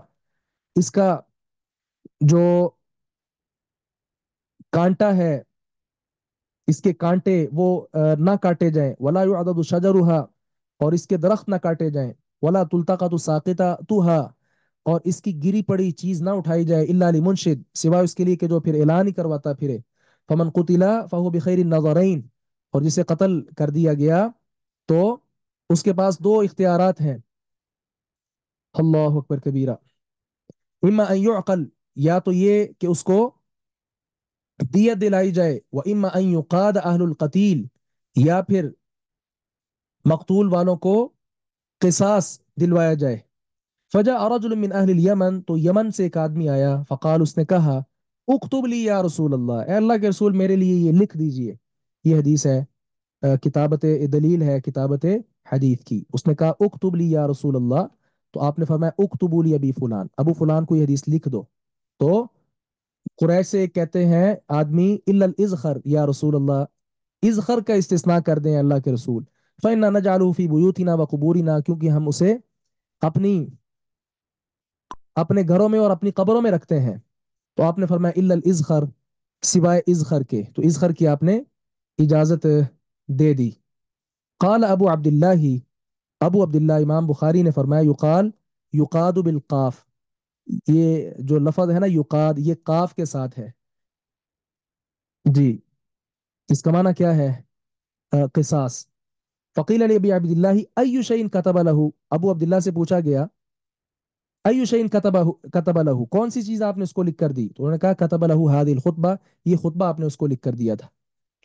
इसका जो कांटा है, इसके कांटे वो ना काटे जाएं। वला युअददु शजरुहा, और इसके दरख्त ना काटे जाएं। वला तुल्तaqतु साकिततुहा, और इसकी गिरी पड़ी चीज ना उठाई जाए। इल्ला लिमुनशिद, सिवाय उसके लिए कि जो फिर ऐलान ही करवाता फिरे। फमन कुतिला फहु बिखैर नजरैन, और जिसे कत्ल कर दिया गया तो उसके पास दो इख्तियारात हैं। अल्लाह अकबर कबीरा। इम्मा अन युअकल, या तो ये कि उसको दियत दिलाई जाए। व इम्मा अन युकाद अहलुल कतील, या फिर मकतूल वालों को किसास दिलवाया जाए। फजा रजुल मिन अहलिल यमन, तो यमन से एक आदमी आया। फ़काल, उसने कहा, उक्तुब ली या रसूल अल्लाह, ए अल्लाह के रसूल मेरे लिए ये लिख दीजिए। ये हदीस है, किताबत दलील है किताबत हदीस की। उसने कहा उक्तुब ली या रसूल अल्लाह, तो आपने फरमाया उक्तुबू ली अबी फुलान, अबू फुलान को ये हदीस लिख दो। तो कुरैश से कहते हैं आदमी, इल्लल इज़खर या रसूल अल्लाह, इज़खर का इस्तिस्ना कर दें अल्लाह के रसूल। फ़इन्ना नजअलुहु फी बुयूतिना व कुबूरिना, क्योंकि हम उसे अपनी अपने घरों में और अपनी कब्रों में रखते हैं। तो आपने फरमाया इल्लल इज़खर, सिवाय इज़खर के, तो इज़खर की आपने इजाजत दे दी। काल अबू अब्दुल्लाह, अबू अब्दुल्ला इमाम बुखारी ने फरमाया, युकाल युकादु बिल काफ, ये जो लफज है ना युकाद, ये काफ के साथ है। जी, इसका माना क्या है? किसास। फ़कील अली अबी अब्दुल्लाह अय्यु शैइन कतब लहू, अबू अब्दुल्ला से पूछा गया, अय्यु शैइन कतब लहू, कौन सी चीज आपने उसको लिख कर दी? तो उन्होंने कहा कतब लहू हादिल खुतबा, ये खुतबा आपने उसको लिख कर दिया था।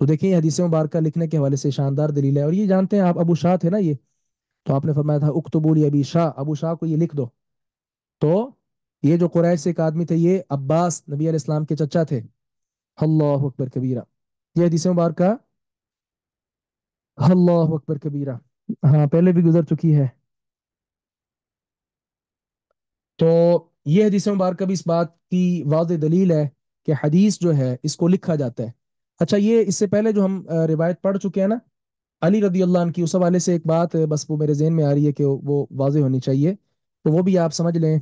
तो देखिए हदीस मुबारक लिखने के हवाले से शानदार दलील है। और ये जानते हैं आप, अबू शाह थे ना ये, तो आपने फरमाया था उक्तबूली अबी शाह, अबू शाह को ये लिख दो। तो ये जो कुरैश से एक आदमी थे, ये अब्बास नबी अलैहि सलाम के चचा थे। अल्लाह अकबर कबीरा। ये हदीस मुबारक, अल्लाह अकबर कबीरा, हाँ पहले भी गुजर चुकी है। तो ये हदीस मुबारक भी इस बात की वाज़ेह दलील है कि हदीस जो है इसको लिखा जाता है। अच्छा, ये इससे पहले जो हम रिवायत पढ़ चुके हैं ना, अली रदी अल्लाह अन्हु की, उस हवाले से एक बात बस वो मेरे जहन में आ रही है कि वो वाज़ेह होनी चाहिए। तो वो भी आप समझ लें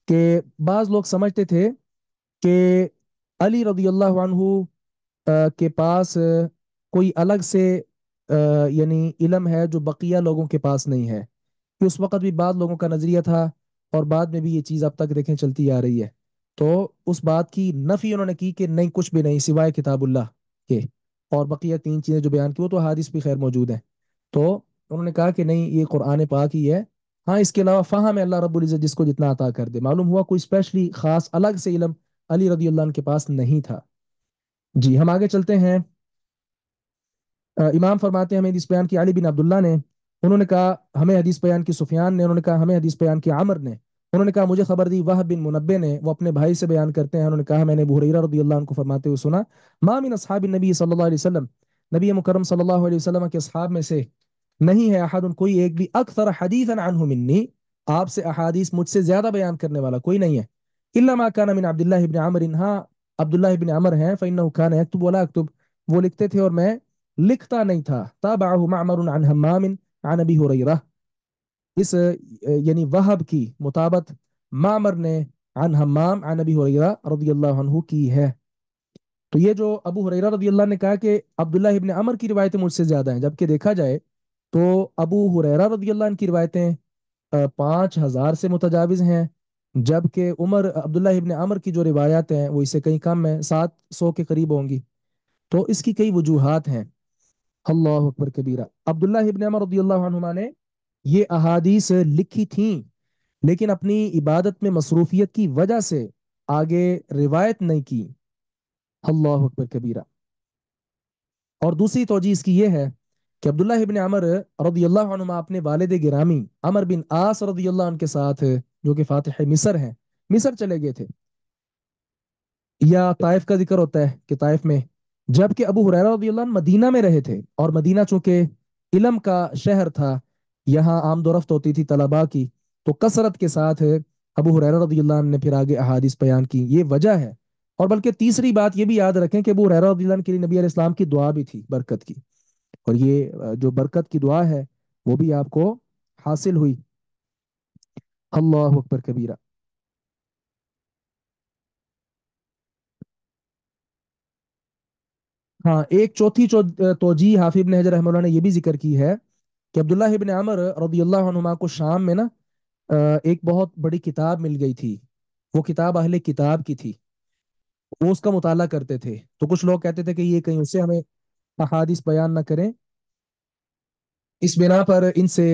कि बाज़ लोग समझते थे कि अली रदी अल्लाह अन्हु के पास कोई अलग से यानी इल्म है जो बकिया लोगों के पास नहीं है, कि उस वक्त भी बाद लोगों का नजरिया था, और बाद में भी ये चीज अब तक देखें चलती आ रही है। तो उस बात की नफी उन्होंने की कि नहीं, कुछ भी नहीं सिवाय किताबुल्लाह के, और बकिया तीन चीजें जो बयान की वो तो हादिस भी खैर मौजूद है। तो उन्होंने कहा कि नहीं, ये कुरान पाक ही है। हाँ, इसके अलावा फ़हम है अल्लाह रब्बुल इज्जत जिसको जितना अता कर दे। मालूम हुआ कोई स्पेशली खास अलग से इल्म अली रदी अल्लाह के पास नहीं था। जी, हम आगे चलते हैं। इमाम फरमाते हैं हमें इस बयान की अली बिन अब्दुल्ला ने, उन्होंने कहा हमें हदीस बयान की सुफियान ने, उन्होंने कहा हमें हदीस बयान की आमर ने, उन्होंने कहा मुझे खबर दी वहब बिन मुनब्बे ने, वो अपने भाई से बयान करते हैं, उन्होंने कहा मैंने अबू हुरैरा रदियल्लाहु अन्हु को फरमाते हुए सुना, मा मिन असहाबिन नबी सल्लल्लाहु अलैहि वसल्लम, नबी मुकरम सल्लल्लाहु अलैहि वसल्लम के असहाब में से नहीं है अहद कोई एक भी अक्सर हदीसन अनहु मिन्नी, आपसे अहादीस मुझसे ज्यादा बयान करने वाला कोई नहीं है, इल्ला मा काना मिन अब्दुल्लाह इब्न अमर, हाँ अब्दुल्लाह इब्न अमर हैं, फइन्नहु कान यक्तुब वला अक्तुब, वो लिखते थे और मैं लिखता नहीं था, ताबअहु मअमर अन हम्माम अन अबी हुरैरा, इस यानी वहब की मुताबत मामर ने अन हम्माम अन अबी हुरैरा रदियल्लाहु अन्हु की है। तो ये जो अबू हुरैरा रदियल्लाहु ने कहा कि अब्दुल्लाह इब्न अमर की रिवायतें मुझसे ज्यादा हैं, जबकि देखा जाए तो अबू हुरैरा रदियल्लाहु अन्हु की रिवायतें 5,000 से मुतजाविज हैं, जबकि उमर अब्दुल्लाह इब्न अमर की जो रिवायत हैं वो इससे कहीं कम है, 700 के करीब होंगी। तो इसकी कई वजूहात हैं। अल्लाह अकबर कबीरा। अब्दुल्लाह इब्न अमर रदियल्लाहु अन्हुमा ने ये अहादीस लिखी थी, लेकिन अपनी इबादत में मसरूफियत की वजह से आगे रिवायत नहीं की। अल्लाह अकबर कबीरा। और दूसरी तौजीह इसकी ये है कि अब्दुल्ला इब्न अमर रदियल्लाहु अन्हुमा अपने वालिद गिरामी अमर बिन आस रदियल्लाहु अन्हु के साथ, जो कि फातिह मिस्र हैं, मिस्र चले गए थे। या ताइफ का जिक्र होता है कि ताइफ में, जबकि अबू हुरैरा रदियल्लाहु अन्हु मदीना में रहे थे, और मदीना चूंकि इलम का शहर था, यहाँ आमदोरफ्त होती थी तलबा की, तो कसरत के साथ अबू हुरैरा रदियल्लाहु अन्हु ने फिर आगे अहादीस बयान की, ये वजह है। और बल्कि तीसरी बात ये भी याद रखें कि अबू हुरैरा रदियल्लाहु अन्हु के लिए नबी अलैहि सलाम की दुआ भी थी बरकत की, और ये जो बरकत की दुआ है वो भी आपको हासिल हुई। अल्लाह अकबर कबीरा। हाँ, एक चौथी तोजी हाफिज इब्न हजर रहमतुल्लाह ने यह भी जिक्र की है कि अब्दुल्लाह इब्न अमर रदियल्लाहु अन्हुमा को शाम में ना एक बहुत बड़ी किताब मिल गई थी, वो किताब अहले किताब की थी, वो उसका मुताला करते थे, तो कुछ लोग कहते थे कि ये कहीं उससे हमें अहादीस बयान ना करें, इस बिना पर इनसे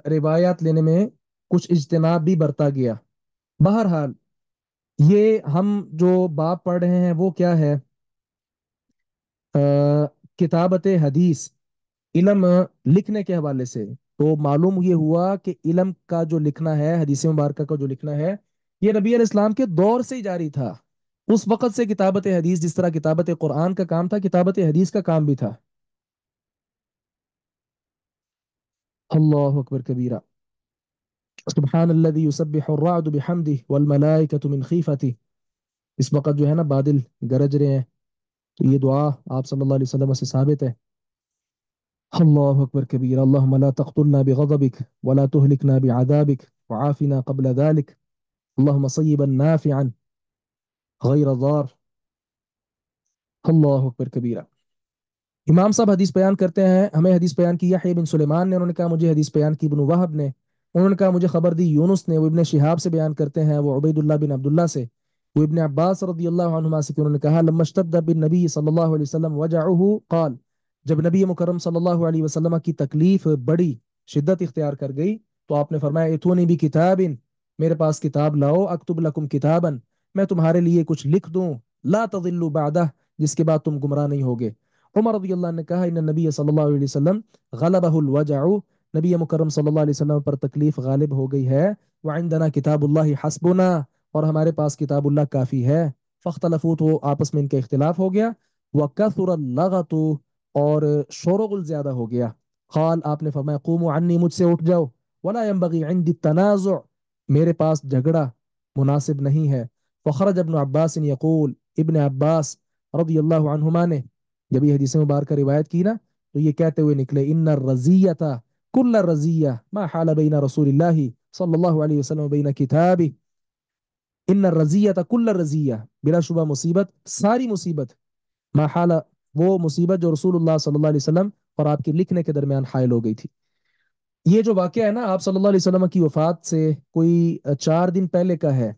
रिवायात लेने में कुछ इज्तनाब भी बरता गया। बहरहाल, ये हम जो बाब पढ़ रहे हैं वो क्या है, अ, किताबत हदीस, इल्म लिखने के हवाले से। तो मालूम ये हुआ कि इल्म का जो लिखना है, हदीस मुबारक का जो लिखना है, ये नबी अलैहिस्सलाम के दौर से ही जारी था। उस वक़्त से किताबत हदीस, जिस तरह किताबत कुरान का काम था, किताबत हदीस का काम भी था। अल्लाह अकबर कबीरा। सुब्हानल्लज़ी युसब्बिहु अर्रअदु बिहम्दिही वल मलाइकतु मिन खीफतिही। इस वक्त जो है ना बादल गरज रहे हैं, तो ये दुआ आप सल्लल्लाहु अलैहि वसल्लम से साबित है। अल्लाह अकबर कबीर। अल्लाहुम्मा ला तक़तुलना बिग़ज़बिक वला तुहलिकना बिअज़ाबिक वआफ़िना क़ब्ल ज़ालिक। अल्लाहुम्मा सय्यिबन नाफ़िअन गैर ज़ार। अल्लाह अकबर कबीरा। इमाम साहब हदीस बयान करते हैं, हमें हदीस बयान की यहया बिन सुलेमान ने, उन्होंने कहा मुझे हदीस बयान की इब्न वहब ने, उन्होंने कहा मुझे खबर दी यूनुस ने, वो इब्न शिहाब से बयान करते हैं, वो उबैदुल्लाह बिन अब्दुल्लाह से, वो इब्न अब्बास रदियल्लाहु अन्हुमा से, कि उन्होंने कहा लम्मा इश्तद्दा बिन नबी सल्लल्लाहु अलैहि वसल्लम वजअहु क़ाल, जब नबी मुकर्रम सल्लल्लाहु अलैहि वसल्लम की तकलीफ बड़ी शिद्दत इख्तियार कर गई, तो आपने फरमाया इतूनी भी किताबिन, मेरे पास किताब लाओ, अक्तुब लकुम किताबन, मैं तुम्हारे लिए कुछ लिख दूं, ला तदिल्लु बादा, जिसके बाद तुम गुमराह नहीं होगे। उमर रज़ी अल्लाह ने कहा इन नबी सल्लल्लाहु अलैहि वसल्लम गलबहुल वजअ, नबी मुकर्रम सल्लल्लाहु अलैहि वसल्लम पर तकलीफ गालिब हो गई है, व इंदना किताबुल्लाह हस्बुना, और हमारे पास किताबुल्लाह काफी है। फख्तलफू, तो आपस में इनका इख्तिलाफ हो गया, व कसुर लगतु, और शोरगुल ज्यादा हो गया। खाल, आपने फरमाया कुमु अन्नी, मुझसे उठ जाओ, वला यंबगी इंदी तनाज़ु, मेरे पास झगड़ा मुनासिब नहीं है। फखरज इब्न अब्बास यकूल, इब्न अब्बास रज़ी अल्लाह अन्हुमा ने जब ये हदीस मुबारक रिवायत की ना, तो ये कहते हुए निकले इन्ना रजियता कुल्ला रजिया मा हाला बैना रसूलिल्लाहि सल्लल्लाहु अलैहि वसल्लम बैना किताबी, इन्ना रजियता कुल्ला रजिया, बिला शुबा मुसीबत, सारी मुसीबत, मा हाला, वो मुसीबत जो रसूलुल्लाह सल्लल्लाहु अलैहि वसल्लम और आपके लिखने के दरमियान हायल हो गई थी। ये जो वाकया है ना, आप सल्लल्लाहु अलैहि वसल्लम की वफात से कोई 4 दिन पहले का है।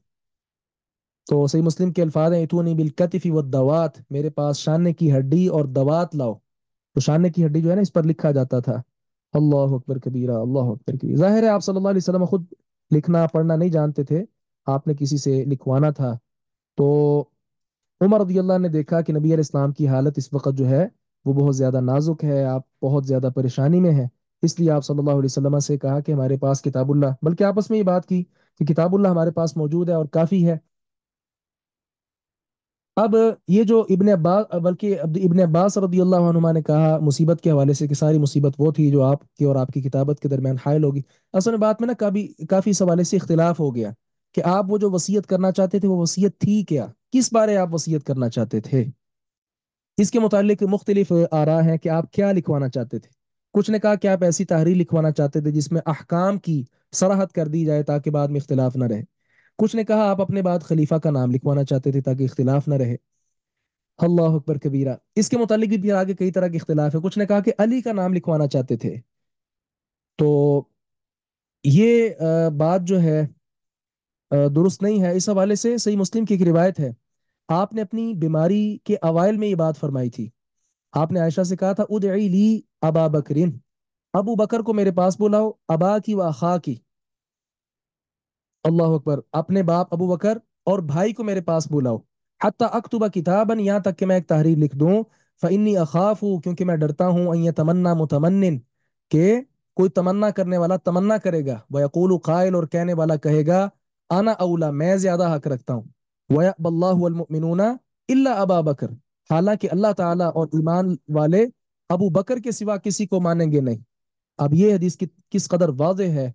तो सही मुस्लिम के अल्फाज हैं इतूनी बिल कतिफी व दवात, मेरे पास शाने की हड्डी और दवात लाओ। तो शाने की हड्डी जो है ना, इस पर लिखा जाता था। अल्लाह अकबर कबीरा, अल्लाह अकबर कबीरा। जाहिर है आप सल्लल्लाहु अलैहि वसल्लम खुद लिखना पढ़ना नहीं जानते थे, आपने किसी से लिखवाना था। तो उमर रदी अल्लाह ने देखा कि नबी अलैहि सलाम की हालत इस वक्त जो है वो बहुत ज्यादा नाजुक है, आप बहुत ज्यादा परेशानी में है, اس لیے آپ صلی اللہ علیہ وسلم سے کہا کہ ہمارے پاس کتاب اللہ، بلکہ آپس میں یہ بات کی کہ کتاب اللہ ہمارے پاس موجود ہے اور کافی ہے۔ اب یہ جو ابن عباس، بلکہ ابن عباس رضی اللہ عنہما نے کہا مصیبت کے حوالے سے کہ ساری مصیبت وہ تھی جو آپ کی اور آپ کی کتابت کے درمیان حائل ہوگی، اصل میں بات میں نا کافی اس حوالے سے اختلاف ہو گیا کہ آپ وہ جو وصیت کرنا چاہتے تھے وہ وصیت تھی کیا، کس بارے آپ وصیت کرنا چاہتے تھے۔ اس کے متعلق مختلف آراء ہیں کہ آپ کیا لکھوانا چاہتے تھے۔ کچھ نے کہا کہ آپ ایسی تحریر لکھوانا چاہتے تھے جس میں احکام کی صراحت کر دی جائے تاکہ بعد میں اختلاف نہ رہے۔ کچھ نے کہا آپ اپنے بعد خلیفہ کا نام لکھوانا چاہتے تھے تاکہ اختلاف نہ رہے۔ اللہ اکبر کبیرہ، اس کے متعلق بھی پھر آگے کئی طرح کے اختلاف ہے۔ کچھ نے کہا کہ علی کا نام لکھوانا چاہتے تھے۔ تو یہ بات جو ہے درست نہیں ہے۔ اس حوالے سے صحیح مسلم کی ایک روایت ہے، آپ نے اپنی بیماری کے اوائل میں یہ بات فرمائی تھی۔ آپ نے عائشہ سے کہا تھا ادعی لی ابا بکرین، ابو بکر کو میرے پاس بلاؤ، ابا کی و اخا کی، اللہ اکبر، اپنے باپ ابو بکر اور بھائی کو میرے پاس بلاؤ، حتی اکتب کتابا، یہاں تک کہ میں ایک تحریر لکھ دوں، فانی اخاف، کیونکہ میں ڈرتا ہوں، ان یتمنا متمنن، کہ کوئی تمنا کرنے والا تمنا کرے گا، ویقول قائل، اور کہنے والا کہے گا انا اولا، میں زیادہ حق رکھتا ہوں، ویأبی اللہ والمؤمنون الا ابا بکر، حالانکہ اللہ تعالیٰ اور ایمان والے ابو بکر کے سوا کسی کو مانیں گے نہیں۔ اب یہ حدیث کس قدر واضح ہے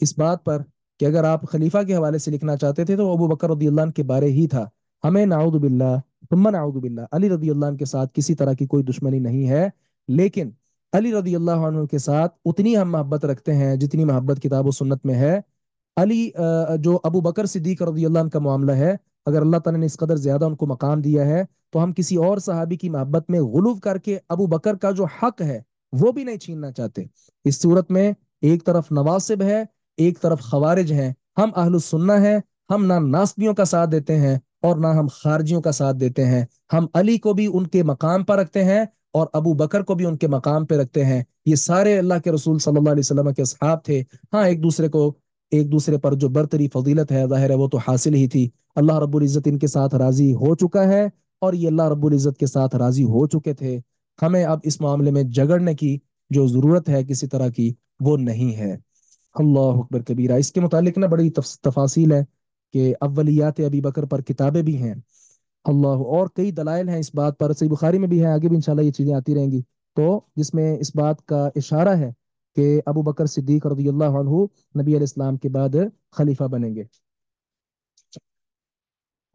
اس بات پر کہ اگر آپ خلیفہ کے حوالے سے لکھنا چاہتے تھے تو ابو بکر رضی اللہ عنہ کے بارے ہی تھا۔ ہمیں نعوذ باللہ ثم نعوذ باللہ علی رضی اللہ عنہ کے ساتھ کسی طرح کی کوئی دشمنی نہیں ہے، لیکن علی رضی اللہ عنہ کے ساتھ اتنی ہم محبت رکھتے ہیں جتنی محبت کتاب و سنت میں ہے۔ علی جو ابو بکر صدیق رضی اللہ عنہ کا معاملہ ہے، اگر اللہ تعالیٰ نے اس قدر زیادہ ان کو مقام دیا ہے تو ہم کسی اور صحابی کی محبت میں غلو کر کے ابو بکر کا جو حق ہے وہ بھی نہیں چھیننا چاہتے۔ اس صورت میں ایک طرف نواسب ہے، ایک طرف خوارج ہیں، ہم اہل السنہ ہیں، ہم نہ ناصبیوں کا ساتھ دیتے ہیں اور نہ ہم خارجیوں کا ساتھ دیتے ہیں، ہم علی کو بھی ان کے مقام پر رکھتے ہیں اور ابو بکر کو بھی ان کے مقام پہ رکھتے ہیں۔ یہ سارے اللہ کے رسول صلی اللہ علیہ وسلم کے اصحاب تھے۔ ہاں ایک دوسرے پر جو برتری فضیلت ہے ظاہر ہے وہ تو حاصل ہی تھی، اللہ رب العزت ان کے ساتھ راضی ہو چکا ہے اور یہ اللہ رب العزت کے ساتھ راضی ہو چکے تھے۔ ہمیں اب اس معاملے میں جگڑنے کی جو ضرورت ہے کسی طرح کی وہ نہیں ہے۔ اللہ اکبر کبیرہ، اس کے متعلق نا بڑی تفاصیل ہے کہ اولیات ابی بکر پر کتابیں بھی ہیں، اللہ، اور کئی دلائل ہیں اس بات پر، صحیح بخاری میں بھی ہے، آگے بھی انشاءاللہ یہ چیزیں آتی رہیں گی، تو جس میں اس بات کا اشارہ ہے کہ ابو بکر صدیق رضی اللہ عنہ نبی علیہ السلام کے بعد خلیفہ بنیں گے۔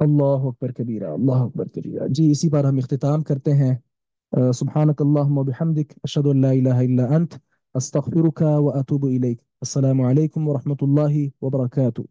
اللہ اکبر کبیرہ، اللہ اکبر کبیرہ، جی اسی پر ہم اختتام کرتے ہیں۔ سبحانك اللهم وبحمدك أشهد أن لا إله إلا أنت أستغفرك وأتوب إليك، السلام عليكم ورحمة الله وبركاته۔